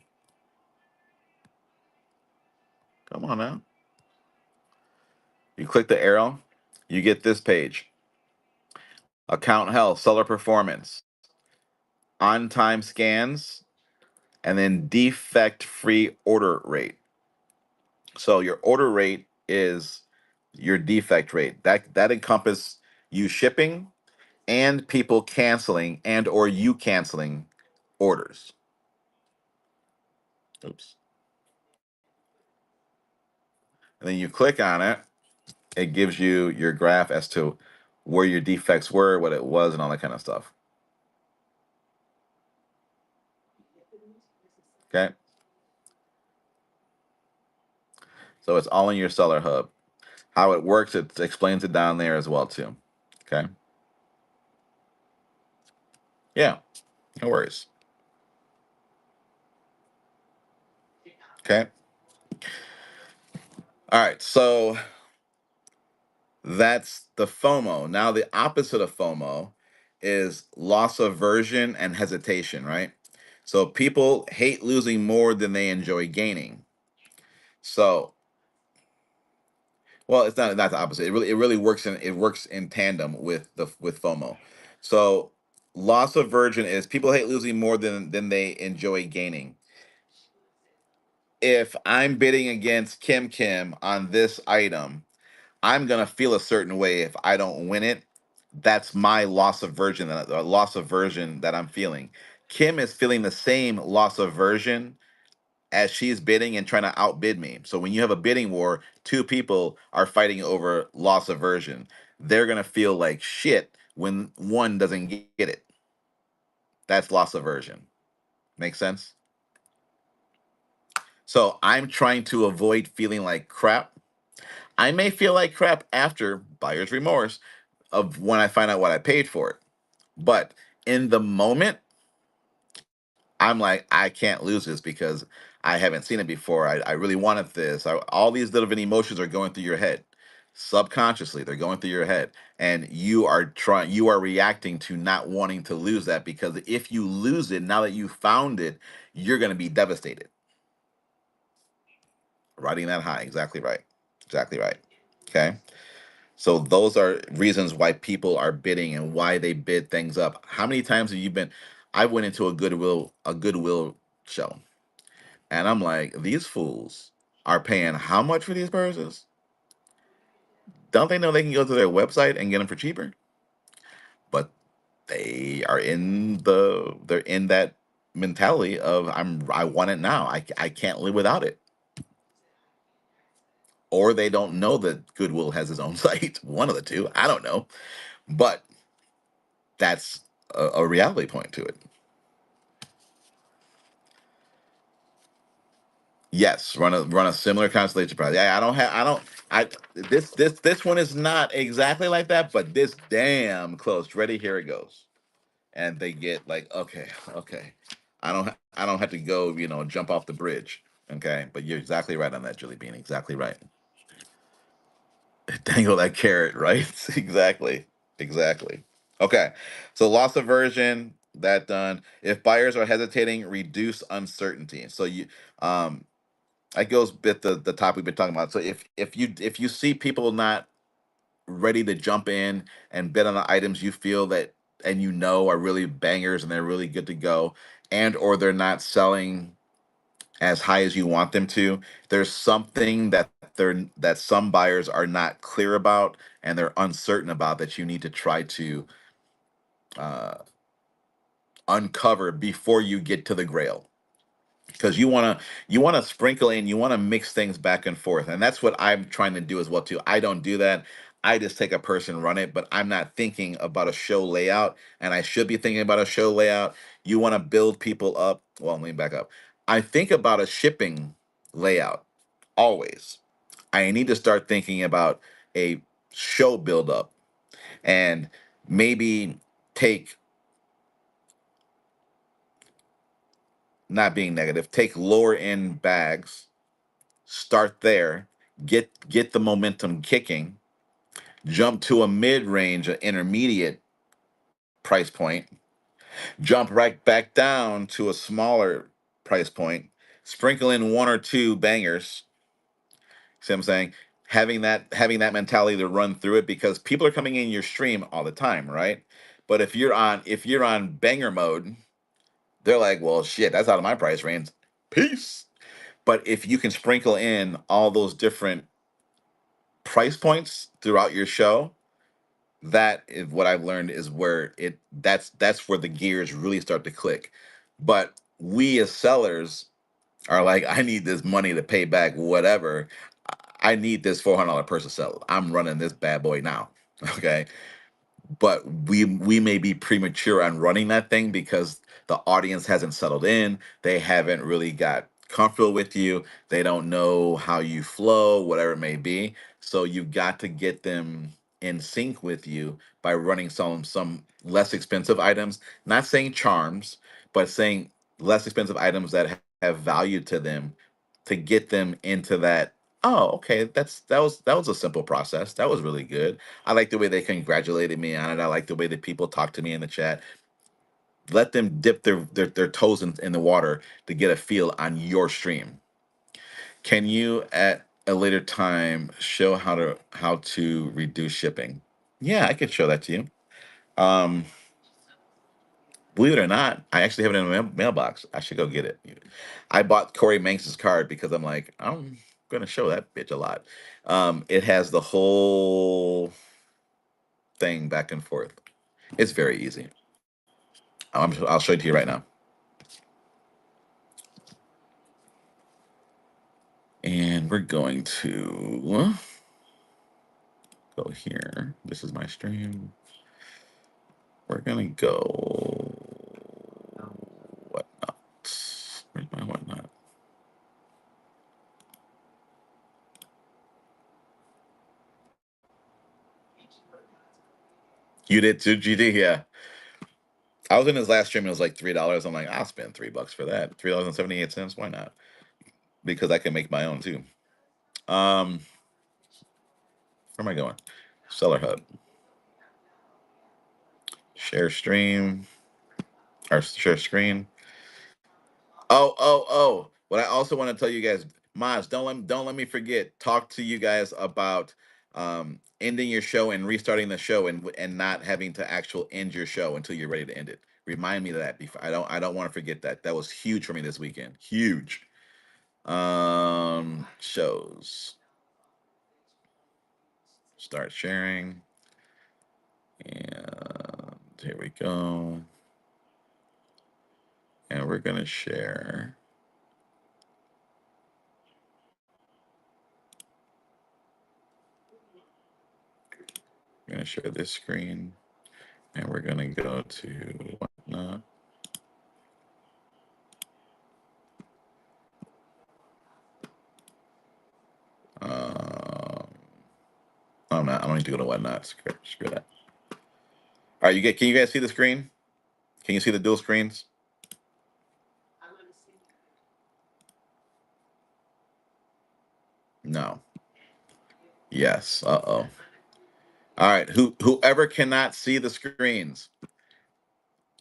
come on now. You click the arrow, you get this page: account health, seller performance, on time scans, and then defect free order rate. So your order rate is your defect rate. That encompasses you shipping and people canceling and or you canceling orders. Oops. And then you click on it, it gives you your graph as to where your defects were, what it was, and all that kind of stuff. Okay. So it's all in your seller hub. How it works, it explains it down there as well too. Okay. Yeah, no worries. Okay. All right. So that's the FOMO. Now the opposite of FOMO is loss aversion and hesitation, right? So people hate losing more than they enjoy gaining. So, well, it's not the opposite. It really works in tandem with FOMO. So loss aversion is people hate losing more than they enjoy gaining. If I'm bidding against Kim on this item, I'm gonna feel a certain way if I don't win it. That's my loss aversion that I'm feeling. Kim is feeling the same loss aversion as she's bidding and trying to outbid me. So when you have a bidding war, two people are fighting over loss aversion. They're gonna feel like shit when one doesn't get it. That's loss aversion. Make sense? So I'm trying to avoid feeling like crap. I may feel like crap after buyer's remorse of when I find out what I paid for it. But in the moment, I'm like, I can't lose this because I haven't seen it before. I really wanted this. All these different emotions are going through your head. Subconsciously, they're going through your head. And you are reacting to not wanting to lose that because if you lose it, now that you found it, you're going to be devastated. Riding that high. Exactly right. Exactly right. Okay. So those are reasons why people are bidding and why they bid things up. How many times have you been? I went into a Goodwill show, and I'm like, these fools are paying how much for these purses? Don't they know they can go to their website and get them for cheaper? But they're in that mentality of I want it now. I can't live without it. Or they don't know that Goodwill has its own site. One of the two. I don't know. But that's a reality point to it. Yes, run a similar constellation project. I this one is not exactly like that, but this damn close. Ready? Here it goes. and they get like, okay, okay, I don't have to go, jump off the bridge. Okay, but you're exactly right on that, Julie Bean. Exactly right. Dangle that carrot, right? Exactly. Exactly. Okay. So loss aversion, that done. If buyers are hesitating, reduce uncertainty. So um that goes with the topic we've been talking about. So if you see people not ready to jump in and bid on the items you feel that and are really bangers and they're really good to go, and or they're not selling as high as you want them to, there's something that some buyers are not clear about and they're uncertain about, that you need to try to uh, uncover before you get to the grail. Because you want to sprinkle in, you want to mix things back and forth, and that's what I'm trying to do as well too. I don't do that. I just take a person, run it, but I'm not thinking about a show layout, and I should be thinking about a show layout. You want to build people up. Well, let me back up. I think about a shipping layout always. I need to start thinking about a show build up, and maybe take, not being negative, take lower end bags, start there, get the momentum kicking, jump to a mid-range or intermediate price point, jump right back down to a smaller price point, sprinkle in one or two bangers. See what I'm saying? Having that mentality to run through it, because people are coming in your stream all the time, right? But if you're on banger mode, they're like, well, shit, that's out of my price range. Peace. But if you can sprinkle in all those different price points throughout your show, that is what I've learned, is where that's where the gears really start to click. But we as sellers are like, I need this money to pay back whatever. I need this $400 person sell. I'm running this bad boy now. Okay, but we may be premature on running that thing because the audience hasn't settled in. They haven't really got comfortable with you. They don't know how you flow, whatever it may be. So you've got to get them in sync with you by running some less expensive items. Not saying charms, but saying less expensive items that have value to them, to get them into that. Oh, okay. That was a simple process. That was really good. I like the way they congratulated me on it. I like the way that people talk to me in the chat. Let them dip their toes in the water to get a feel on your stream. Can you at a later time show how to reduce shipping? Yeah, I could show that to you. Um, Believe it or not, I actually have it in a mailbox. I should go get it. I bought Corey Manx's card because I'm like, I'm gonna show that bitch a lot. It has the whole thing back and forth. It's very easy. I'll show it to you right now. And we're going to go here. This is my stream. We're gonna go whatnot. Where's my whatnot? You did too, GD? Yeah. I was in his last stream and it was like $3. I'm like, I'll spend $3 for that. $3.78. Why not? Because I can make my own too. Where am I going? Seller Hub. Share stream. Or share screen. Oh, oh, oh. What I also want to tell you guys, Maz, don't let me forget. Talk to you guys about ending your show and restarting the show, and not having to actual end your show until you're ready to end it. Remind me of that before I don't want to forget that. That was huge for me this weekend. Huge. Shows. Start sharing. And here we go. And we're gonna share. We're gonna share this screen, and we're gonna go to whatnot. Um, I'm not. I don't need to go to whatnot. Screw that. All right, Can you guys see the screen? Can you see the dual screens? No. Yes. Uh-oh. All right. Whoever cannot see the screens,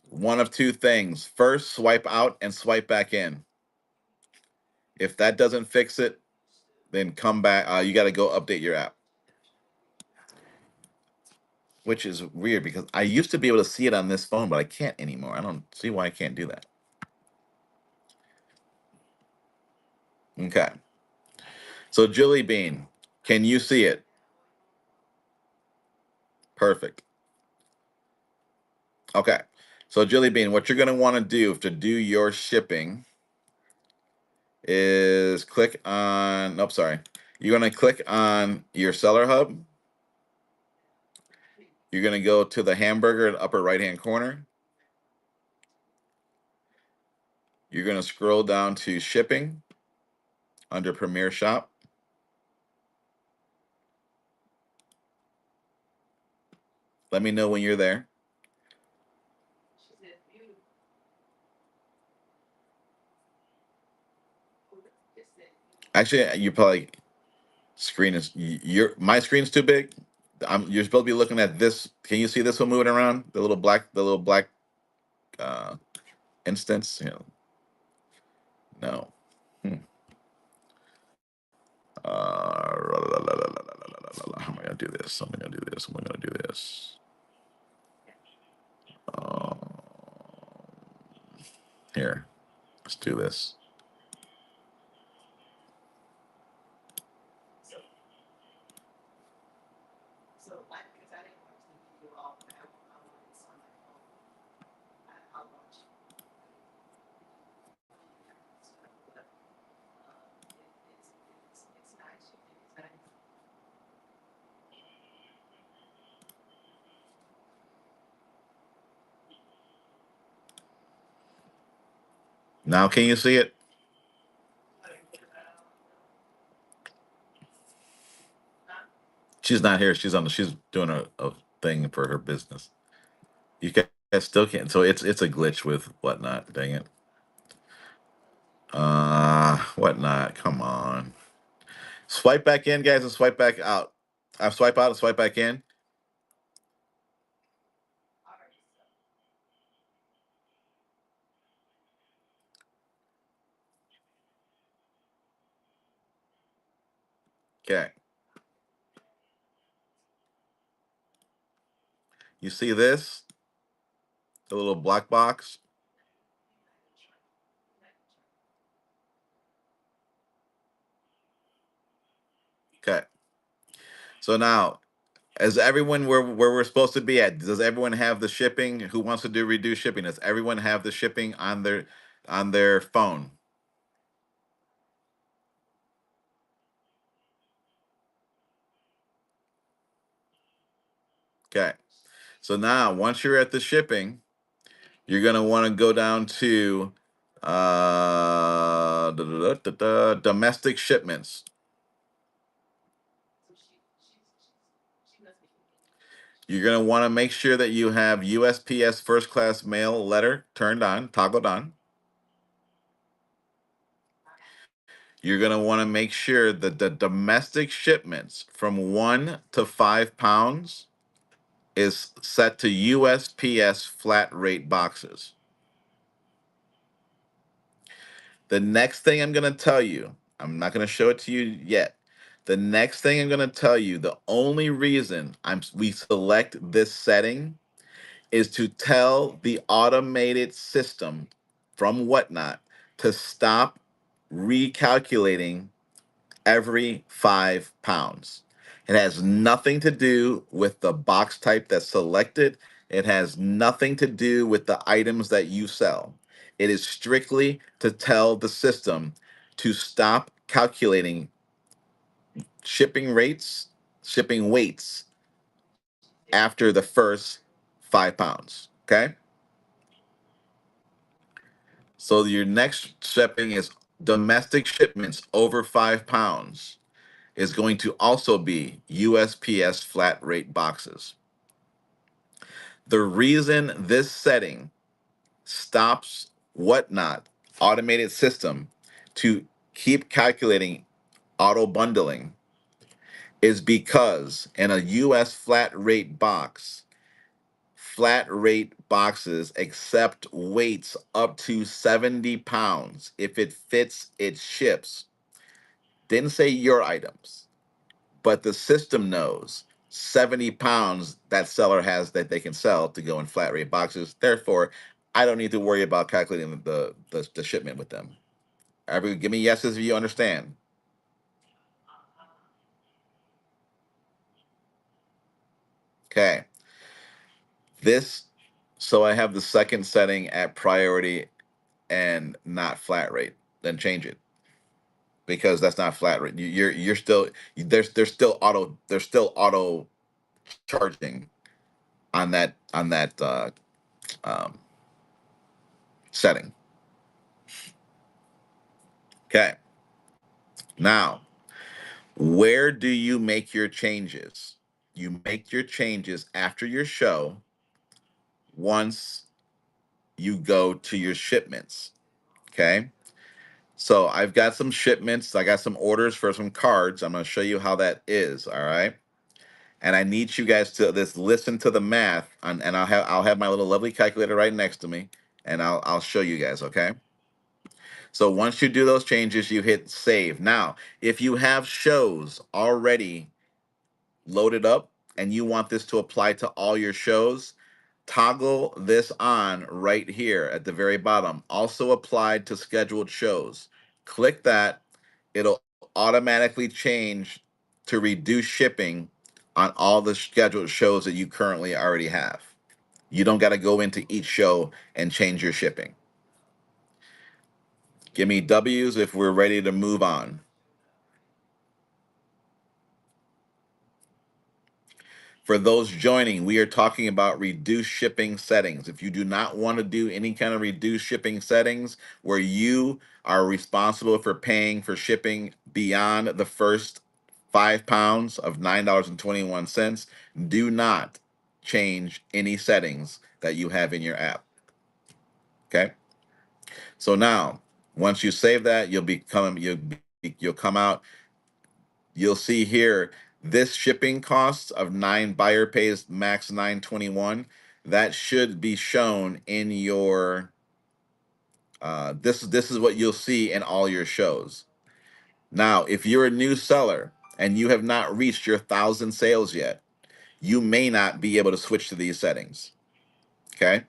one of two things. First, swipe out and swipe back in. If that doesn't fix it, then come back. You got to go update your app, which is weird because I used to be able to see it on this phone, but I can't anymore. I don't see why I can't do that. Okay. So, Julie Bean, can you see it? Perfect. Okay. So, Julie Bean, what you're going to want to do your shipping is click on, nope, sorry. You're going to click on your seller hub. You're going to go to the hamburger in the upper right hand corner. You're going to scroll down to shipping under Premier Shop. Let me know when you're there. Actually, you probably screen is your my screen's too big. You're supposed to be looking at this. Can you see this one moving around? The little black uh instance. No. Hmm. How am I gonna do this? I'm gonna do this. I'm gonna do this. Uh, Here, let's do this. Now, can you see it? She's not here. She's doing a thing for her business. You guys still can't. So it's a glitch with whatnot. Dang it. Whatnot. Come on. Swipe back in, guys, and swipe back out. I swipe out and swipe back in. Okay. You see this? The little black box. Okay. So now, is everyone where we're supposed to be at? Does everyone have the shipping? Who wants to do reduced shipping? Does everyone have the shipping on their phone? Okay. So now, once you're at the shipping, you're gonna want to go down to domestic shipments. You're gonna want to make sure that you have USPS first class mail letter turned on, toggled on. You're gonna want to make sure that the domestic shipments from 1 to 5 pounds is set to USPS flat rate boxes. The next thing I'm going to tell you, I'm not going to show it to you yet. The next thing I'm going to tell you, the only reason we select this setting is to tell the automated system from Whatnot to stop recalculating every 5 pounds. It has nothing to do with the box type that's selected. It has nothing to do with the items that you sell. It is strictly to tell the system to stop calculating shipping rates, shipping weights after the first 5 pounds. Okay. So your next shipping is domestic shipments over 5 pounds is going to also be USPS flat rate boxes. The reason this setting stops Whatnot automated system to keep calculating auto bundling is because in a US flat rate boxes accept weights up to 70 pounds. If it fits, it ships. Didn't say your items, but the system knows 70 pounds that seller has that they can sell to go in flat rate boxes. Therefore, I don't need to worry about calculating the shipment with them. Every give me yeses if you understand. Okay. This so I have the second setting at priority and not flat rate. Then change it because that's not flat rate. You're still there's still auto charging on that um, setting. Okay. Now, where do you make your changes? You make your changes after your show once you go to your shipments. Okay. So I've got some shipments. I got some orders for some cards. I'm going to show you how that is. All right. And I need you guys to just listen to the math, and I'll have my little lovely calculator right next to me, and I'll show you guys. Okay. So once you do those changes, you hit save. Now, if you have shows already loaded up and you want this to apply to all your shows, toggle this on right here at the very bottom. Also applied to scheduled shows. Click that. It'll automatically change to reduce shipping on all the scheduled shows that you currently already have. You don't got to go into each show and change your shipping. Give me W's if we're ready to move on. For those joining, we are talking about reduced shipping settings. If you do not want to do any kind of reduced shipping settings where you are responsible for paying for shipping beyond the first 5 pounds of $9.21, do not change any settings that you have in your app. Okay. So now, once you save that, you'll come out. You'll see here this shipping costs of buyer pays max 921. That should be shown in your this is what you'll see in all your shows. Now, if you're a new seller and you have not reached your 1,000 sales yet, you may not be able to switch to these settings. Okay.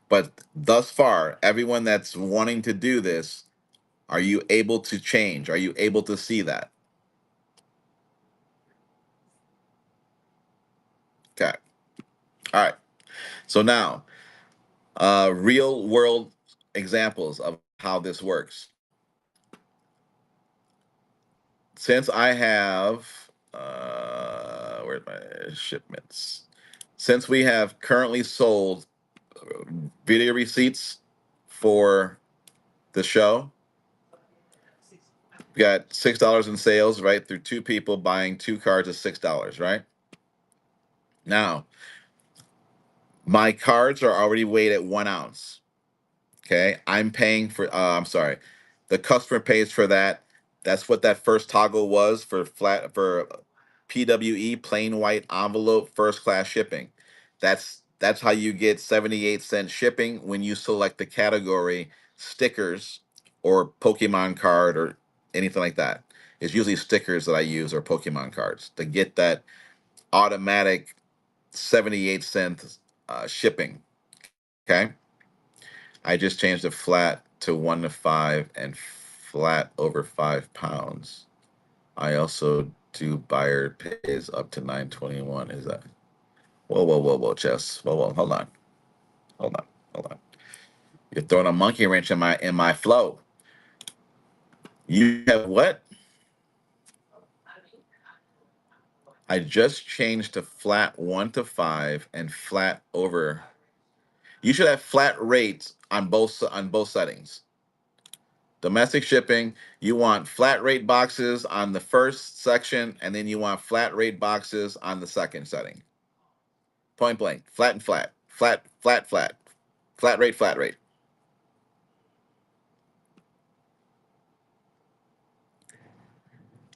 But thus far, everyone that's wanting to do this, are you able to change? Are you able to see that? Okay. All right. So now, real world examples of how this works. Since I have, where's my shipments? Since we have currently sold video receipts for the show, we got $6 in sales, right? Through two people buying two cards at $6, right? Now, my cards are already weighed at 1 ounce. Okay, I'm paying for. I'm sorry, the customer pays for that. That's what that first toggle was for PWE plain white envelope first class shipping. That's how you get 78-cent shipping when you select the category stickers or Pokemon card or anything like that. It's usually stickers that I use or Pokemon cards to get that automatic 78-cent shipping. Okay. I just changed the flat to 1 to 5 and flat over 5 pounds. I also do buyer pays up to 921. Is that whoa, Chess. Whoa, hold on, hold on. You're throwing a monkey wrench in my flow. You have what? I just changed to flat 1 to 5 and flat over. You should have flat rates on both settings. Domestic shipping, you want flat rate boxes on the first section, and then you want flat rate boxes on the second setting. Point blank, flat and flat, flat, flat, flat, Flat rate, flat rate.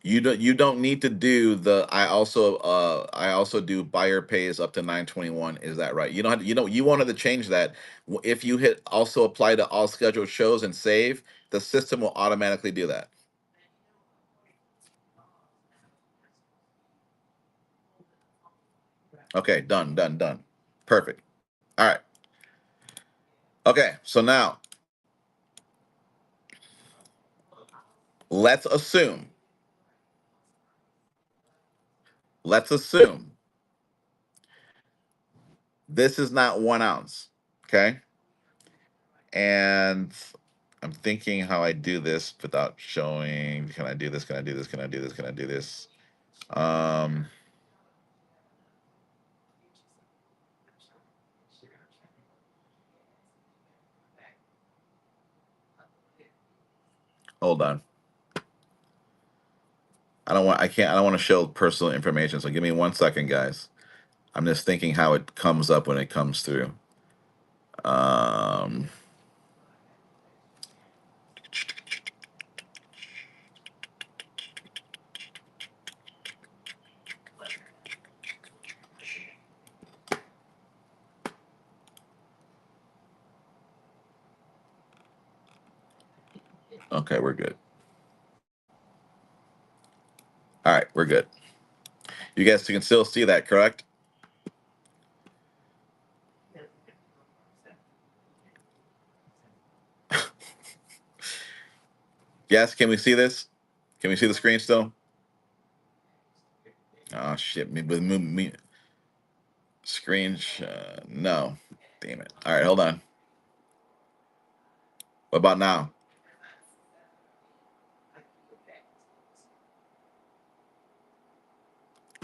You don't need to do the I also do buyer pays up to 921. Is that right? You won't have to change that. If you hit also apply to all scheduled shows and save, the system will automatically do that. Okay, done, done, done. Perfect. All right. Okay, so now let's assume let's assume this is not 1 ounce. Okay. And I'm thinking how I do this without showing. Can I do this? Can I do this? Can I do this? Can I do this? Um, Hold on. I don't want to show personal information. So give me 1 second, guys. I'm just thinking how it comes up when it comes through. Um, okay, we're good. All right, we're good. You guys can still see that, correct? Yes, can we see this? Can we see the screen still? Oh shit! Me screen. No, damn it! All right, hold on. What about now?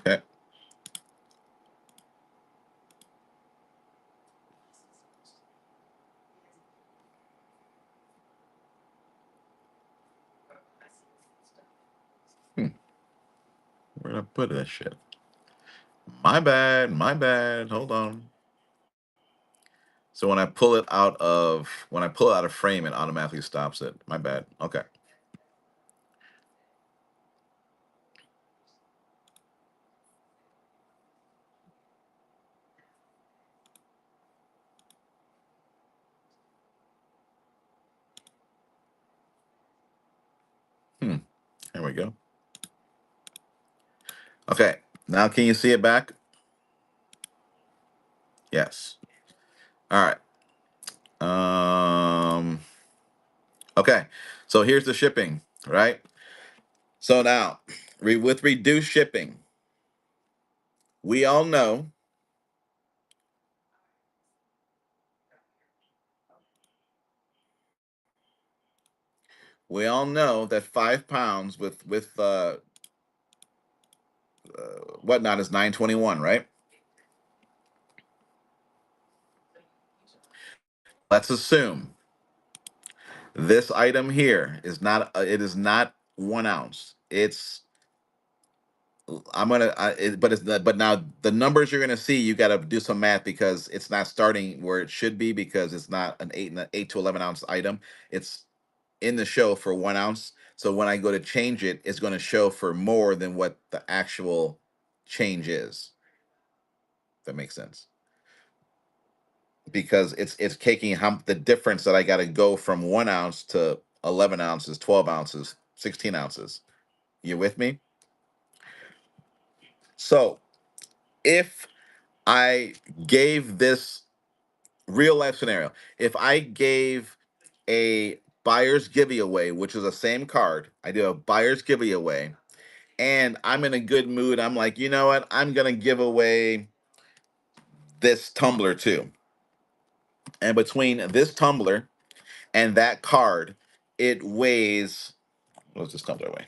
Okay. Hmm. Where did I put that shit? My bad. My bad. Hold on. So when I pull it out of frame, it automatically stops it. My bad. Okay. Hmm. There we go. Okay. Now can you see it back? Yes. All right. Okay. So here's the shipping, right? So now, with reduced shipping, we all know that 5 pounds with whatnot is 921, right? Let's assume this item here is not it is not 1 ounce. It's I'm gonna but it's but now the numbers you're gonna see, you got to do some math because it's not starting where it should be because it's not an 8 to 11 ounce item. It's in the show for 1 ounce. So when I go to change it, it's going to show for more than what the actual change is. If that makes sense. Because it's taking how the difference that I got to go from 1 ounce to 11 ounces, 12 ounces, 16 ounces. You with me? So if I gave this real life scenario, if I gave a buyer's giveaway, which is the same card, I do a buyer's giveaway and I'm in a good mood. I'm like, you know what? I'm gonna give away this tumbler too. And between this tumbler and that card, it weighs. What's this tumbler weigh?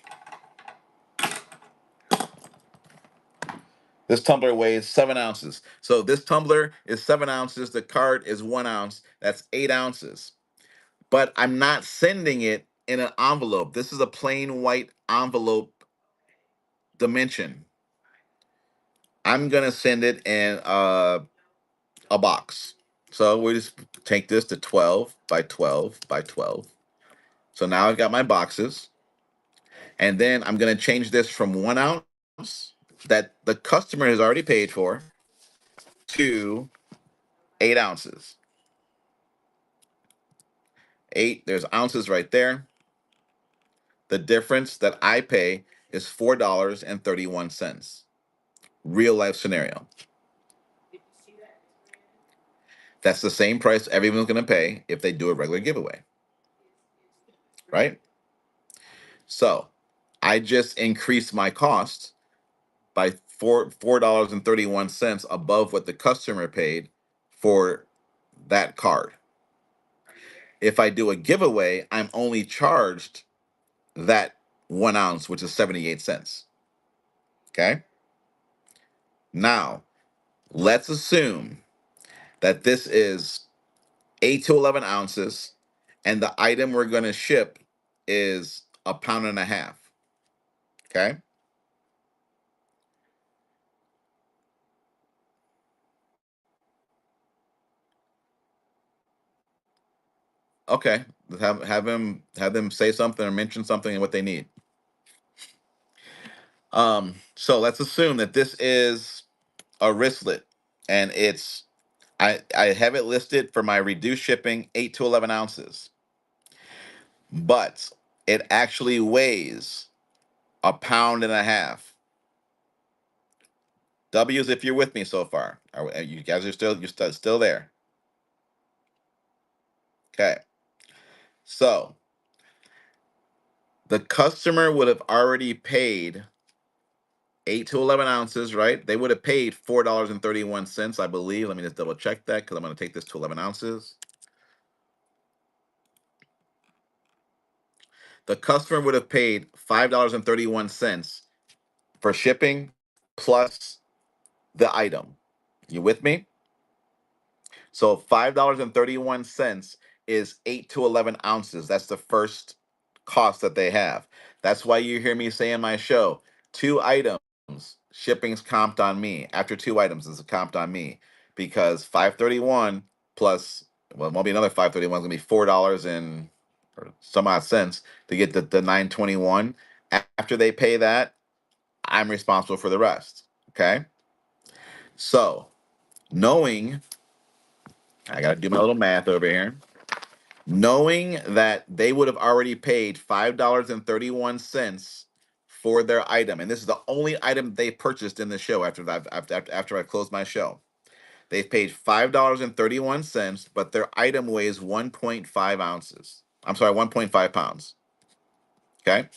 This tumbler weighs 7 ounces. So this tumbler is 7 ounces. The card is 1 ounce. That's 8 ounces. But I'm not sending it in an envelope. This is a plain white envelope dimension. I'm gonna send it in a box. So we just take this to 12 by 12 by 12. So now I've got my boxes. And then I'm going to change this from 1 ounce that the customer has already paid for to 8 ounces. There's ounces right there. The difference that I pay is $4.31. Real life scenario. That's the same price everyone's going to pay if they do a regular giveaway, right? So I just increased my cost by $4.31 above what the customer paid for that card. If I do a giveaway, I'm only charged that 1 ounce, which is 78 cents. Okay. Now, let's assume that this is 8 to 11 ounces and the item we're going to ship is a pound and a half. Okay. Okay. Have them say something or mention something and what they need. So let's assume that this is a wristlet and I have it listed for my reduced shipping 8 to 11 ounces, but it actually weighs a pound and a half. W's if you're with me so far. You guys are still there. Okay. So the customer would have already paid 8 to 11 ounces, right? They would have paid $4.31, I believe. Let me just double check that because I'm going to take this to 11 ounces. The customer would have paid $5.31 for shipping plus the item. You with me? So $5.31 is 8 to 11 ounces. That's the first cost that they have. That's why you hear me say in my show, 2 items, shipping's comped on me. After 2 items, it's comped on me because 531 plus, well, it won't be another 531. It's gonna be $4 and or some odd cents to get the 921. After they pay that, I'm responsible for the rest. Okay. So knowing, I got to do my little math over here. Knowing that they would have already paid $5.31 for their item, and this is the only item they purchased in the show after I closed my show. They've paid $5.31, but their item weighs 1.5 ounces. I'm sorry, 1.5 pounds. Okay.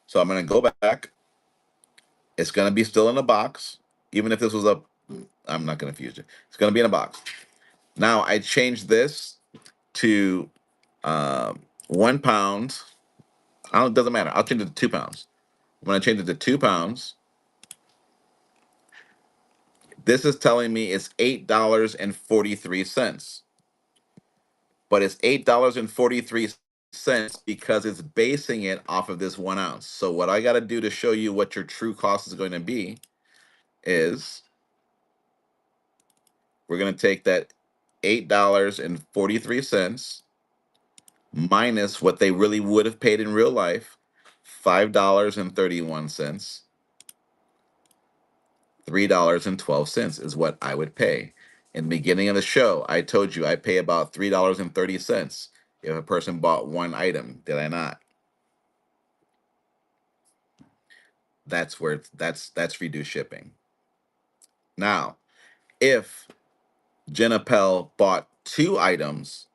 So I'm going to go back. It's going to be still in a box, even if this was a. I'm not going to fuse it. It's going to be in a box. Now I changed this to 1 pound. I don't, it doesn't matter. I'll change it to 2 pounds. When I change it to 2 pounds, this is telling me it's $8.43. But it's $8.43 because it's basing it off of this 1 ounce. So what I got to do to show you what your true cost is going to be is we're going to take that $8.43 minus what they really would have paid in real life, $5.31. $3.12 is what I would pay. In the beginning of the show, I told you I pay about $3.30 if a person bought 1 item. Did I not? That's reduced shipping. Now, if Jenna Pell bought 2 items,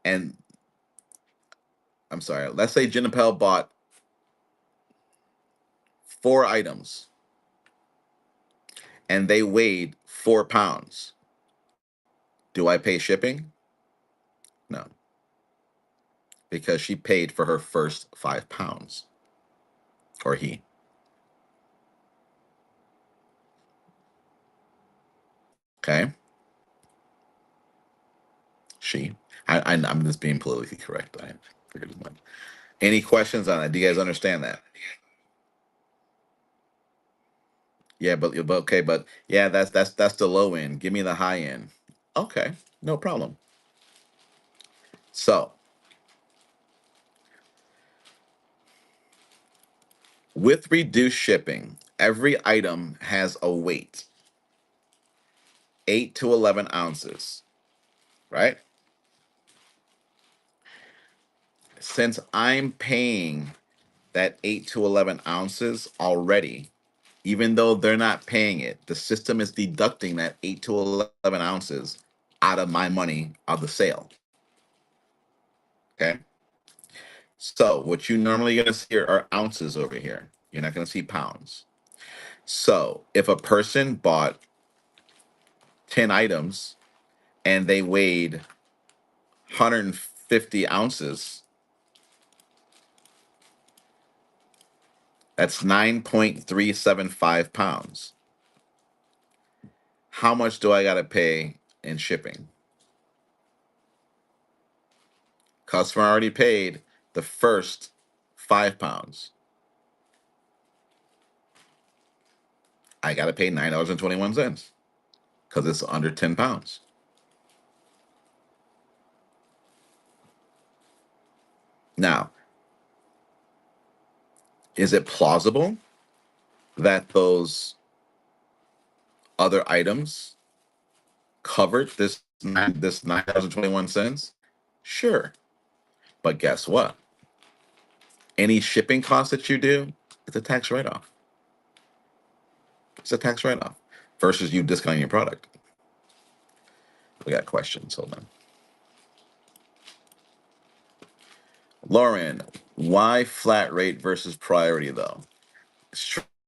and I'm sorry, let's say Jenna Pell bought 4 items and they weighed 4 pounds, do I pay shipping? No, because she paid for her first 5 pounds, or he. Okay, she. I'm just being politically correct. I figured as much. Any questions on that? Do you guys understand that? Yeah, but okay, but yeah, that's the low end. Give me the high end. Okay, no problem. So with reduced shipping, every item has a weight, 8 to 11 ounces, right? Since I'm paying that 8 to 11 ounces already, even though they're not paying it, the system is deducting that 8 to 11 ounces out of my money of the sale. Okay. So what you normally gonna see are ounces over here. You're not gonna see pounds. So if a person bought 10 items and they weighed 150 ounces, that's 9.375 pounds. How much do I gotta pay in shipping? Customer already paid the first 5 pounds. I gotta pay $9.21 because it's under 10 pounds. Now, is it plausible that those other items covered this $9.21? Sure. But guess what? Any shipping costs that you do, it's a tax write-off. It's a tax write-off versus you discounting your product. We got questions. Hold on. Lauren, why flat rate versus priority though?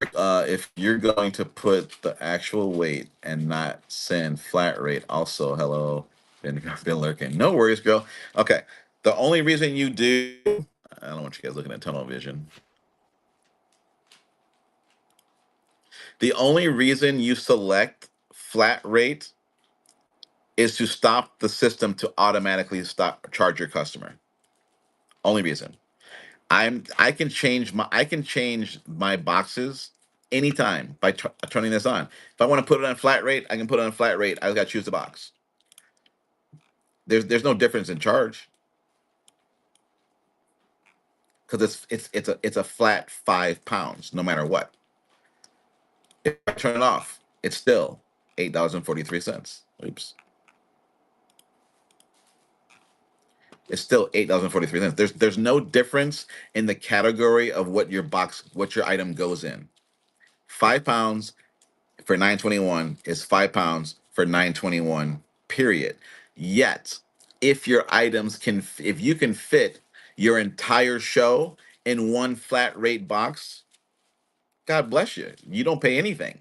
If you're going to put the actual weight and not send flat rate, also hello, been lurking. No worries, girl. Okay, the only reason you do, I don't want you guys looking at tunnel vision. The only reason you select flat rate is to stop the system to automatically stop charge your customer. Only reason. I can change my boxes anytime by turning this on. If I want to put it on flat rate, I can put it on flat rate. I just got to choose the box. There's no difference in charge because it's a flat 5 pounds no matter what. If I turn it off, it's still $8.43. Oops. It's still $8.43. There's no difference in the category of what your item goes in. 5 pounds for 921 is 5 pounds for 921, period. Yet, if you can fit your entire show in one flat rate box, God bless you. You don't pay anything.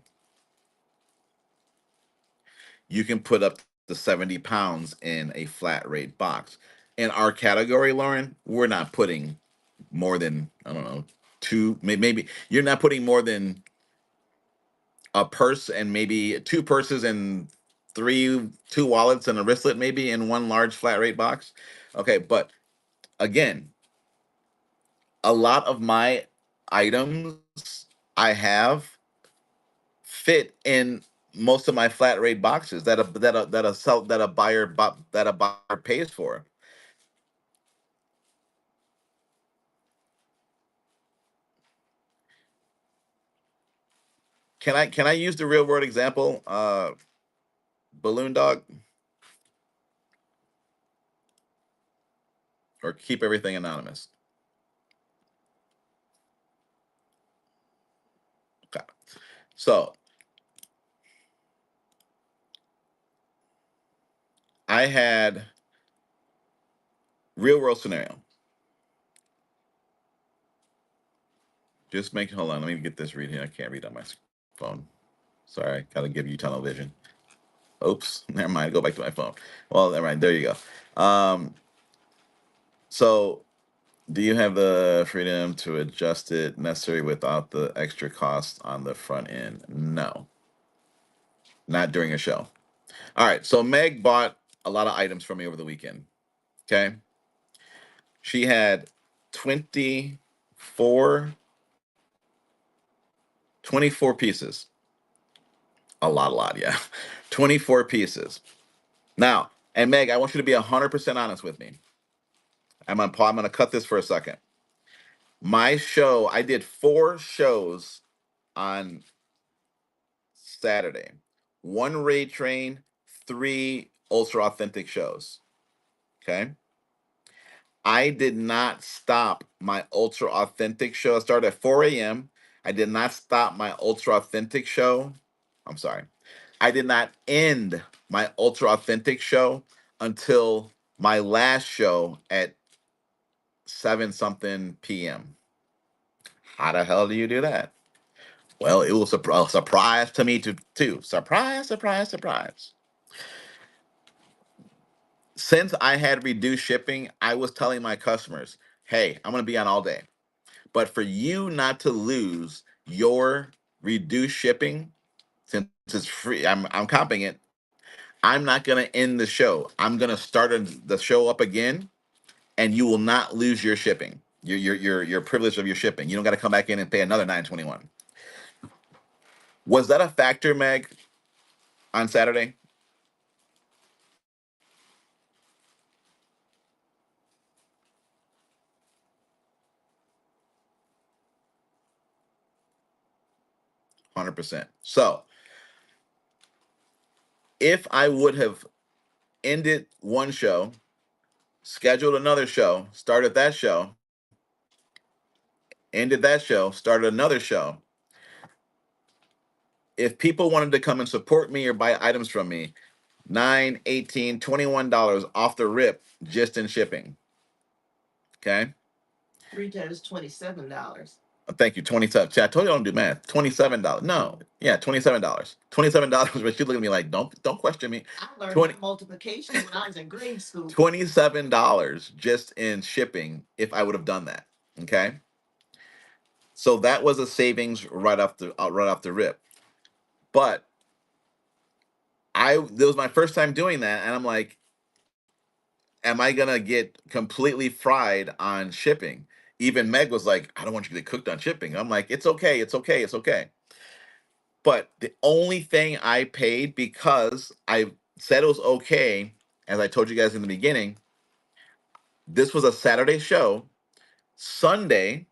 You can put up to 70 pounds in a flat rate box. In our category, Lauren, we're not putting more than, I don't know, maybe you're not putting more than a purse and maybe two purses and two wallets and a wristlet maybe in one large flat rate box. Okay, but again, a lot of my items I have fit in most of my flat rate boxes that a buyer pays for. Can I use the real world example? Balloon dog, or keep everything anonymous. Okay. So I had real world scenario. Just make hold on. Let me get this read here. I can't read on my phone. Sorry, gotta give you tunnel vision. Oops, never mind. Go back to my phone. Well, never mind. There you go. So do you have the freedom to adjust it necessary without the extra cost on the front end? No, not during a show. All right. So Meg bought a lot of items from me over the weekend. Okay. She had 24, 24 pieces. A lot, yeah. 24 pieces. Now, and Meg, I want you to be 100% honest with me. I'm gonna cut this for a second. My show, I did 4 shows on Saturday. 1 Raid Train, 3 Ultra Authentic shows. Okay. I did not stop my Ultra Authentic show. I started at 4 a.m. I did not stop my Ultra Authentic show. I'm sorry. I did not end my Ultra Authentic show until my last show at 7 something p.m. How the hell do you do that? Well, it was a surprise to me too. Surprise, surprise, surprise. Since I had reduced shipping, I was telling my customers, "Hey, I'm going to be on all day. But for you not to lose your reduced shipping, since it's free, I'm comping it. I'm not going to end the show. I'm going to start the show up again, and you will not lose your shipping, your privilege of your shipping. You don't got to come back in and pay another 921." Was that a factor, Meg, on Saturday? 100%. So if I would have ended one show, scheduled another show, started that show, ended that show, started another show, if people wanted to come and support me or buy items from me, 9, 18, $21 off the rip just in shipping. Okay. Retail is $27. Thank you. 27. See, I told you I don't do math. $27. No. Yeah, $27. $27. But you look at me like, don't question me. I learned 20 multiplication when I was in grade school. $27 just in shipping if I would have done that. Okay. So that was a savings right off the rip. But this was my first time doing that, and I'm like, am I gonna get completely fried on shipping? Even Meg was like, I don't want you to get cooked on shipping. I'm like, it's okay, it's okay, it's okay. But the only thing I paid, because I said it was okay, as I told you guys in the beginning, this was a Saturday show. Sunday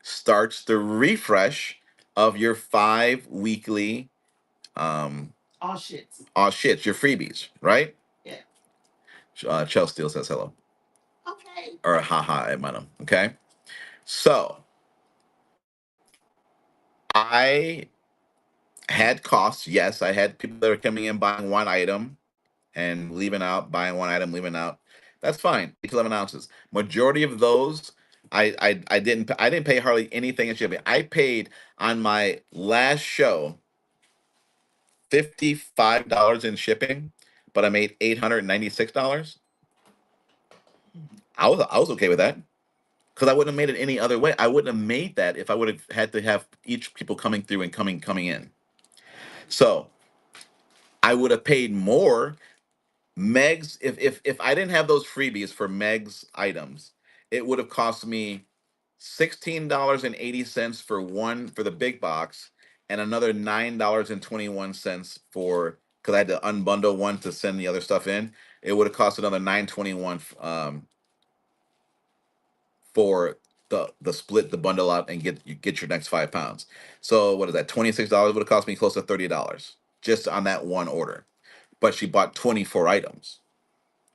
starts the refresh of your 5 weekly All shits. all shits, your freebies, right? Yeah. Chell Steele says hello. Okay. Or haha at Manum. Okay. So I had costs. Yes, I had people that were coming in buying one item and leaving out, buying one item, leaving out. That's fine. 8 to 11 ounces. Majority of those, I didn't pay hardly anything in shipping. I paid on my last show $55 in shipping, but I made $896. I was okay with that because I wouldn't have made it any other way. I wouldn't have made that if I would have had to have each people coming through and coming in. So I would have paid more. Meg's if I didn't have those freebies for Meg's items, it would have cost me $16.80 for one for the big box, and another $9.21 for, because I had to unbundle one to send the other stuff in. It would have cost another 921 for the split the bundle out and get your next 5 pounds. So what is that? $26 would have cost me close to $30 just on that one order. But she bought 24 items.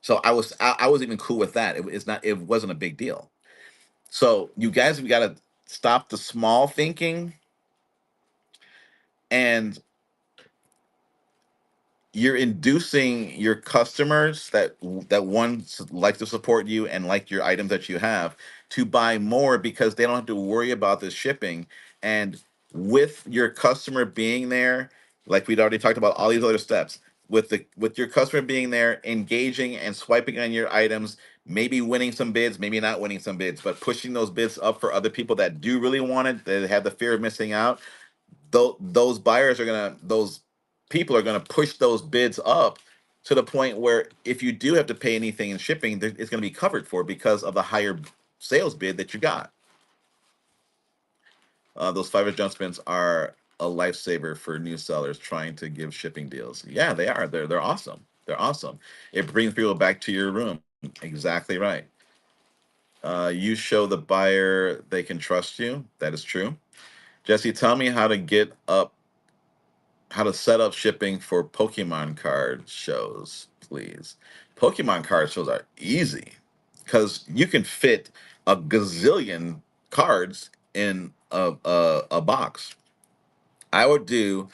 So I was even cool with that. It wasn't a big deal. So you guys, we gotta stop the small thinking, and you're inducing your customers that like to support you and like your items that you have to buy more because they don't have to worry about the shipping. And with your customer being there, like we'd already talked about all these other steps, with your customer being there, engaging and swiping on your items, maybe winning some bids, maybe not winning some bids, but pushing those bids up for other people that do really want it, that have the fear of missing out. Those people are gonna push those bids up to the point where if you do have to pay anything in shipping, it's gonna be covered for because of the higher sales bid that you got. Those five adjustments are a lifesaver for new sellers trying to give shipping deals. Yeah, they are. They're awesome. They're awesome. It brings people back to your room. Exactly right. You show the buyer they can trust you. That is true. Jesse, tell me how to set up shipping for Pokemon card shows, please. Pokemon card shows are easy because you can fit a gazillion cards in a box. I would do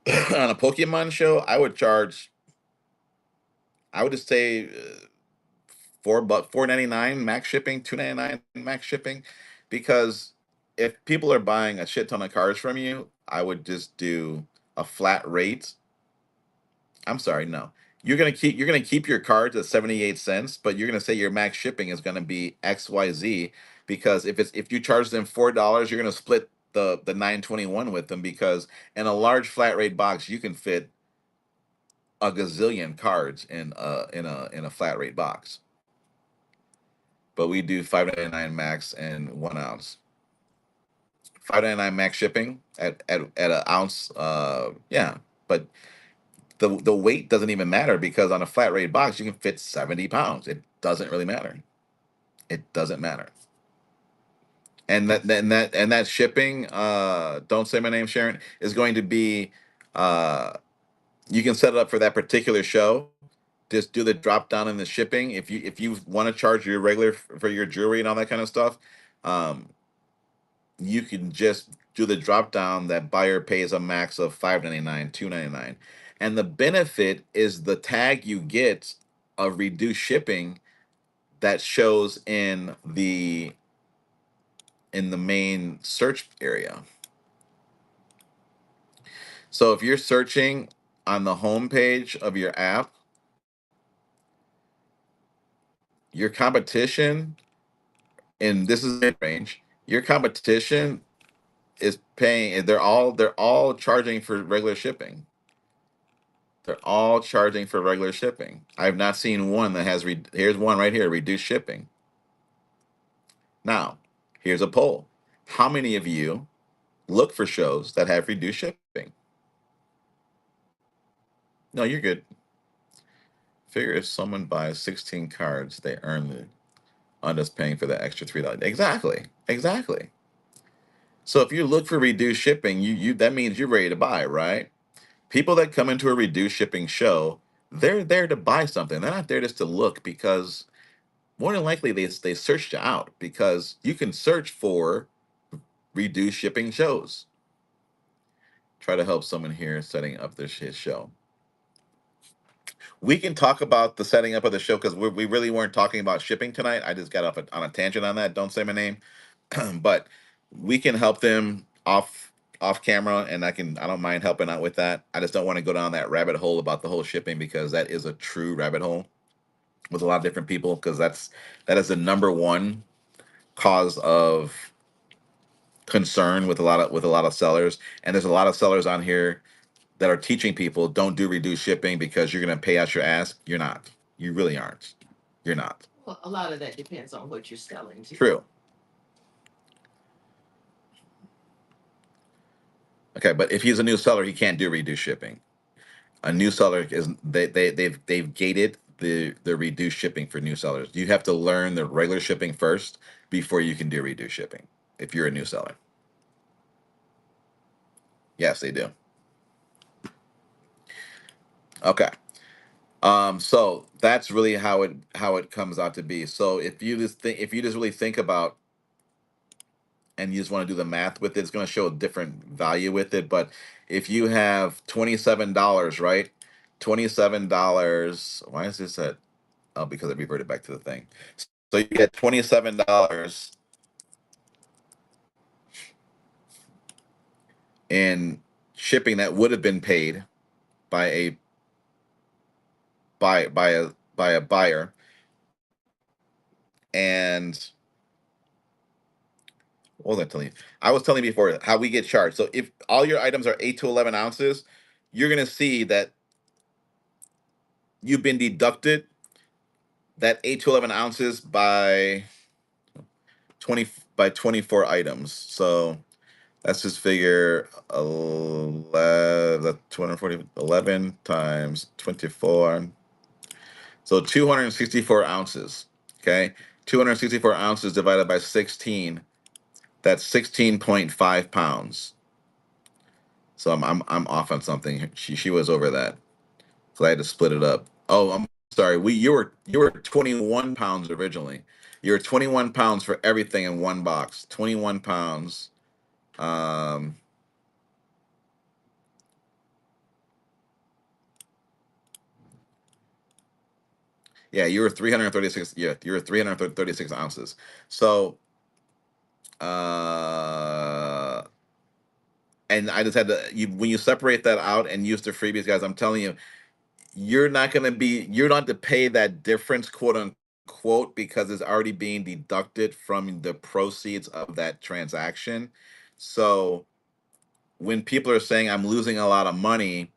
on a Pokemon show. I would just say $4.99 max shipping, $2.99 max shipping, because if people are buying a shit ton of cards from you, I would just do a flat rate. I'm sorry, no. You're gonna keep your cards at 78 cents, but you're gonna say your max shipping is gonna be XYZ, because if you charge them $4, you're gonna split the 921 with them, because in a large flat rate box you can fit a gazillion cards in a flat rate box. But we do 5.99 max and 1 ounce. 5.99 max shipping at an ounce. Yeah, but the weight doesn't even matter, because on a flat rate box you can fit 70 pounds. It doesn't really matter. It doesn't matter. And that shipping, don't say my name, Sharon, is going to be, uh you can set it up for that particular show. Just do the drop down in the shipping. If you want to charge your regular for your jewelry and all that kind of stuff, um you can just do the drop down that buyer pays a max of 5.99, 2.99. And the benefit is the tag you get of reduced shipping that shows in the main search area. So if you're searching on the home page of your app, your competition, and this is mid range, your competition is paying, they're all charging for regular shipping. They're all charging for regular shipping. I've not seen one that has here's one right here, reduced shipping. Now, here's a poll. How many of you look for shows that have reduced shipping? No, you're good. Figure if someone buys 16 cards, they earn the on us paying for the extra $3. Exactly. Exactly. So if you look for reduced shipping, you that means you're ready to buy, right? People that come into a reduced shipping show, they're there to buy something. They're not there just to look, because more than likely they searched you out, because you can search for reduced shipping shows. Try to help someone here setting up his show. We can talk about the setting up of the show, because we really weren't talking about shipping tonight. I just got off on a tangent on that. Don't say my name, but we can help them off camera, and I don't mind helping out with that. I just don't want to go down that rabbit hole about the whole shipping, because that is a true rabbit hole with a lot of different people, because that is the number one cause of concern with a lot of sellers. And there's a lot of sellers on here that are teaching people don't do reduced shipping because you're going to pay out your ass. You're not. You really aren't. You're not. Well, a lot of that depends on what you're selling too. True. Okay, but if he's a new seller, he can't do reduced shipping. A new seller is they've gated the reduced shipping for new sellers. You have to learn the regular shipping first before you can do reduced shipping if you're a new seller. Yes, they do. Okay. So that's really how it comes out to be. So if you just really think about, and you just want to do the math with it, it's going to show a different value with it. But if you have $27, right? $27. Why is this at? Oh, because it reverted back to the thing. So you get $27 in shipping that would have been paid by a by a buyer, and what was I telling you? I was telling you before how we get charged. So if all your items are 8 to 11 ounces, you're gonna see that you've been deducted that 8 to 11 ounces by 20 by 24 items. So Let's just figure 11, 240, 11 times 24. So 264 ounces. Okay. 264 ounces divided by 16. That's 16.5 pounds. So I'm off on something. She was over that. So I had to split it up. Oh, I'm sorry. You were 21 pounds originally. You were 21 pounds for everything in one box. 21 pounds. Um, yeah, you were 336. Yeah, you were 336 ounces. So, and I just had to. When you separate that out and use the freebies, guys, I'm telling you, you're not to pay that difference, quote unquote, because it's already being deducted from the proceeds of that transaction. So when people are saying I'm losing a lot of money,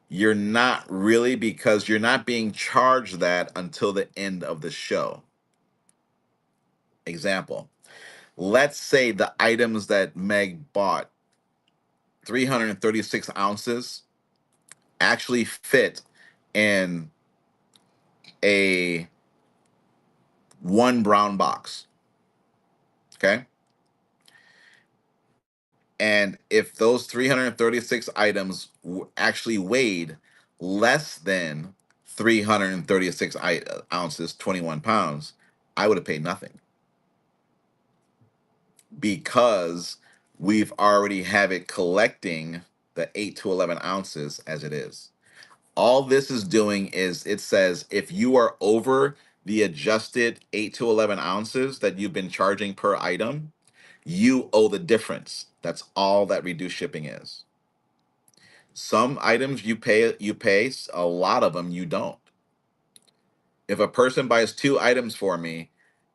you're not really, because you're not being charged that until the end of the show. Example, let's say the items that Meg bought, 336 ounces, actually fit in a one brown box. Okay. And if those 336 items actually weighed less than 336 ounces, 21 pounds, I would have paid nothing, because we've already have it collecting the 8 to 11 ounces as it is. All this is doing is, it says if you are over the adjusted 8 to 11 ounces that you've been charging per item, you owe the difference. That's all that reduced shipping is. Some items you pay, a lot of them you don't. If a person buys two items for me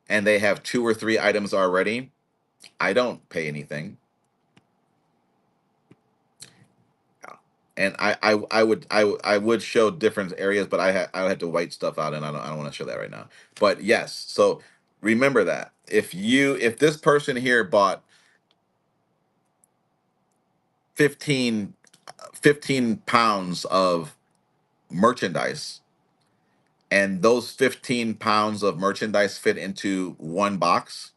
and they have two or three items already, I don't pay anything. And I would show different areas, but I would have to white stuff out, and I don't want to show that right now. But yes, so remember that if this person here bought 15 15 pounds of merchandise, and those 15 pounds of merchandise fit into one box,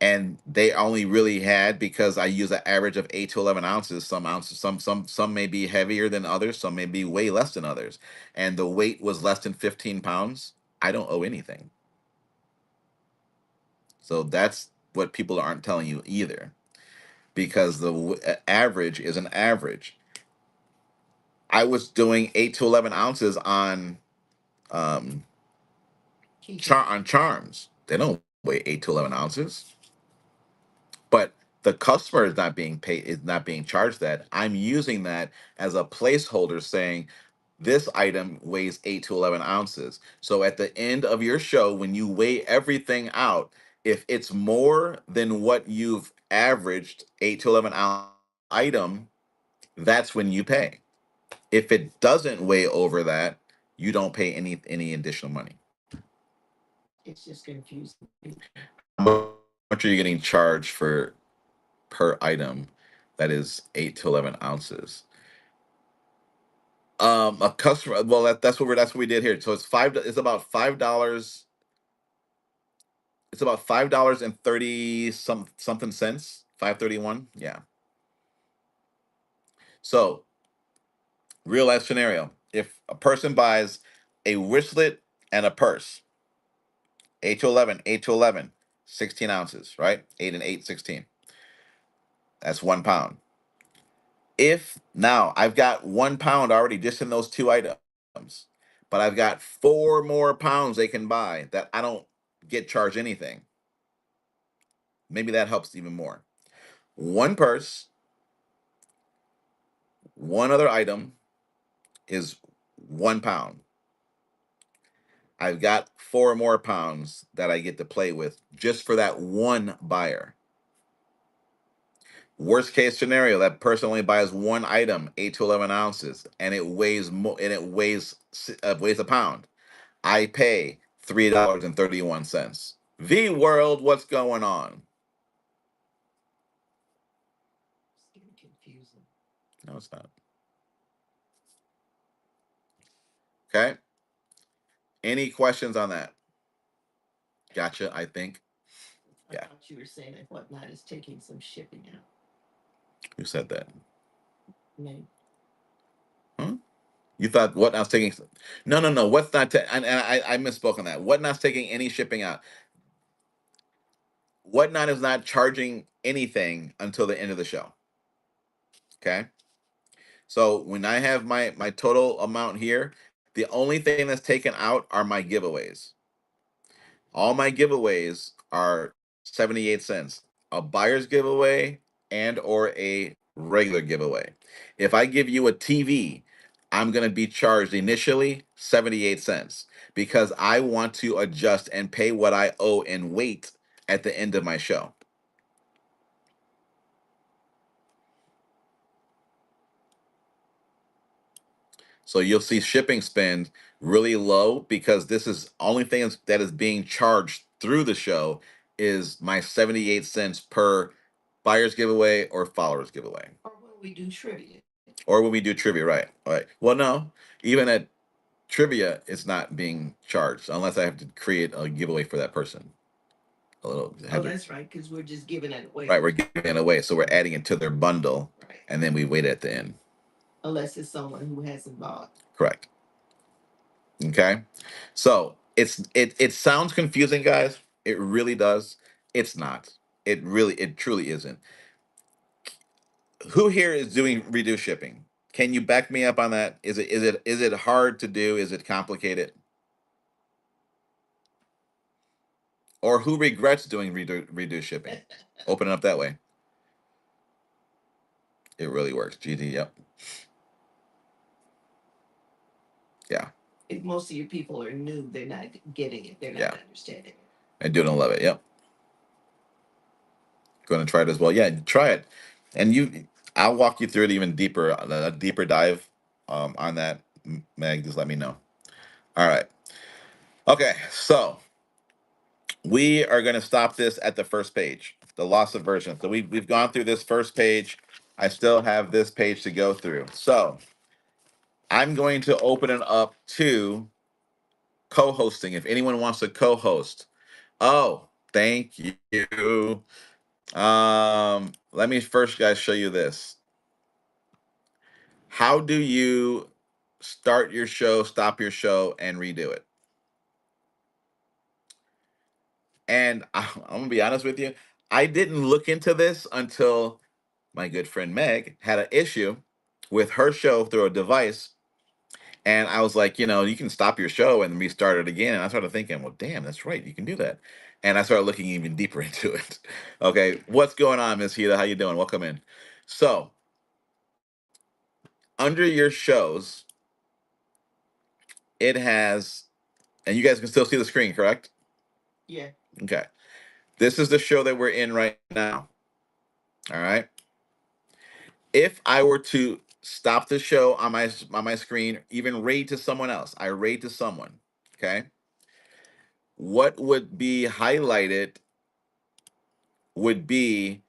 and they only really had, because I use an average of 8 to 11 ounces, some may be heavier than others, some may be way less than others, and the weight was less than 15 pounds, I don't owe anything. So that's what people aren't telling you either, because the average is an average. I was doing 8 to 11 ounces on um on charms. They don't weigh 8 to 11 ounces, but the customer is not being paid, is not being charged that. I'm using that as a placeholder, saying this item weighs 8 to 11 ounces. So at the end of your show, when you weigh everything out, if it's more than what you've averaged, 8 to 11 ounce item, that's when you pay. If it doesn't weigh over that, you don't pay any additional money. How much are you getting charged for per item that is 8 to 11 ounces? A customer, well, that's what we did here. So it's about $5. It's about $5 and 30 something cents. 5.31. Yeah. So real life scenario. If a person buys a wristlet and a purse, 8 to 11, 8 to 11, 16 ounces, right? 8 and 8, 16. That's 1 pound. If now I've got 1 pound already just in those two items, but I've got 4 more pounds they can buy that I don't get charged anything. Maybe that helps even more. One purse, one other item is 1 pound. I've got 4 more pounds that I get to play with just for that one buyer. Worst case scenario, that person only buys one item, 8 to 11 ounces, and it weighs more, and it weighs a pound. I pay $3.31. V World, what's going on? No, it's not. Okay. Any questions on that? Gotcha. I think. I Yeah. thought you were saying that Whatnot is taking some shipping out. Who said that? Maybe. Huh? You thought Whatnot's taking? No, no, no. What's not? And I misspoke on that. Whatnot's taking any shipping out. Whatnot is not charging anything until the end of the show. Okay. So when I have my total amount here, the only thing that's taken out are my giveaways. All my giveaways are 78 cents. A buyer's giveaway and or a regular giveaway. If I give you a TV, I'm going to be charged initially 78 cents because I want to adjust and pay what I owe and wait at the end of my show. So you'll see shipping spend really low because this is only thing that is being charged through the show is my 78 cents per buyer's giveaway or followers giveaway. Or when we do trivia. Or when we do trivia, right? All right. Well, no, even at trivia, it's not being charged unless I have to create a giveaway for that person. A little, Oh, that's right, because we're just giving it away. right, we're giving it away, so we're adding it to their bundle, Right. and then we wait at the end. Unless it's someone who hasn't bought. Correct. Okay. So it sounds confusing, guys. It really does. It's not. It truly isn't. Who here is doing reduced shipping? Can you back me up on that? Is it hard to do? Is it complicated? Or who regrets doing reduced shipping? Open it up that way. It really works. GD, yep. Yeah. If most of your people are new, they're not getting it. They're not Yeah. understanding it. I do and love it. Yep. Going to try it as well. Yeah, try it. And I'll walk you through it even deeper, a deeper dive on that. Meg, just let me know. All right. Okay, so we are going to stop this at the first page, the loss aversion. So we've gone through this first page. I still have this page to go through. So I'm going to open it up to co-hosting. If anyone wants to co-host, oh, thank you. Let me first, guys, show you this. How do you start your show, stop your show, and redo it? And I'm gonna be honest with you, I didn't look into this until my good friend Meg had an issue with her show through a device. And I was like, you can stop your show and restart it again. And I started thinking, well, damn, that's right, you can do that. And I started looking even deeper into it. Okay, what's going on, Miss Hita? How you doing? Welcome in. So, under your shows, it has, and you guys can still see the screen, correct? Yeah. Okay. This is the show that we're in right now. All right. If I were to stop the show on my screen, even raid to someone else, I raid to someone. Okay. What would be highlighted would be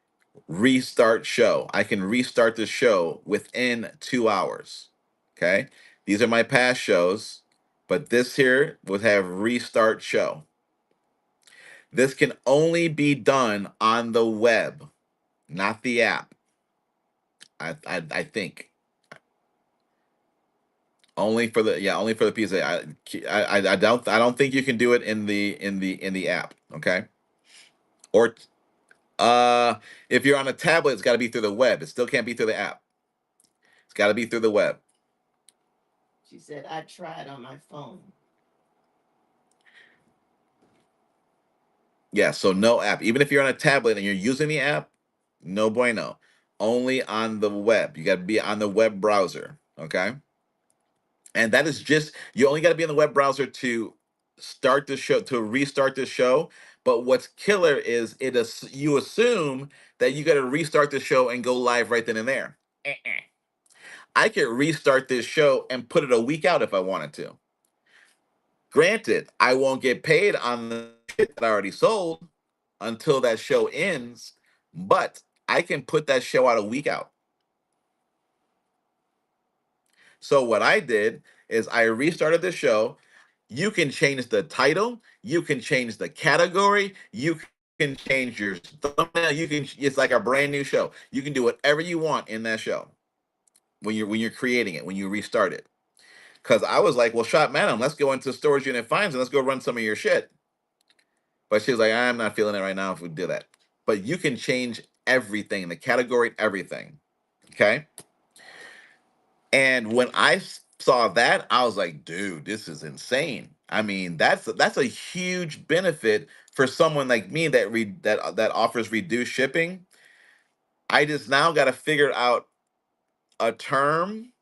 restart show. I can restart the show within 2 hours. Okay. These are my past shows, but this here would have restart show. This can only be done on the web, not the app. I think only for the PC. I don't think you can do it in the app. Okay, or if you're on a tablet, it's got to be through the web. It still can't be through the app. It's got to be through the web. She said, I tried on my phone. Yeah, so no app. Even if you're on a tablet and you're using the app, no bueno. Only on the web. You got to be on the web browser. Okay. And that is just, you only got to be in the web browser to start the show, to restart the show. But what's killer is you assume that you got to restart the show and go live right then and there. I could restart this show and put it a week out if I wanted to. Granted, I won't get paid on the shit that I already sold until that show ends, but I can put that show out a week out. So what I did is I restarted the show. You can change the title, you can change the category, you can change your thumbnail, it's like a brand new show. You can do whatever you want in that show when you're creating it, when you restart it. Cause I was like, well, shot madam, let's go into storage unit finds and let's go run some of your shit. But she was like, I'm not feeling it right now if we do that. But you can change everything, the category, everything. Okay. And when saw that, I was like, dude, this is insane. I mean, that's a huge benefit for someone like me that offers reduced shipping. I just now got to figure out a term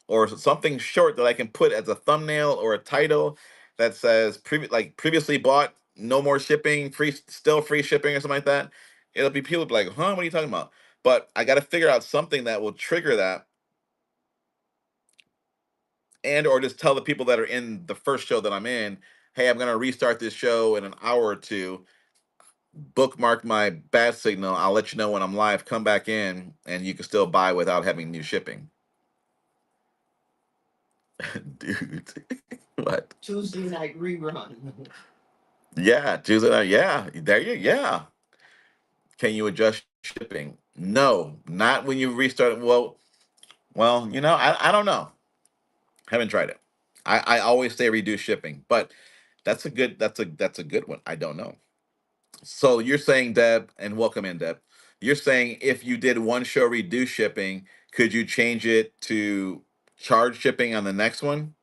or something short that I can put as a thumbnail or a title that says previously bought, no more shipping, still free shipping or something like that. It'll be people be like, huh, what are you talking about? But I got to figure out something that will trigger that, and or just tell the people that are in the first show that I'm in, hey, I'm gonna restart this show in an hour or two. Bookmark my bat signal. I'll let you know when I'm live. Come back in, and you can still buy without having new shipping. Dude, what? Tuesday night rerun. Yeah, Tuesday night. Yeah, there you. Yeah. Can you adjust shipping? No, not when you restart. Well, I don't know. Haven't tried it. I always say reduce shipping, but that's a good one. I don't know. So you're saying, Deb, and welcome in, Deb. You're saying if you did one show reduce shipping, could you change it to charge shipping on the next one?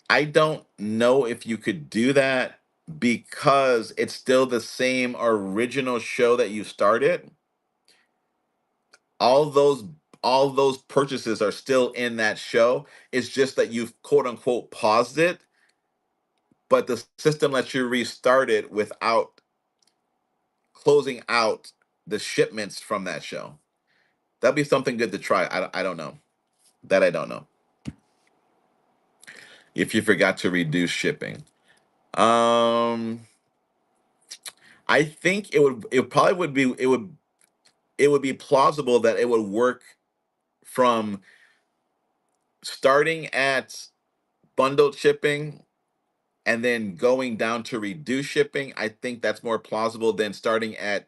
I don't know if you could do that because it's still the same original show that you started. All those all those purchases are still in that show. It's just that you've quote unquote paused it, but the system lets you restart it without closing out the shipments from that show. That'd be something good to try. I don't know. That I don't know. If you forgot to reduce shipping. Um I think it would be plausible that it would work from starting at bundled shipping and then going down to reduced shipping. I think that's more plausible than starting at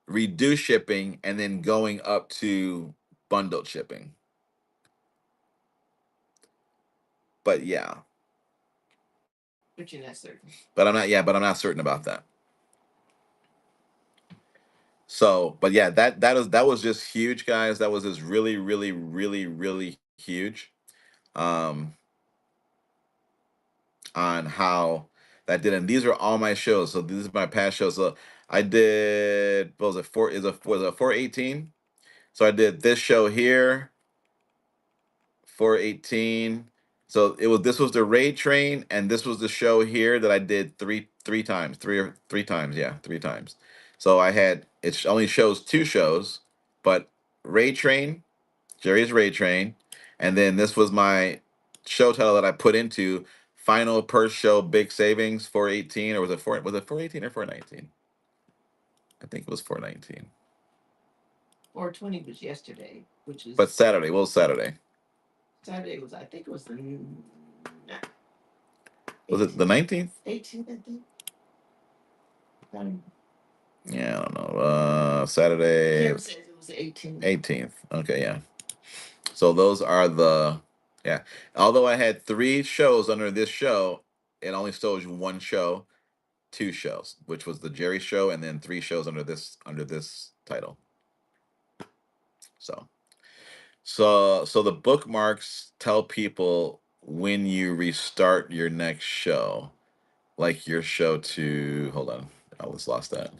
reduced shipping and then going up to bundled shipping. But yeah, But you're not certain. but I'm not certain about that. So, but yeah, that was just huge, guys. That was just really, really, really, really huge. Um, on how that did, and these are all my shows. So these are my past shows. So I did what was it four? Is a was it 418? So I did this show here, 418. So this was the raid train, and this was the show here that I did three times, three times, yeah, three times. So I had it only shows two shows, but raid train, Jerry's raid train, and then this was my show title that I put into final per show big savings 418, or was it 418 or 419? I think it was 419. 420 was yesterday, which is But Saturday, what was Saturday? Saturday was, I think it was the Was it the 19th? 18th, I think. Yeah, I don't know. Saturday. Kim says it was the 18th. 18th. Okay, yeah. So those are the yeah. Although I had three shows under this show, it only shows you one show, two shows, which was the Jerry show, and then three shows under this title. So so the bookmarks tell people when you restart your next show, like your show to hold on, I almost lost that.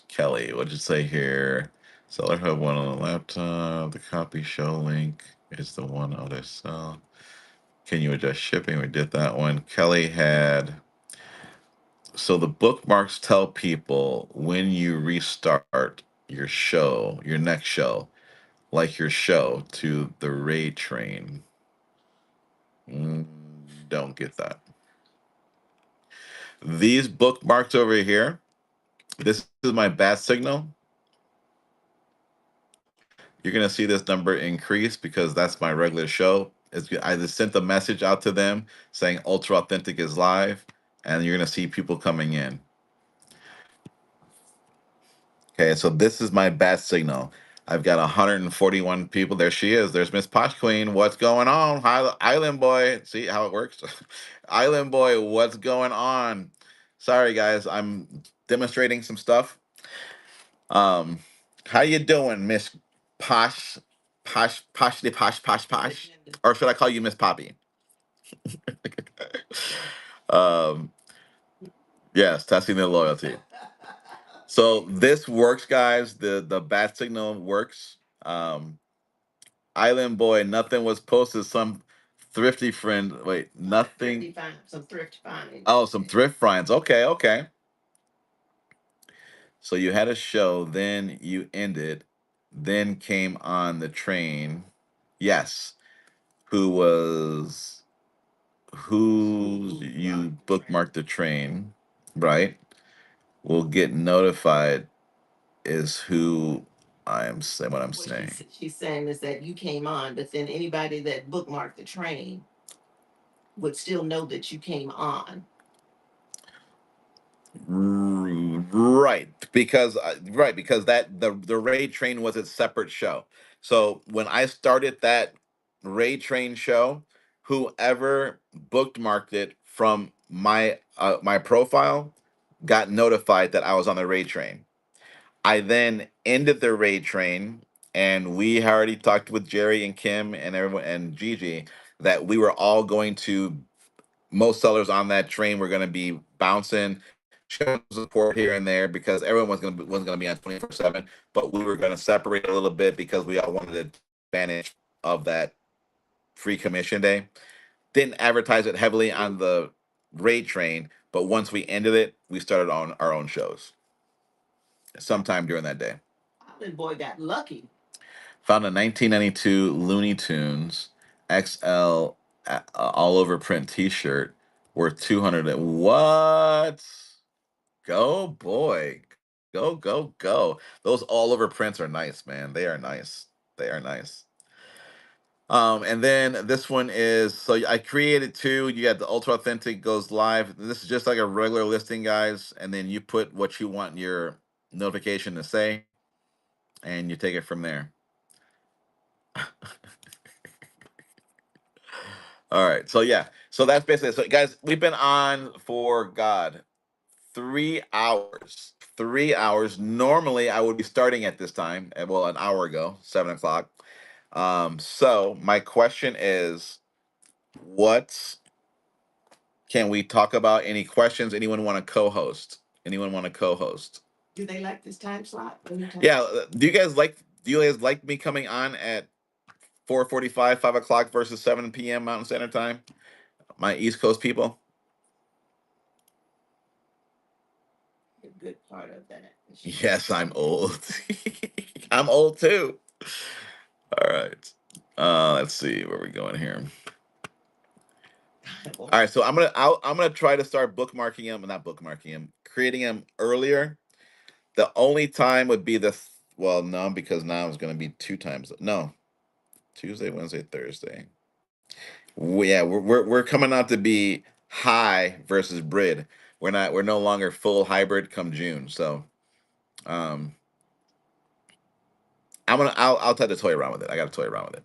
Kelly, what'd you say here? Seller Hub one on the laptop. The copy show link is the one on the cell. Can you adjust shipping? We did that one. Kelly had. So the bookmarks tell people when you restart your show, your next show, like your show to the raid train. Mm, don't get that. These bookmarks over here, this is my bat signal. You're gonna see this number increase because that's my regular show. I just sent the message out to them saying Ultra Authentic is live, and you're gonna see people coming in. Okay, so this is my bat signal. I've got 141 people. There she is. There's Miss Posh Queen. What's going on? Hi, Island Boy. See how it works? Island Boy, what's going on? Sorry, guys. I'm demonstrating some stuff. Um, how you doing, Miss Posh? Posh? Or should I call you Miss Poppy? um, yes, testing the loyalty. So this works, guys. The bat signal works. Island Boy, nothing was posted. Some thrifty friend. Wait, nothing. Some thrift finds. Oh, some thrift finds. Okay, okay. So you had a show, then you ended, then came on the train. Yes. Who was who you bookmarked the train, right? Will get notified is who I am saying what I'm saying. She's saying is that you came on, but then anybody that bookmarked the train would still know that you came on. Right, because that the Raid Train was a separate show. So when I started that Raid Train show, whoever bookmarked it from my profile got notified that I was on the Raid Train. I then ended the Raid Train, and we already talked with Jerry and Kim and everyone and Gigi that we were all going to most sellers on that train were going to be bouncing, showing support here and there because everyone wasn't going to be on 24/7. But we were going to separate a little bit because we all wanted to take advantage of that free commission day. Didn't advertise it heavily on the Raid Train, but once we ended it, we started on our own shows sometime during that day. Island Boy got lucky. Found a 1992 Looney Tunes XL all over print T-shirt worth 200. What? Go boy, go! Those all over prints are nice, man. They are nice. They are nice. And then this one is so I created two. You got the Ultra Authentic goes live. This is just like a regular listing, guys. And then you put what you want your notification to say, and you take it from there. All right. So yeah. So that's basically it. So guys, we've been on for God 3 hours. 3 hours. Normally I would be starting at this time. Well, an hour ago, 7 o'clock. So my question is, what can we talk about? Any questions? Anyone want to co-host? Anyone want to co-host? Do they like this time slot? Yeah. Do you guys like me coming on at 4:45, 5 o'clock versus 7 p.m. Mountain Standard Time? My East Coast people. A good part of that. Yes, I'm old. I'm old too. All right. Let's see where we going here. All right, so I'm gonna try to start bookmarking them, not bookmarking them, creating them earlier. The only time would be well, no, because now it's gonna be two times. No, Tuesday, Wednesday, Thursday. Yeah, we're coming out to be high versus Brid. We're no longer full hybrid come June. So um I'll try to toy around with it. I gotta toy around with it.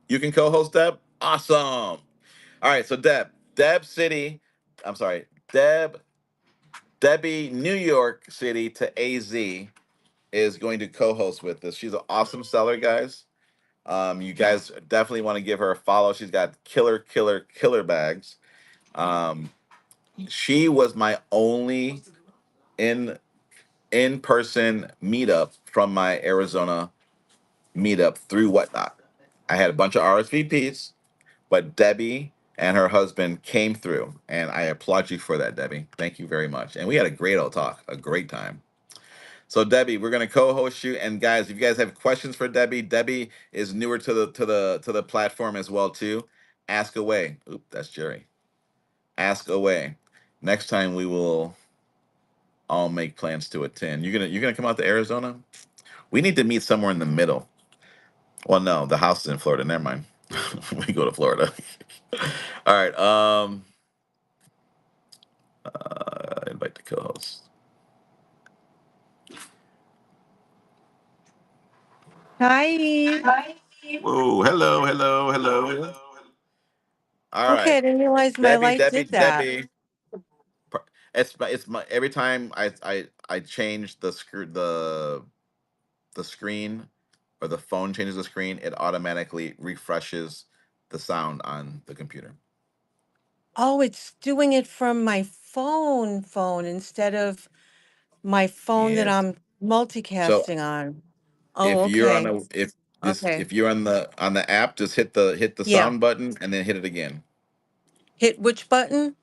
You can co-host Deb? Awesome. All right, so Deb City, I'm sorry, Debbie New York City to AZ is going to co-host with us. She's an awesome seller, guys. You guys definitely want to give her a follow. She's got killer bags. Um, she was my only in person meetup from my Arizona meetup through Whatnot. I had a bunch of RSVPs, but Debbie and her husband came through, and I applaud you for that, Debbie. Thank you very much. And we had a great old talk, a great time. So Debbie, we're gonna co-host you. And guys, if you guys have questions for Debbie, Debbie is newer to the platform as well too. Ask away. Oop, that's Jerry. Ask away. Next time we will all make plans to attend. You're gonna come out to Arizona? We need to meet somewhere in the middle. Well, no, the house is in Florida. Never mind. We go to Florida. All right. Invite the co-host. Hi. Whoa! Hello, hello, hello. All Okay, right, I didn't realize my Debbie, light Debbie, did that. Debbie. It's my every time I change the screen or the phone changes the screen, it automatically refreshes the sound on the computer. Oh, it's doing it from my phone instead of my phone that Yes. I'm So multicasting on. Oh, if you're on okay. a Okay. if you're on the app, just hit the Yeah. sound button and then hit it again. Hit which button?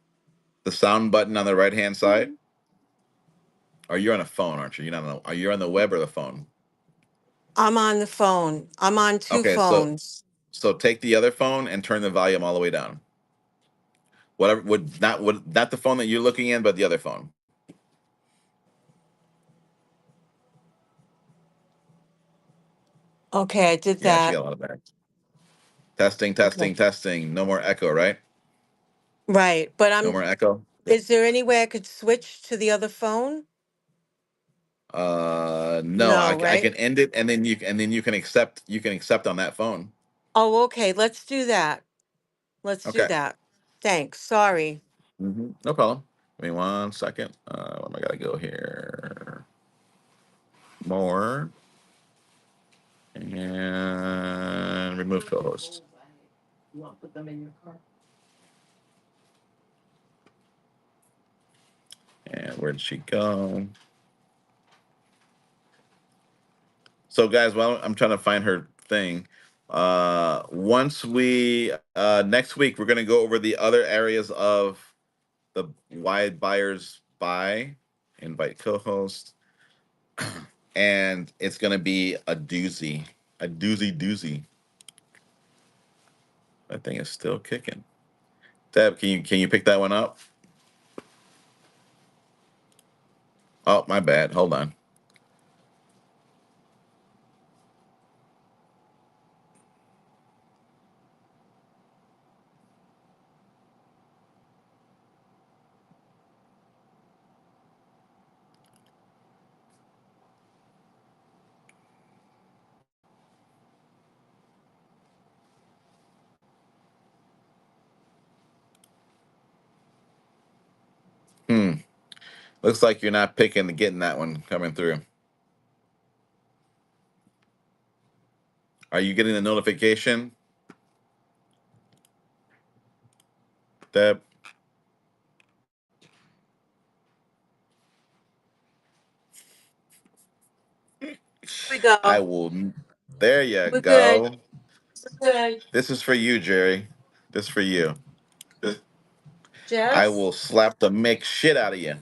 The sound button on the right hand side. Or you're on a phone, aren't you? You're not on are you on the web or the phone? I'm on the phone. I'm on two Okay, phones. so take the other phone and turn the volume all the way down. Whatever would not the phone that you're looking in, but the other phone. Okay, I did Yeah, she that. got a lot of back. Testing, Okay. testing, testing. No more echo, right? Right. But No more I'm, echo. is there any way I could switch to the other phone? No, No, I right? can end it and then you can accept on that phone. Oh, okay. Let's do that. Let's do Okay. that. Thanks. Sorry. No problem. Give me 1 second. Where am I gotta go here? More and remove co-host. And where did she go? So, guys, well, I'm trying to find her thing. Once we next week, we're gonna go over the other areas of the why buyers buy. Invite co-host, and it's gonna be a doozy. That thing is still kicking. Deb, can you pick that one up? Oh, my bad. Hold on. Hmm. Looks like you're not getting that one coming through. Are you getting the notification, Deb? We I go. will. There you We're good. go. This is for you, Jerry. This is for you. I Jess? will slap the mix shit out of you.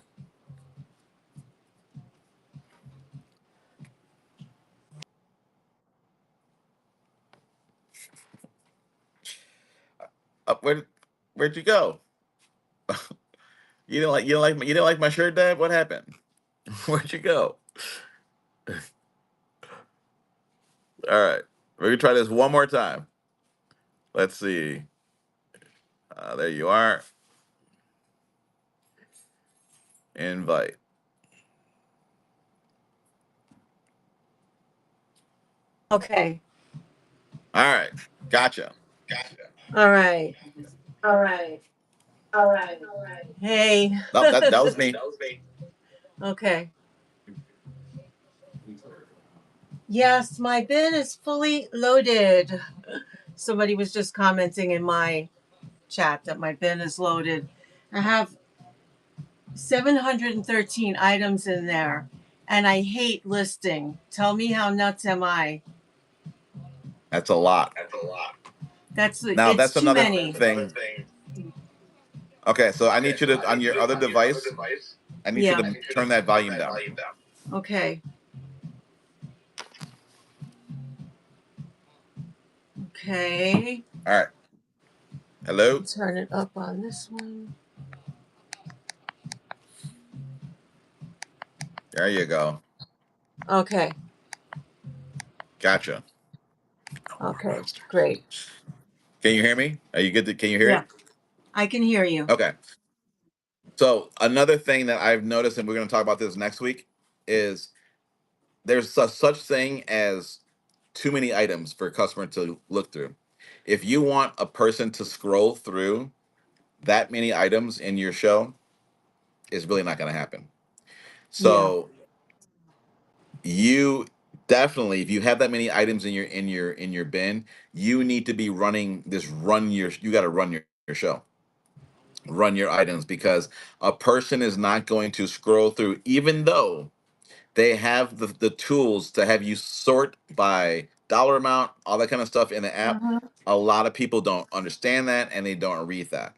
Where where'd you go? You didn't like my shirt, Dad? What happened? Where'd you go? All right, we're gonna try this one more time. Let's see. There you are. Invite. Okay. All right, gotcha. All right. Hey. No, that was me. Okay. Yes, my bin is fully loaded. Somebody was just commenting in my chat that my bin is loaded. I have 713 items in there, and I hate listing. Tell me how nuts am I? That's a lot. That's Now it's that's too another many. thing. Okay, so I need you to on your other device. I need you Yeah. to turn that volume down. Okay. Okay. All right. Hello. Turn it up on this one. There you go. Okay. Gotcha. Okay, great. Can you hear me? Are you good? Can you hear Yeah, it? I can hear you. Okay. So another thing that I've noticed, and we're going to talk about this next week, is there's such thing as too many items for a customer to look through. If you want a person to scroll through that many items in your show, it's really not going to happen. Yeah. So you definitely, if you have that many items in your bin, you need to be running this. You got to run your show, run your items, because a person is not going to scroll through, even though they have the tools to have you sort by dollar amount, all that kind of stuff in the app. Hmm. A lot of people don't understand that and they don't read that.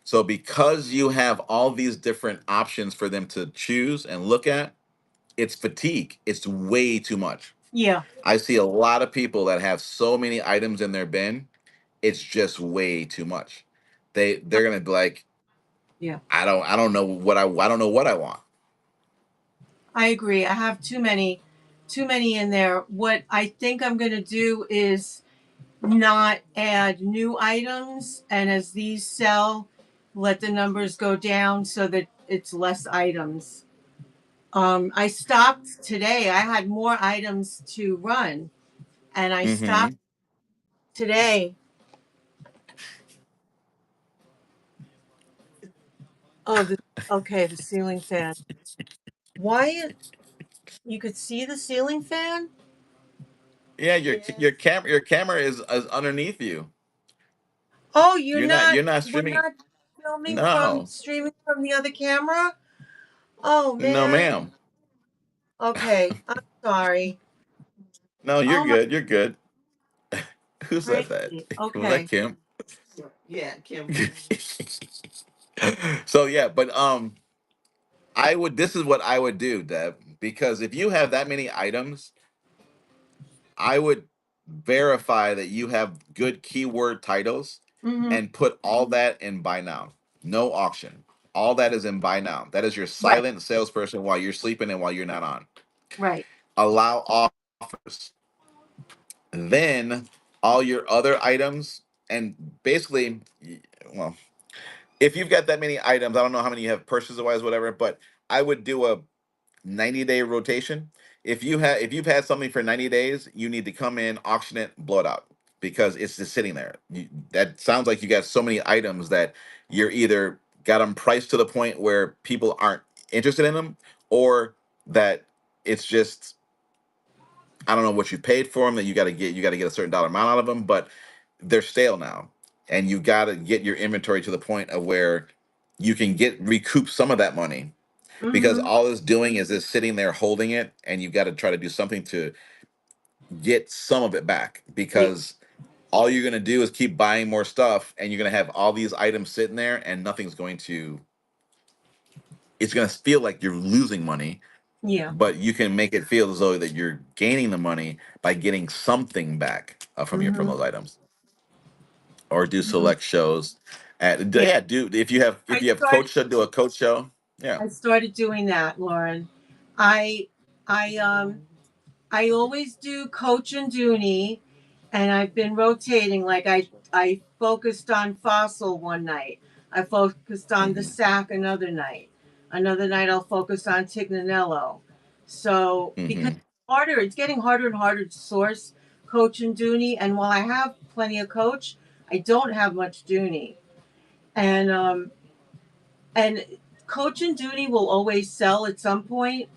So because you have all these different options for them to choose and look at, it's fatigue. It's way too much. Yeah. I see a lot of people that have so many items in their bin, it's just way too much. They're gonna be like, Yeah. I don't know what I don't know what I want. I agree. I have too many in there. What I think I'm going to do is not add new items, and as these sell, let the numbers go down so that it's less items. I stopped today. I had more items to run, and I stopped Hmm. today. Oh, okay, the ceiling fan. Why you could see the ceiling fan? Yeah, your camera is underneath you. Oh, You're not we're streaming. not filming from No, streaming from the other camera? Oh no, man. ma'am. Okay, I'm sorry. No, you're Oh my, good. You're good. Who said that? crazy. Was that Okay. Kim? So yeah, but I would. This is what I would do, Deb, because if you have that many items, I would verify that you have good keyword titles Mm-hmm. and put all that in buy now. No auction. All that is in buy now. That is your Right. silent salesperson while you're sleeping and while you're not on. Right. Allow offers. Then all your other items, and basically, well, if you've got that many items, I don't know how many you have purchases wise, whatever, but I would do a 90-day rotation. If you've had something for 90 days, you need to come in, auction it, blow it out, because it's just sitting there. That sounds like you got so many items that you're either got them priced to the point where people aren't interested in them, or that it's just, I don't know what you paid for them, that you got to get a certain dollar amount out of them, but they're stale now, and you got to get your inventory to the point of where you can get recoup some of that money, because Mm-hmm. all it's doing is sitting there holding it, and you've got to try to do something to get some of it back, Yeah. because all you're going to do is keep buying more stuff, and you're going to have all these items sitting there and nothing's going to, it's going to feel like you're losing money, Yeah. but you can make it feel as though that you're gaining the money by getting something back from Mm-hmm. those items. Or do Hmm. select shows at, Yeah. yeah, do if I you have coach started show, do a coach show. Yeah. I started doing that, Lauren. I I I always do Coach and Dooney, and I've been rotating. Like I focused on Fossil one night. I focused on the Hmm. Sack another night. Another night I'll focus on Tignanello. So because Hmm. it's getting harder and harder to source Coach and Dooney. And while I have plenty of Coach, I don't have much Dooney. And Coach and Dooney will always sell at some point,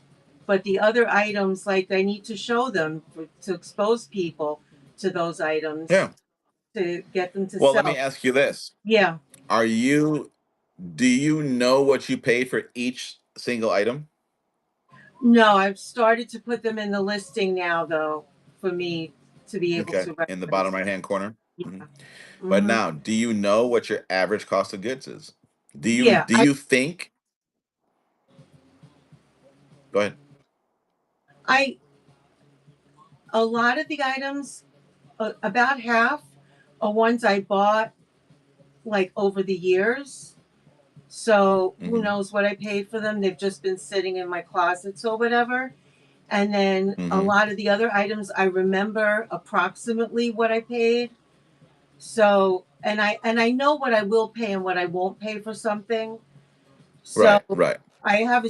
but the other items, like I need to show them to expose people to those items Yeah. to get them to Well, let me sell. ask you this: Yeah. Are you Do you know what you paid for each single item? No, I've started to put them in the listing now, though, for me to be able Okay, to in the reference. bottom right hand corner. Yeah. Mhm. But Hmm. now, do you know what your average cost of goods is? Yeah. Do you think? Go ahead. I, a lot of the items, about half, are ones I bought like over the years. So who Hmm. knows what I paid for them? They've just been sitting in my closets or whatever. And then a Mm-hmm. lot of the other items I remember approximately what I paid. So, and I know what I will pay and what I won't pay for something. So Right, right. I have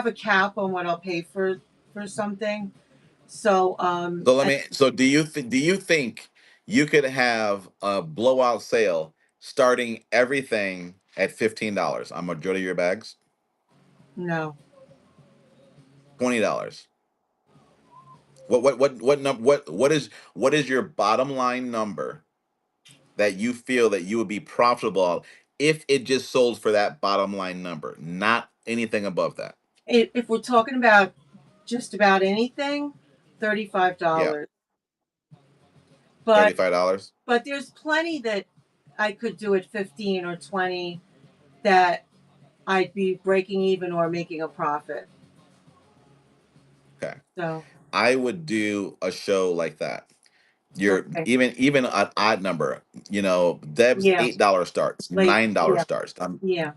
a cap on what I'll pay for something. So So let and me. So do you think you could have a blowout sale starting everything at $15 on majority of your bags? no, $20. What is your bottom line number that you feel that you would be profitable if it just sold for that bottom line number, not anything above that? if we're talking about just about anything, $35. Yeah, But $35. but there's plenty that I could do at 15 or 20 that I'd be breaking even or making a profit. Okay, So I would do a show like that. You're okay, even an odd number. Deb's yeah, $8 starts, like $9 yeah, starts. yeah,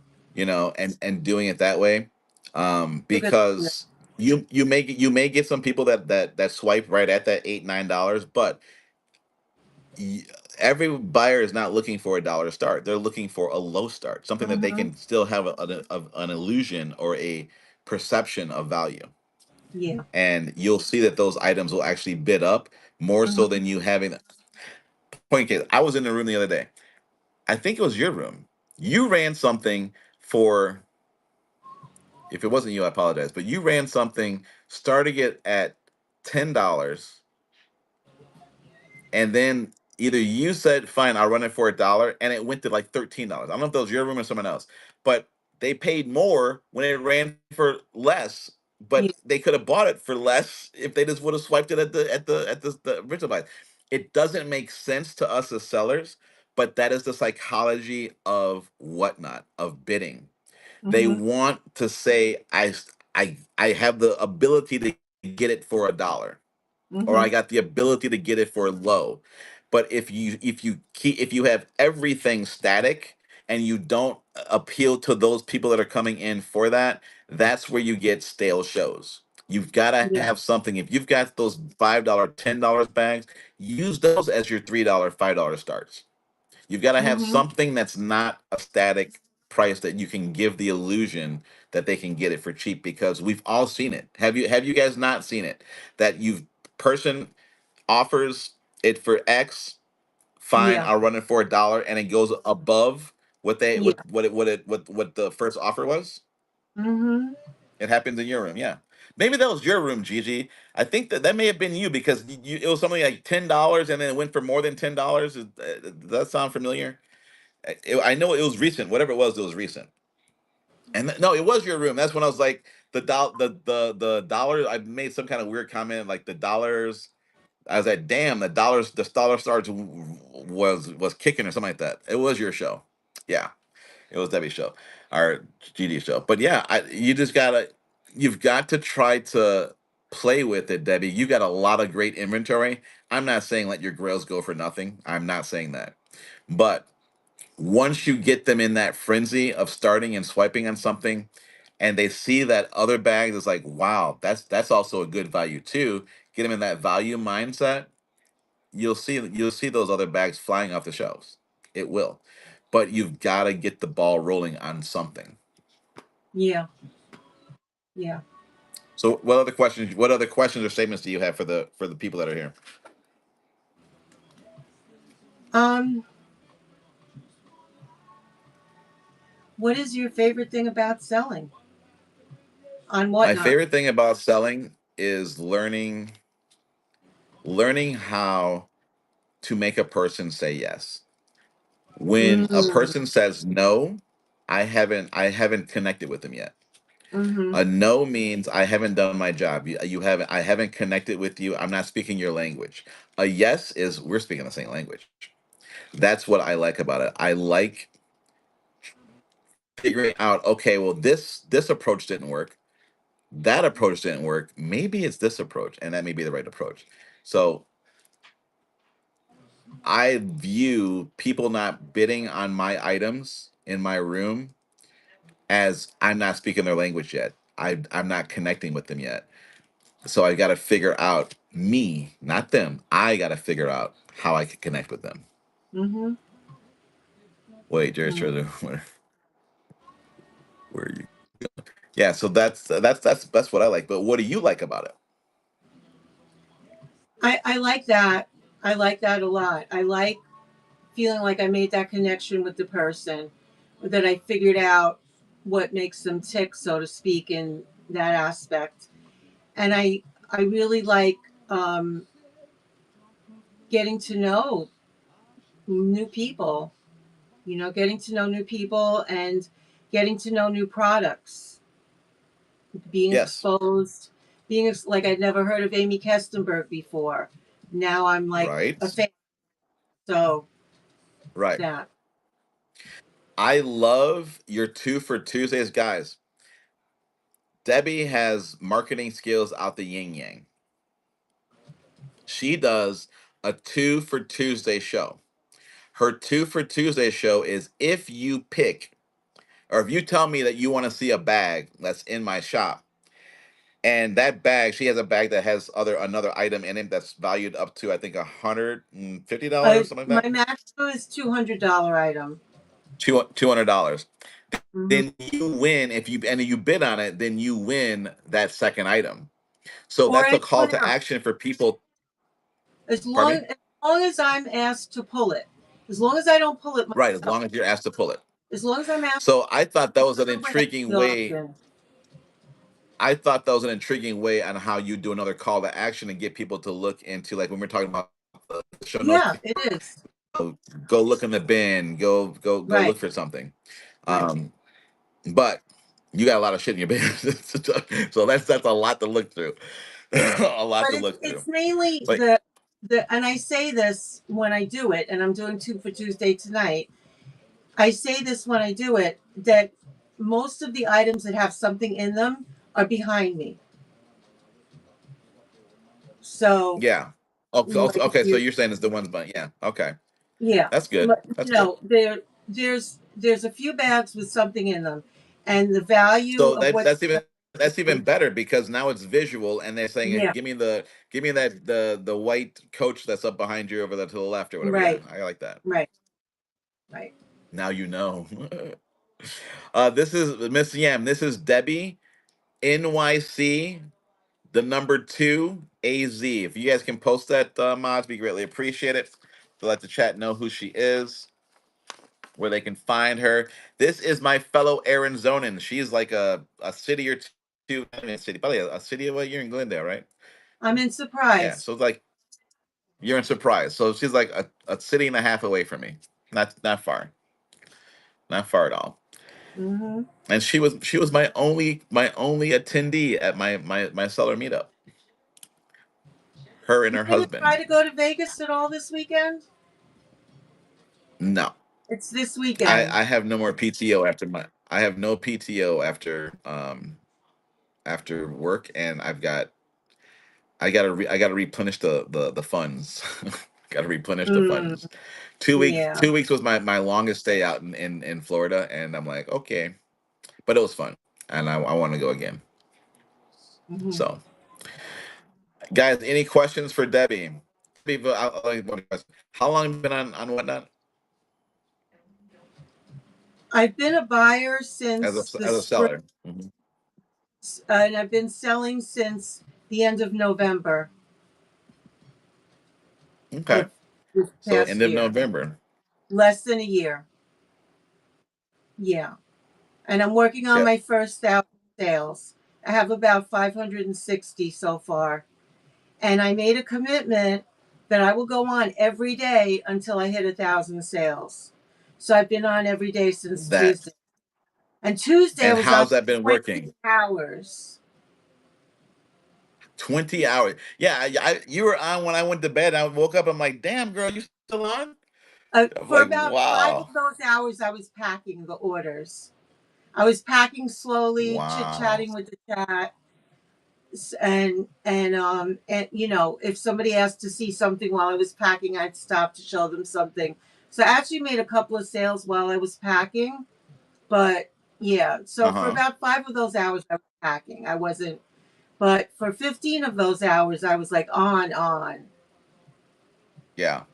And doing it that way, because because you may get some people that swipe right at that $8-9, but y- every buyer is not looking for a dollar start. They're looking for a low start, something that they mm-hmm, can still have an illusion or a perception of value. yeah, And you'll see that those items will actually bid up more so mm-hmm, than you having. Point case, I was in the room the other day. I think it was your room. You ran something for, if it wasn't you, I apologize, but you ran something starting it at $10, and then either you said, "Fine, I'll run it for $1," and it went to like $13. I don't know if that was your room or someone else, but they paid more when it ran for less. yeah, But they could have bought it for less if they just would have swiped it at the original price. It doesn't make sense to us as sellers, but that is the psychology of whatnot, of bidding. They mm-hmm, want to say, I have the ability to get it for $1, or mm-hmm, I got the ability to get it for low. But if you have everything static and you don't appeal to those people that are coming in for that, that's where you get stale shows. You've got to yeah, have something. If you've got those $5, $10 bags, use those as your $3, $5 starts. You've got to have mm-hmm, something that's not a static price that you can give the illusion that they can get it for cheap, because we've all seen it. Have you guys not seen it? That you've person offers it for X, fine, yeah, I'll run it for $1, and it goes above what they yeah, what the first offer was. mm-hmm, It happens in your room, yeah. Maybe that was your room, Gigi. I think that may have been you, because it was something like $10 and then it went for more than $10. Does that sound familiar? I know it was recent. Whatever it was recent. And no, it was your room. That's when I was like, the dollar. I made some kind of weird comment like the dollars. I was like, damn, the dollar stars was kicking or something like that. It was your show. Yeah, it was Debbie's show, our GD show. But yeah, you've got to try to play with it, Debbie. You got a lot of great inventory. I'm not saying let your grails go for nothing. I'm not saying that, but once you get them in that frenzy of starting and swiping on something, and they see that other bag is like, wow, that's also a good value too, get them in that value mindset, you'll see those other bags flying off the shelves. It will. But you've got to get the ball rolling on something. yeah, yeah. So what other questions or statements do you have for the people that are here? Um, what is your favorite thing about selling on My Whatnot? favorite thing about selling is learning how to make a person say yes. When a Mm, person says no, I haven't connected with them yet. mm-hmm, A no means I haven't done my job. You haven't I haven't connected with you. I'm not speaking your language. A yes is we're speaking the same language. That's what I like about it. I like figuring out, okay, well, this approach didn't work. That approach didn't work. Maybe it's this approach, and that may be the right approach. So I view people not bidding on my items in my room as I'm not speaking their language yet. I'm not connecting with them yet. So I got to figure out me, not them. I got to figure out how I can connect with them. Mm-hmm. Wait, Jerry's Mm. treasure. Where are you? Yeah, so that's what I like. But what do you like about it? I like that. I like that a lot. I like feeling like I made that connection with the person, that I figured out what makes them tick, so to speak, in that aspect. And I really like um, getting to know new people. You know, getting to know new people and getting to know new products, being Yes, exposed, like I'd never heard of Amy Kestenberg before. Now I'm like right, a fan. So right. that. I love your two for Tuesdays, guys. Debbie has marketing skills out the yin yang. She does a two for Tuesday show. Her two for Tuesday show is if you pick, or if you tell me that you want to see a bag that's in my shop, and that bag, she has a bag that has another item in it that's valued up to I think $150, something like My that. maximum is $200 item. $200. Hmm. Then you win if you bid on it. Then you win that second item. So Or that's a call anyone to else. action for people. As Pardon long me. as long as I'm asked to pull it. As long as I don't pull it Right, as myself. long as you're asked to pull it. As long as I'm asked So I thought that was to an pull it intriguing the way. auction. I thought that was an intriguing way on how you do another call to action and get people to look into, like when we're talking about the show notes, Yeah, it is. go look in the bin, go Right, look for something. right. Um, but you got a lot of shit in your business, so that's a lot to look through, a lot But to it's look through. it's mainly But the and I say this when I do it, and I'm doing two for Tuesday tonight. I say this when I do it, that most of the items that have something in them are behind me. So yeah, like if okay. So you you're saying it's the ones, but yeah, okay, yeah, that's good. That's good. there's a few bags with something in them, and the value So of what's that's even better because now it's visual, and they're saying, yeah, give me that the white coach that's up behind you over there to the left or whatever." Yeah, right, I like that. right, right. Now you know. This is Miss Yam. This is Debbie NYC, the number two AZ. If you guys can post that, mods, we greatly appreciate it. To let the chat know who she is, where they can find her. This is my fellow Arizonan. She's like a city or two, not even a city, probably a city. Well, you're in Glendale, right? I'm in Yeah. surprise. So it's like you're in Surprise. So she's like a city and a half away from me. Not far. Not far at all. Mm-hmm. And she was my only attendee at my seller meetup. Her and You her didn't try husband. to go to Vegas at all this weekend? No. It's this I weekend. I have no more PTO after my I have no PTO after work, and I gotta replenish the funds. Gotta replenish the Mm, funds. 2 weeks yeah. 2 weeks was my longest stay out in Florida, and I'm like, okay, but it was fun, and I want to go again. Hmm. So, guys, any questions for Debbie? People, one question. How long have you been on Whatnot I've been a buyer as since the a spring, seller? Mhm. and I've been selling since the end of November Okay, of this so end past of year. November. Less than a year. Yeah. And I'm working on Yeah, my first 1,000 sales. I have about 560 so far. And I made a commitment that I will go on every day until I hit 1,000 sales. So I've been on every day since that. Tuesday. And Tuesday I And was on how's that been 20 working? hours. 20 hours. Yeah, you were on when I went to bed. I woke up. I'm like, damn, girl, you still on? I'm For like, about 5 of wow, those hours, I was packing the orders. I was packing slowly, chit wow. chatting with the chat, and if somebody asked to see something while I was packing, I'd stop to show them something. So I actually made a couple of sales while I was packing, but yeah. So Uh for huh. about 5 of those hours, I was packing. I wasn't. But for 15 of those hours, I was like on. Yeah.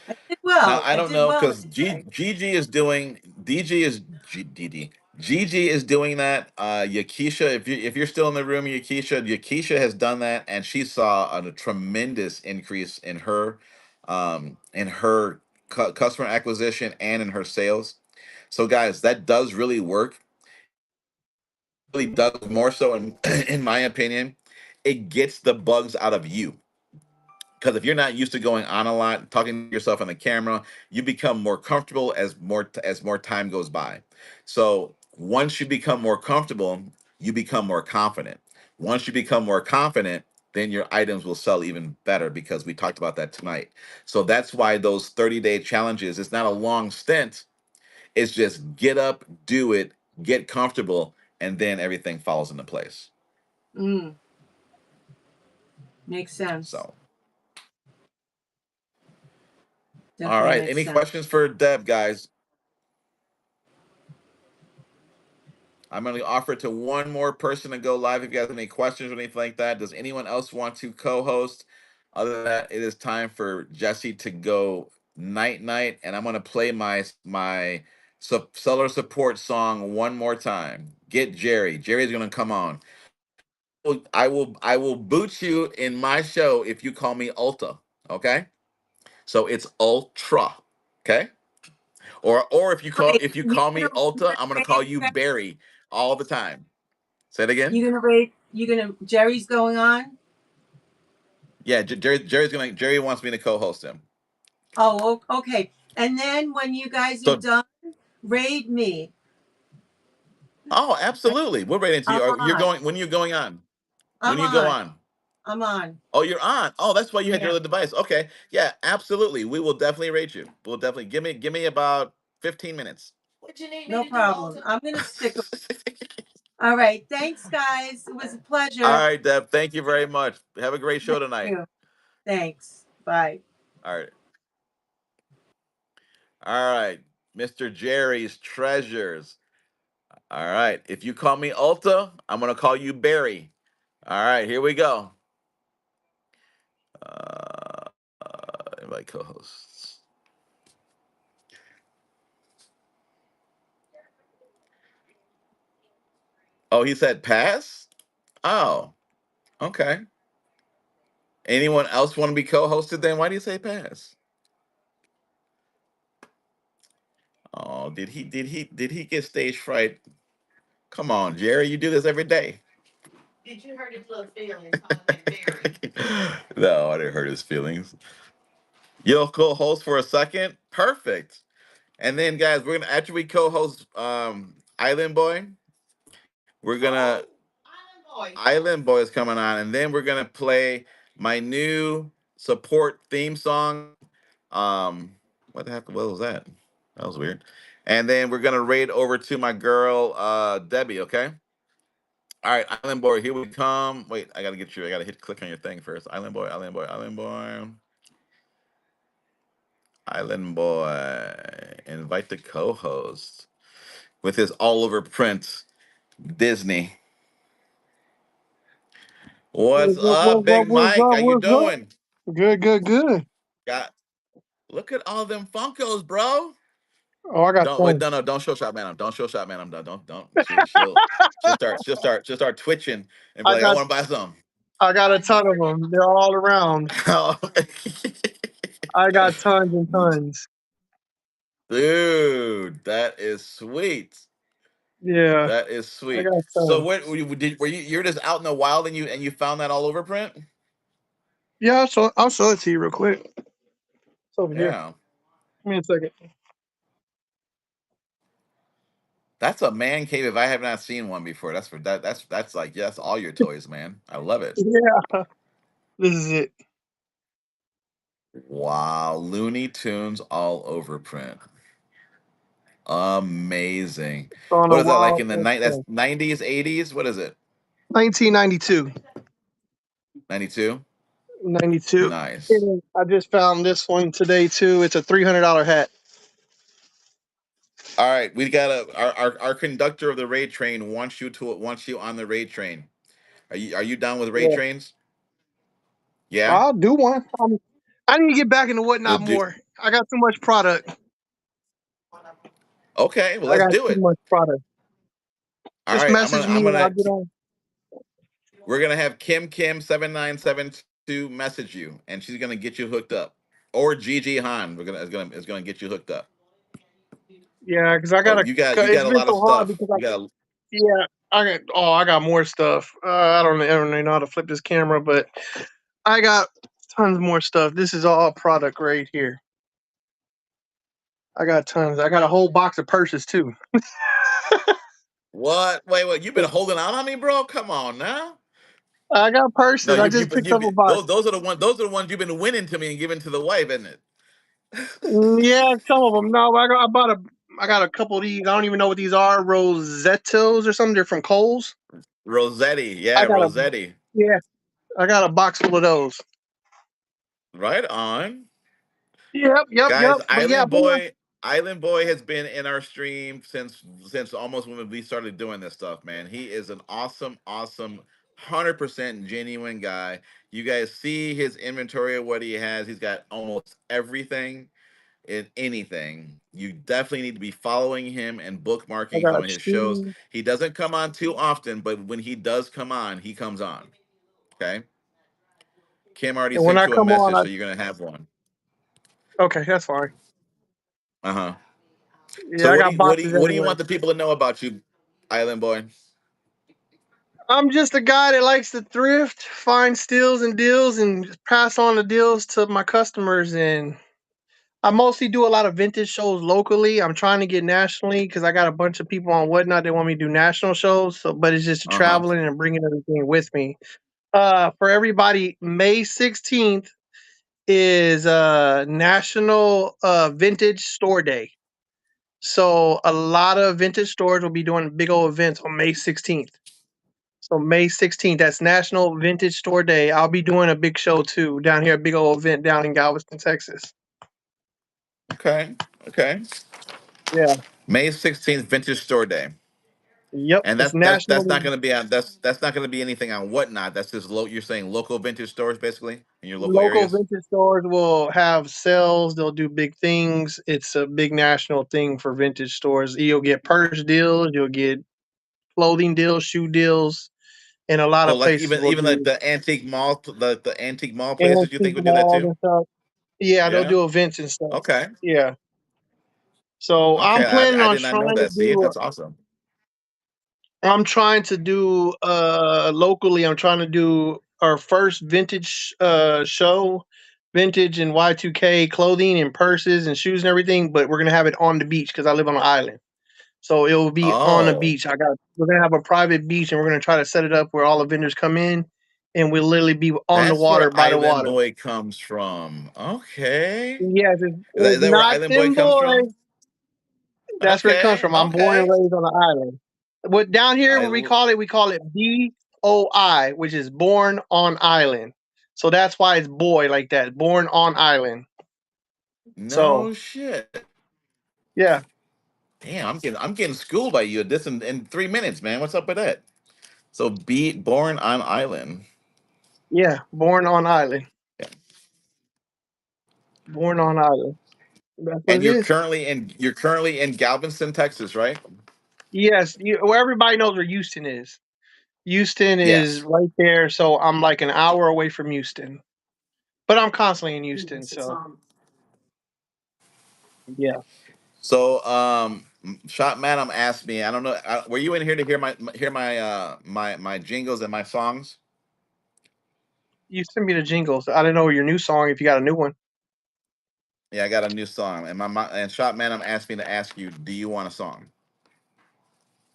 I did Now well. I I don't did know well, I because should say. Gigi is doing DG is Gigi is doing that. Yakisha, if you're still in the room, Yakisha has done that, and she saw a tremendous increase in her customer acquisition and in her sales. So guys, that does really work. Really does more so in in my opinion. It gets the bugs out of you because if you're not used to going on a lot, talking to yourself on the camera, you become more comfortable as more time goes by. So once you become more comfortable, you become more confident. Once you become more confident, then your items will sell even better because we talked about that tonight. So that's why those 30-day challenges, it's not a long stint. It's just get up, do it, get comfortable, and then everything falls into place. Mm, makes sense. So, all Definitely right. makes Any sense. questions for Deb, guys? I'm going to offer it to one more person to go live. If you guys have any questions or anything like that, does anyone else want to co-host? Other than that, it is time for Jesse to go night night, and I'm going to play my seller support song one more time. Get Jerry. Jerry's going to come on. I will boot you in my show if you call me Ulta. Okay, so it's Ultra. Okay, or Wait, if you you call gonna me Ulta, you I'm going to gonna call raid you Jerry? Barry all the time. Say it again. You gonna raid? You gonna Jerry's going on? Yeah, Jerry wants me to co-host him. Okay. And then when you guys are So, done, raid me. oh, absolutely. We're ready to I'm you. You're on. going when you're going on. When I'm you go on. on. I'm on. Oh, you're on. Oh, that's why you had your Yeah. other device. Okay. Yeah, absolutely. We will definitely rate you. We'll definitely give me about 15 minutes. What you need me No to do, problem. Alton? I'm gonna stick. All right. Thanks, guys. It was a All pleasure. right, Deb. Thank you very much. Have a great show Thank tonight. you. Thanks. Bye. All right. All right. Mr. Jerry's Treasures. All right. If you call me Ulta, I'm gonna call you Barry. All right, here we go. Invite co-hosts. Oh, he said pass? Oh, okay. Anyone else want to be co-hosted then? Why do you say pass? Oh, did he get stage fright? Come on, Jerry, you do this every day. Did you hurt his little feelings calling him Barry? No, I didn't hurt his feelings. You'll co-host for a second? Perfect. And then guys, we're gonna after we co-host Island Boy, we're gonna Island Boy is coming on, and then we're gonna play my new support theme song. What the heck? What was that? That was weird. And then we're gonna raid over to my girl, Debbie. Okay. All right, Island Boy, here we come. Wait, I gotta get you. I gotta hit click on your thing first. Island Boy, Island Boy, Island Boy, Island Boy. Invite the co-host with his all over print Disney. What's What's up? up, What's up? Big What's Mike? up? How you What's up? doing? Good, good, good. Got look at all them Funkos, bro. Oh, I got Don't wait, some. no, no, don't show shot, man. Don't show shot, man. I'm done. Don't. She'll start twitching and be I like, I got want to buy some. I got a ton of them. They're all around. I got tons and tons. Dude, that is sweet. Yeah, That is I sweet. got So tons. what were you you're just out in the wild and you found that all over print? Yeah, so I'll show it to you real quick. It's over here. Yeah. Give me a second. That's a man cave if I have not seen one before. That's for that's like yes, all your toys, man. I love it. Yeah, this is it. Wow, Looney Tunes all over print. Amazing. It's on What a is that like wild in the West night? That's Coast. 90s, 80s? What is it? 1992. 92? 92. Nice. And I just found this one today too. It's a $300 hat. All right, we got our conductor of the raid train wants you on the raid train. Are you down with ray Yeah, trains? Yeah. I'll do one. I need to get back into We'll whatnot do. more. I got too much product. Okay. Well, I let's got do too it. much product. All Just right. I'm gonna. message me I'm and gonna. I'll get on. We're gonna have Kim 7972 message you, and she's gonna get you hooked up. Or Gigi Han. We're gonna get you hooked up. Yeah, because I Oh, gotta. you It's got a been lot of so hard stuff. because You got. yeah, I got. Oh, I got more stuff. I don't even know how to flip this camera, but I got tons more stuff. This is all product right here. I got tons. I got a whole box of purses too. What? Wait. You've been holding out on me, bro. Come on now. I got No, purses. I just picked up a box. those are the ones. Those are the ones you've been winning to me and giving to the wife, isn't it? Yeah, some of them. No, I bought a. I got a couple of these. I don't even know what these are. Rosettos or something. They're from Kohl's. Rossetti. I Yeah, got a. Rossetti. Yeah, I got a box full of those. Right on. Yep. Guys, But yeah, Island Boy has been in our stream since almost when we started doing this stuff, man. He is an awesome 100% genuine guy. You guys see his inventory of what he has. He's got almost everything in anything. You definitely need to be following him and I bookmarking some got of his shows. shoes. He doesn't come on too often, but when he does come on, he comes on. Okay. Kim already And when sent I you a come on, message, so you're gonna have one. okay, that's fine. Uh-huh. So Yeah, I got boxes what do you everywhere. want the people to know about you, Island Boy? I'm just a guy that likes to thrift, find steals and deals, and just pass on the deals to my customers. And I mostly do a lot of vintage shows locally. I'm trying to get nationally because I got a bunch of people on Whatnot that want me to do national shows. So, but it's just Uh-huh. traveling and bringing everything with me. For everybody, May 16th is National Vintage Store Day. So a lot of vintage stores will be doing big old events on May 16th. So May 16th, that's National Vintage Store Day. I'll be doing a big show too down here, a big old event down in Galveston, Texas. Okay. Okay. Yeah. May 16th, Vintage Store Day. Yep. And It's that's national. not gonna be on that's not gonna be anything on Whatnot. That's just you're saying local vintage stores basically in your local Local areas. vintage stores will have sales. They'll do big things. It's a big national thing for vintage stores. You'll get purse deals. You'll get clothing deals, shoe deals, and a lot So of like places will even like do the antique mall places you think antique would do that malls too? and stuff. Yeah, they'll Yeah. do events and stuff. Okay. Yeah. So Okay. I did not know that. See, that's awesome. I'm trying to do locally, I'm trying to do our first vintage show, vintage and Y2K clothing and purses and shoes and everything, but we're gonna have it on the beach because I live on an island. So it will be on the Oh, beach. We're gonna have a private beach and we're gonna try to set it up where all the vendors come in and we'll literally be on the that's water where by the Island water. Boy comes from. Okay. Yes, Is it's that where not Island Boy them comes boys. from? That's where it comes Okay. from. I'm born and Okay. raised on the island. What down here, I what l- we call it BOI, which is born on island. So that's why it's boy like that, born on island. So no shit. yeah, Damn, I'm getting schooled by you at this in 3 minutes, man. What's up with that? So be born on island. yeah, born on island, Yeah. born on island. That's what And it is. you're currently in Galveston, Texas, right? Yes, well, everybody knows where Houston is. Houston is Yes. right there, so I'm like an hour away from Houston, but I'm constantly in Houston. So yeah, So Shot Madam asked me, I don't know, were you in here to hear my jingles and my songs? you send me the jingles. I didn't know your new song if you got a new one. Yeah, I got a new song, and and Shot Madam asked me to ask you, do you want a song?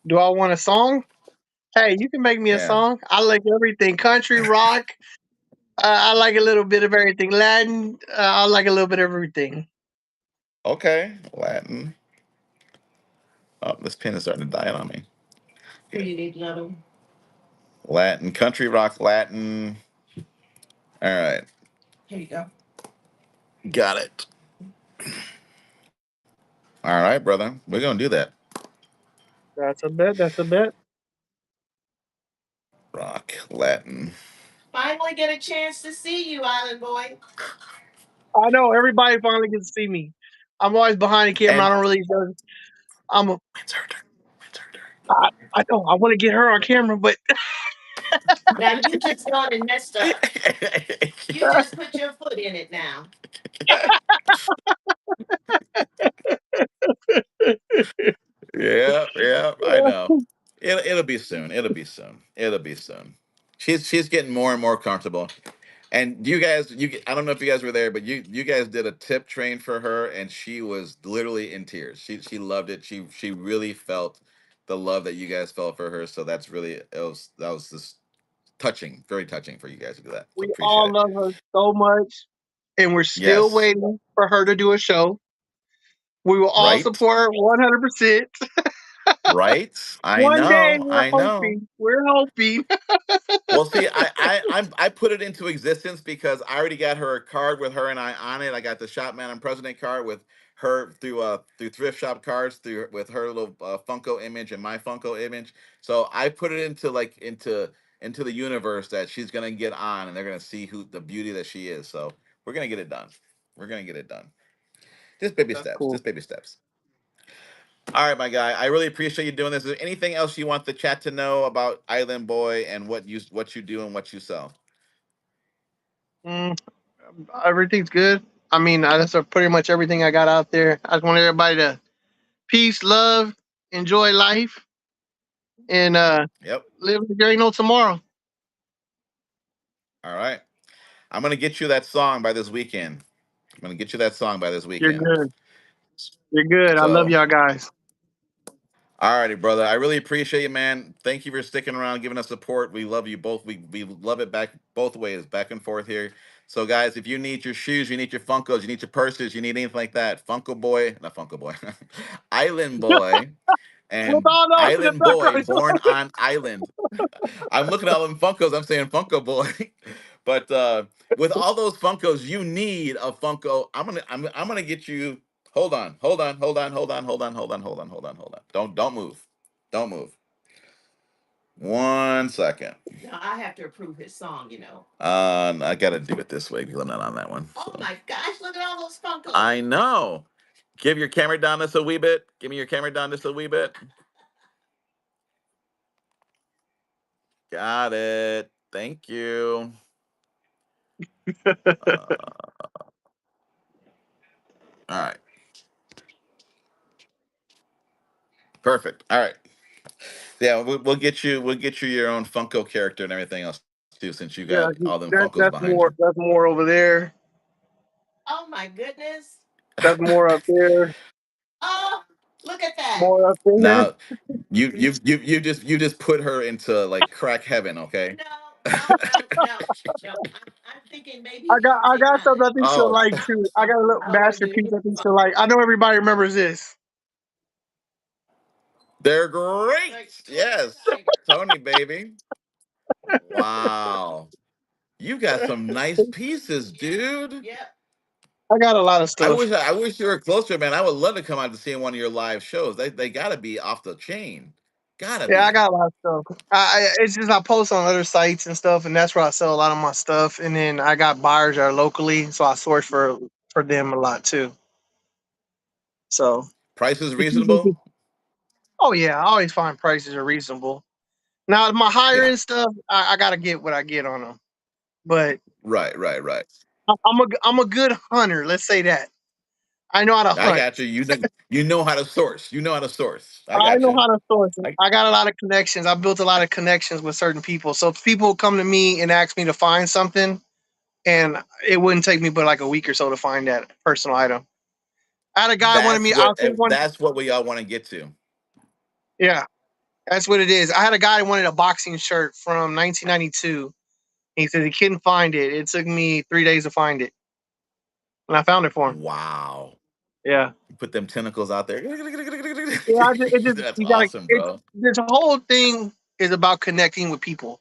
Do I want a song? Hey, you can make me a Yeah. song. I like everything country, rock. I like a little bit of everything. Latin. I like a little bit of everything. Okay. Latin. Oh, this pen is starting to die on me. Latin, country rock, Latin. All right. Got it. All right, brother. We're gonna do that. That's a bet. That's a bet. Rock, Latin. Finally get a chance to see you, Island Boy. I know everybody finally gets to see me. I'm always behind the camera. I And don't really. I'm. A, it's her turn. It's her turn. I know. I want to get her on camera, but Now you just gone and messed up. You just put your foot in it now. Yeah, yeah, I know. It'll be soon. It'll be soon. It'll be soon. She's getting more and more comfortable. And you guys, I don't know if you guys were there, but you guys did a tip train for her, and she was literally in tears. She loved it. She really felt the love that you guys felt for her. So that's really that was just touching, very touching for you guys to do that. So we appreciate all it. love her so much, and we're still Yes, waiting for her to do a show. We will all right, support her 100%. right. I One day, know, we're I know. hoping. We're hoping. Well, see, I put it into existence because I already got her a card with her and I on it. I got the Shopman and President card with her through thrift shop cards through with her little Funko image and my Funko image. So I put it into into the universe that she's gonna get on, and they're gonna see who the beauty that she is. So we're gonna get it done. We're gonna get it done. Just baby That's steps. cool. Just baby steps. All right, my guy. I really appreciate you doing this. Is there anything else you want the chat to know about Island Boy and what you do and what you sell? Mm, everything's good. I mean, that's pretty much everything I got out there. I just want everybody to peace, love, enjoy life, and Yep. live like there ain't no tomorrow. All right. I'm gonna get you that song by this weekend. I'm gonna get you that song by this You're weekend. good. You're good. I love So, y'all guys. all righty, brother. I really appreciate you, man. Thank you for sticking around, giving us support. We love you both. We love it back both ways, back and forth here. So, guys, if you need your shoes, you need your Funkos, you need your purses, you need anything like that, Funko Boy, not Funko Boy, Island Boy, With and all those in the Island Boy, background. born on island. I'm looking at all them Funkos. I'm saying Funko Boy, but with all those Funkos, you need a Funko. I'm gonna get you. Hold on, hold on, hold on, hold on, hold on, hold on, hold on, hold on, hold on. Don't move, don't move. 1 second. Now I have to approve his song, you know. I gotta do it this way because I'm not on that one. Oh So my gosh, look at all those Funkos. I know. Give your camera down just a wee bit. Give me your camera down just a wee bit. Got it. Thank you. All right. Perfect. All right. Yeah, we'll get you your own Funko character and everything else too, since you Yeah, got all them that Funkos behind you. that's more over there. Oh my goodness. That's more up there. Oh, look at that. More up there. Now, you just put her into like crack heaven, okay? No, no, no, no, no. I'm thinking maybe I he got can I take got something mine. I think she'll Oh, like too. I got a little I want to do masterpiece his I think song. she'll like. I know everybody remembers this. they're great. Like Tony the Yes, Tiger. Tony, baby. Wow, you got some nice pieces, dude. Yep. I got a lot of stuff. I wish you were closer, man. I would love to come out to see one of your live shows. They gotta be off the chain. Gotta Yeah, I be. got a lot of stuff. It's just I post on other sites and stuff, and that's where I sell a lot of my stuff. And then I got buyers that are locally, so I source for them a lot too. So, Price is reasonable. oh yeah, I always find prices are reasonable. Now my higher Yeah. end stuff, I gotta get what I get on them. But Right, right, right. I'm a good hunter. Let's say that. I know how to I hunt. got you. You know how to source. You know how to source. I I got know you. how to source it. I, I got a lot of connections. I built a lot of connections with certain people. So if people come to me and ask me to find something, and it wouldn't take me but like a week or so to find that personal item. I had a guy wanted me. I think one. that's what we all want to get to. Yeah, that's what it is. I had a guy that wanted a boxing shirt from 1992. He said he couldn't find it. It took me 3 days to find it, and I found it for him. Wow. Yeah. Put them tentacles out there. Yeah, it just That's you gotta. awesome, It bro. this whole thing is about connecting with people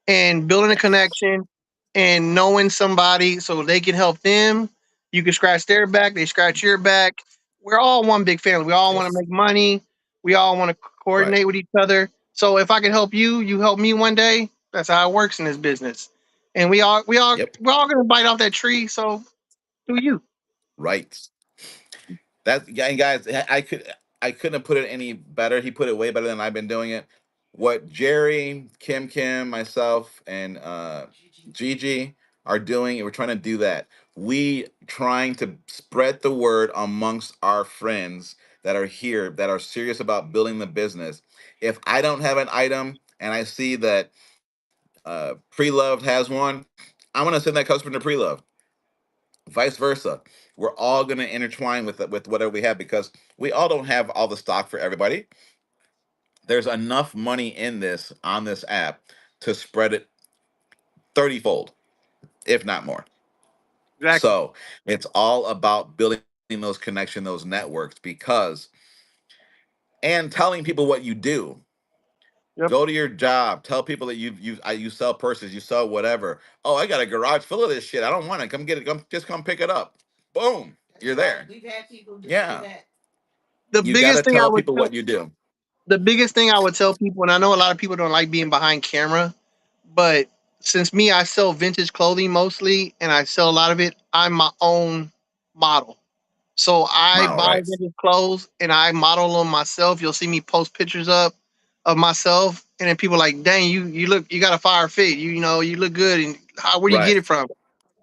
and building a Yes. connection and knowing somebody so they can help them. You can scratch their back, they scratch your back. We're all one big family. We all want to Yes. make money. We all want to Right. coordinate with each other. So if I can help you, you help me one day. That's how it works in this business. And Yep. we're all gonna bite off that tree. So do you? Right. That's yeah, and guys, I couldn't have put it any better. He put it way better than I've been doing it. What Jerry, Kim, myself, and Gigi are doing, and we're trying to do that. We trying to spread the word amongst our friends that are here that are serious about building the business. If I don't have an item and I see that Preloved has one, I'm gonna send that customer to Preloved, vice versa. We're all going to intertwine with whatever we have because we all don't have all the stock for everybody. There's enough money in this on this app to spread it 30-fold, if not more. Exactly. So it's all about building those connections, those networks, because and telling people what you do. Yep. Go to your job. Tell people that you sell purses, you sell whatever. Oh, I got a garage full of this shit. I don't want it. Come get it. Come pick it up. Boom. You're there. Yeah. The You got to biggest thing I tell would people tell what you do. the biggest thing I would tell people, and I know a lot of people don't like being behind camera, but since me, I sell vintage clothing mostly, and I sell a lot of it. I'm my own model. So I Model, buy right? vintage clothes and I model them myself. You'll see me post pictures up of myself, and then people are like, "Dang, you got a fire fit. You know you look good." And where do you get Right, it from?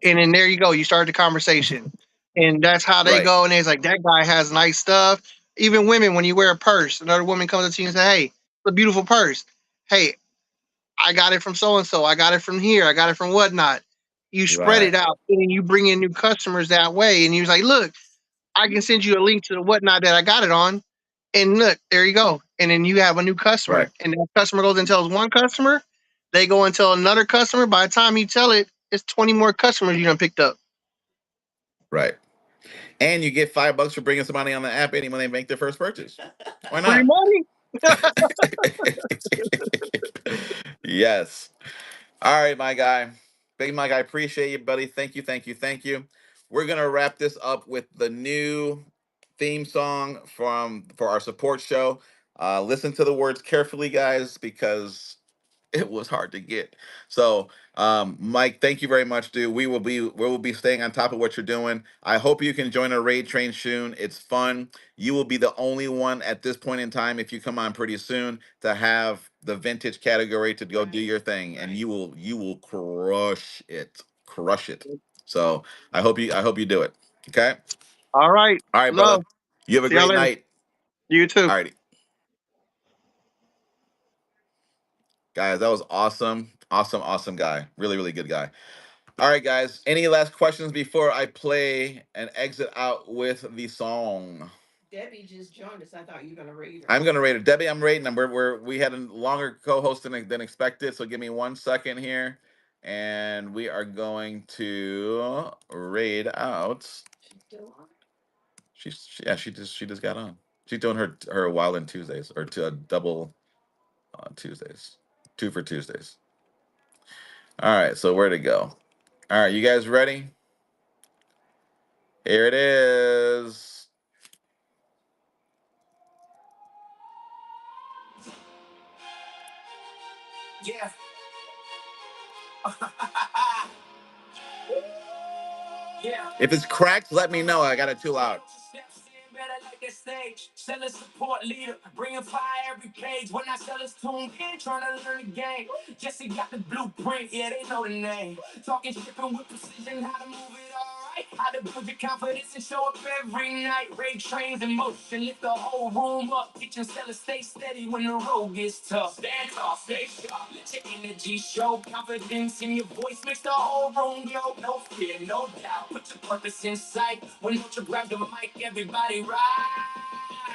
And then there you go. You start the conversation, and that's how they right, go. And it's like that guy has nice stuff. Even women, when you wear a purse, another woman comes up to you and say, "Hey, it's a beautiful purse. Hey, I got it from so and so. I got it from here. I got it from whatnot." You spread right, it out, and then you bring in new customers that way. And you're like, "Look, I can send you a link to the whatnot that I got it on, and look, there you go." And then you have a new right, customer, and that customer goes and tells one customer, they go and tell another customer. By the time you tell it, it's 20 more customers you done picked up. right. And you get $5 for bringing somebody on the app any when they make their first purchase. Why Free not? money. Yes. All right, my guy. Big Mike, I appreciate you, buddy. Thank you, thank you, thank you. We're gonna wrap this up with the new theme song from for our support show. Listen to the words carefully, guys, because it was hard to get. So, Mike, thank you very much, dude. We will be staying on top of what you're doing. I hope you can join our raid train soon. It's fun. You will be the only one at this point in time, if you come on pretty soon, to have the vintage category to go do your thing, and you will crush it. So I hope you do it. Okay. All right. All right, brother. Love. You have a See y'all great later. night. You too. All righty, guys. That was awesome. Awesome, awesome guy. Really, really good guy. All right, guys. Any last questions before I play and exit out with the song? Debbie just joined us. I thought you were gonna rate her. I'm gonna rate her. Debbie, I'm rating them. We had a longer co-host than expected, so give me 1 second here, and we are going to raid out. She's still on. Yeah, she just got on. She's doing her Wild and Tuesdays or to a double Tuesdays, two for Tuesdays. All right, so where to go? All right, you guys ready? Here it is. Yeah. Yeah. If it's cracked, let me know. I got it too loud. Better like that stage. Sell a support leader. Bringing fire every page. When I sell this tune in, trying to learn the game. Jesse got the blueprint. Yeah, they know the name. Talking shipping with precision. How to move it all right. How to build your confidence and show up every night. Raid trains in motion. Lift the whole room up. Teaching sellers stay steady when the road gets tough. Stand tall, stay sharp. Let your energy show. Confidence in your voice makes the whole room glow. No fear, no doubt. Put your purpose in sight. When you grab the mic, everybody ride.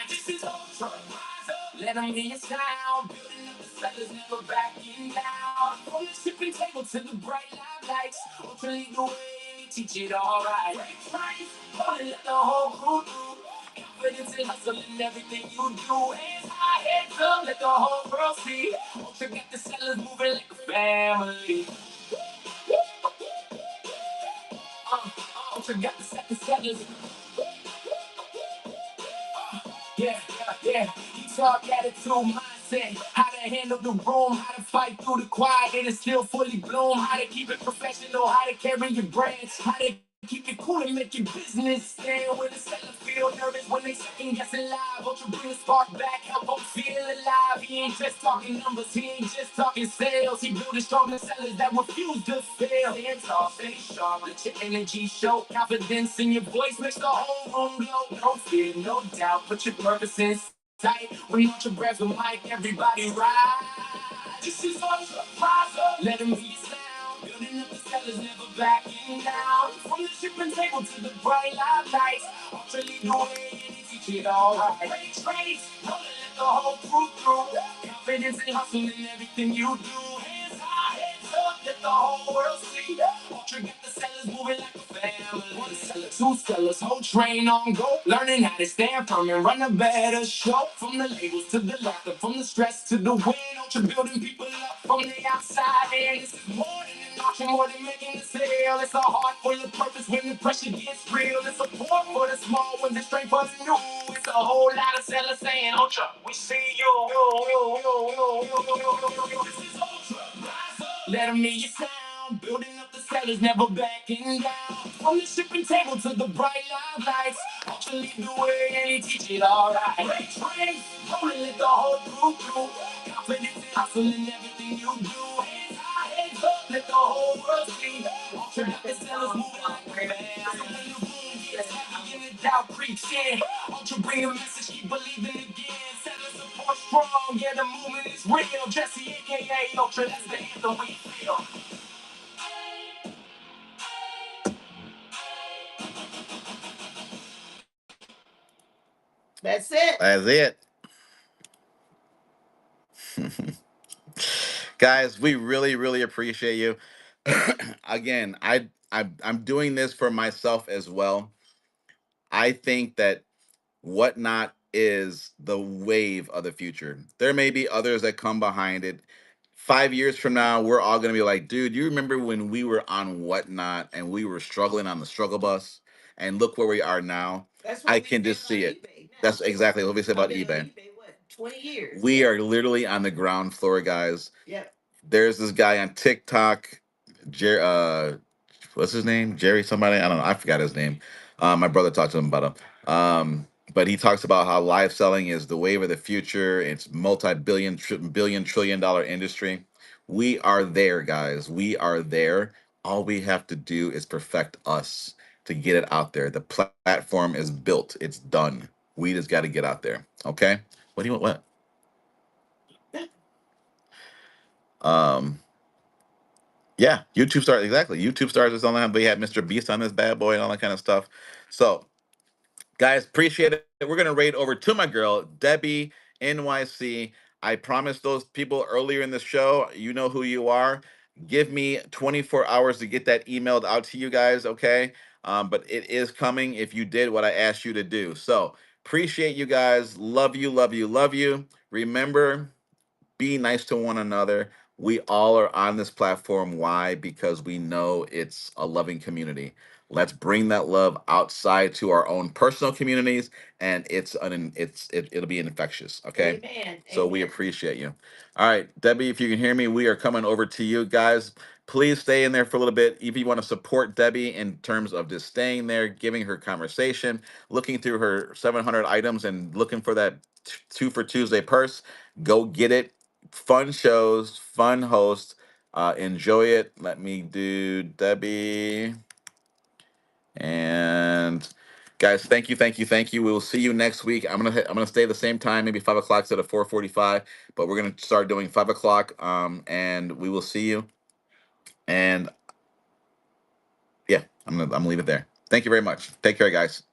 This is Ultra. Rise up. Let them hear your sound. Building up the sellers, never backing down. From the shipping table to the bright live lights. Ultra lead the way, teach it all right. Break trains, come and let the whole crew through. Confidence and hustle in everything you do. Hands high, hands up, let the whole world see. Ultra got the sellers moving like a family. Ultra got the sellers. Yeah, yeah, yeah. You talk attitude, mindset. mindset, how to handle the room, how to fight through the quiet and still fully bloom, how to keep it professional, how to carry your brand, how to keep it cool and make your business stand when the sellers feel nervous when they second guessing live. Won't you bring the spark back, help them feel alive? He ain't just talking numbers, he ain't just talking sales. He building stronger sellers that refuse to fail. Stand tall, stay sharp, let your energy show. Confidence in your voice makes the whole room glow. No fear, no doubt, put your purpose in sight. When you your breath with mic, everybody ride. This is Ultra Plaza. Let them be your sound. Building up the sellers, never backing down. From the shipping table to the bright light lights. Ultra lead the way and they teach it all right. Great trades, rolling let the whole crew through. Confidence and hustle in everything you do. Hands high, heads up, let the whole world see. Ultra get the sellers moving like a family. One seller, two sellers, whole train on go. Learning how to stand firm and run a better show. From the labels to the laughter, from the stress to the win. Ultra building people up from the outside in. This is more than an auction, more than making a sale. It's a heart full of purpose when the pressure gets real. It's support for the small ones and strength for the new. It's a whole lot of sellers saying, Ultra, we see you. This is Ultra. Rise up. Let them hear your sound. Building up the sellers, never backing down. From the shipping table to the bright lights. Ultra lead the way and he teach it all right. Great train, rolling let the whole crew through. Confidence and hustle in everything you do. Hands high, heads up, let the whole world see. Ultra got the sellers moving like crazy. So when the room gets heavy and the doubt creeps in, Ultra bring a message, keep believing again. Sellers support strong, yeah, the movement is real. Jesse, aka Ultra, that's the anthem we feel. That's it. That's it. Guys, we really, really appreciate you. Again, I'm doing this for myself as well. I think that Whatnot is the wave of the future. There may be others that come behind it. 5 years from now, we're all gonna be like, dude, you remember when we were on Whatnot and we were struggling on the struggle bus? And look where we are now. That's I what we can say just about see it. eBay now. That's exactly what we say about I've been on eBay. eBay, what, 20 years? We are literally on the ground floor, guys. Yep. There's this guy on TikTok, what's his name? Jerry somebody? I don't know. I forgot his name. My brother talked to him about him. But he talks about how live selling is the wave of the future. It's multi-billion, billion, trillion-dollar industry. We are there, guys. We are there. All we have to do is perfect us to get it out there. The platform is built. It's done. We just got to get out there. Okay. What do you want? What? Um, Yeah, YouTube stars exactly. YouTube stars is on that. They had Mr. Beast on this bad boy and all that kind of stuff. So, guys, appreciate it. We're gonna raid over to my girl Debbie NYC. I promised those people earlier in the show. You know who you are. Give me 24 hours to get that emailed out to you guys. Okay, but it is coming if you did what I asked you to do. So appreciate you guys. Love you. Love you. Love you. Remember, be nice to one another. We all are on this platform. Why? Because we know it's a loving community. Let's bring that love outside to our own personal communities, and it'll be infectious. Okay. Amen. So we Amen. appreciate you. All right, Debbie, if you can hear me, we are coming over to you guys. Please stay in there for a little bit. If you want to support Debbie in terms of just staying there, giving her conversation, looking through her 700 items, and looking for that two for Tuesday purse, go get it. Fun shows, fun hosts. Enjoy it. Let me do Debbie. And guys, thank you, thank you, thank you. We will see you next week. I'm gonna stay the same time, maybe 5 o'clock instead of 4:45, but we're gonna start doing 5 o'clock. And we will see you. And yeah, I'm gonna leave it there. Thank you very much. Take care, guys.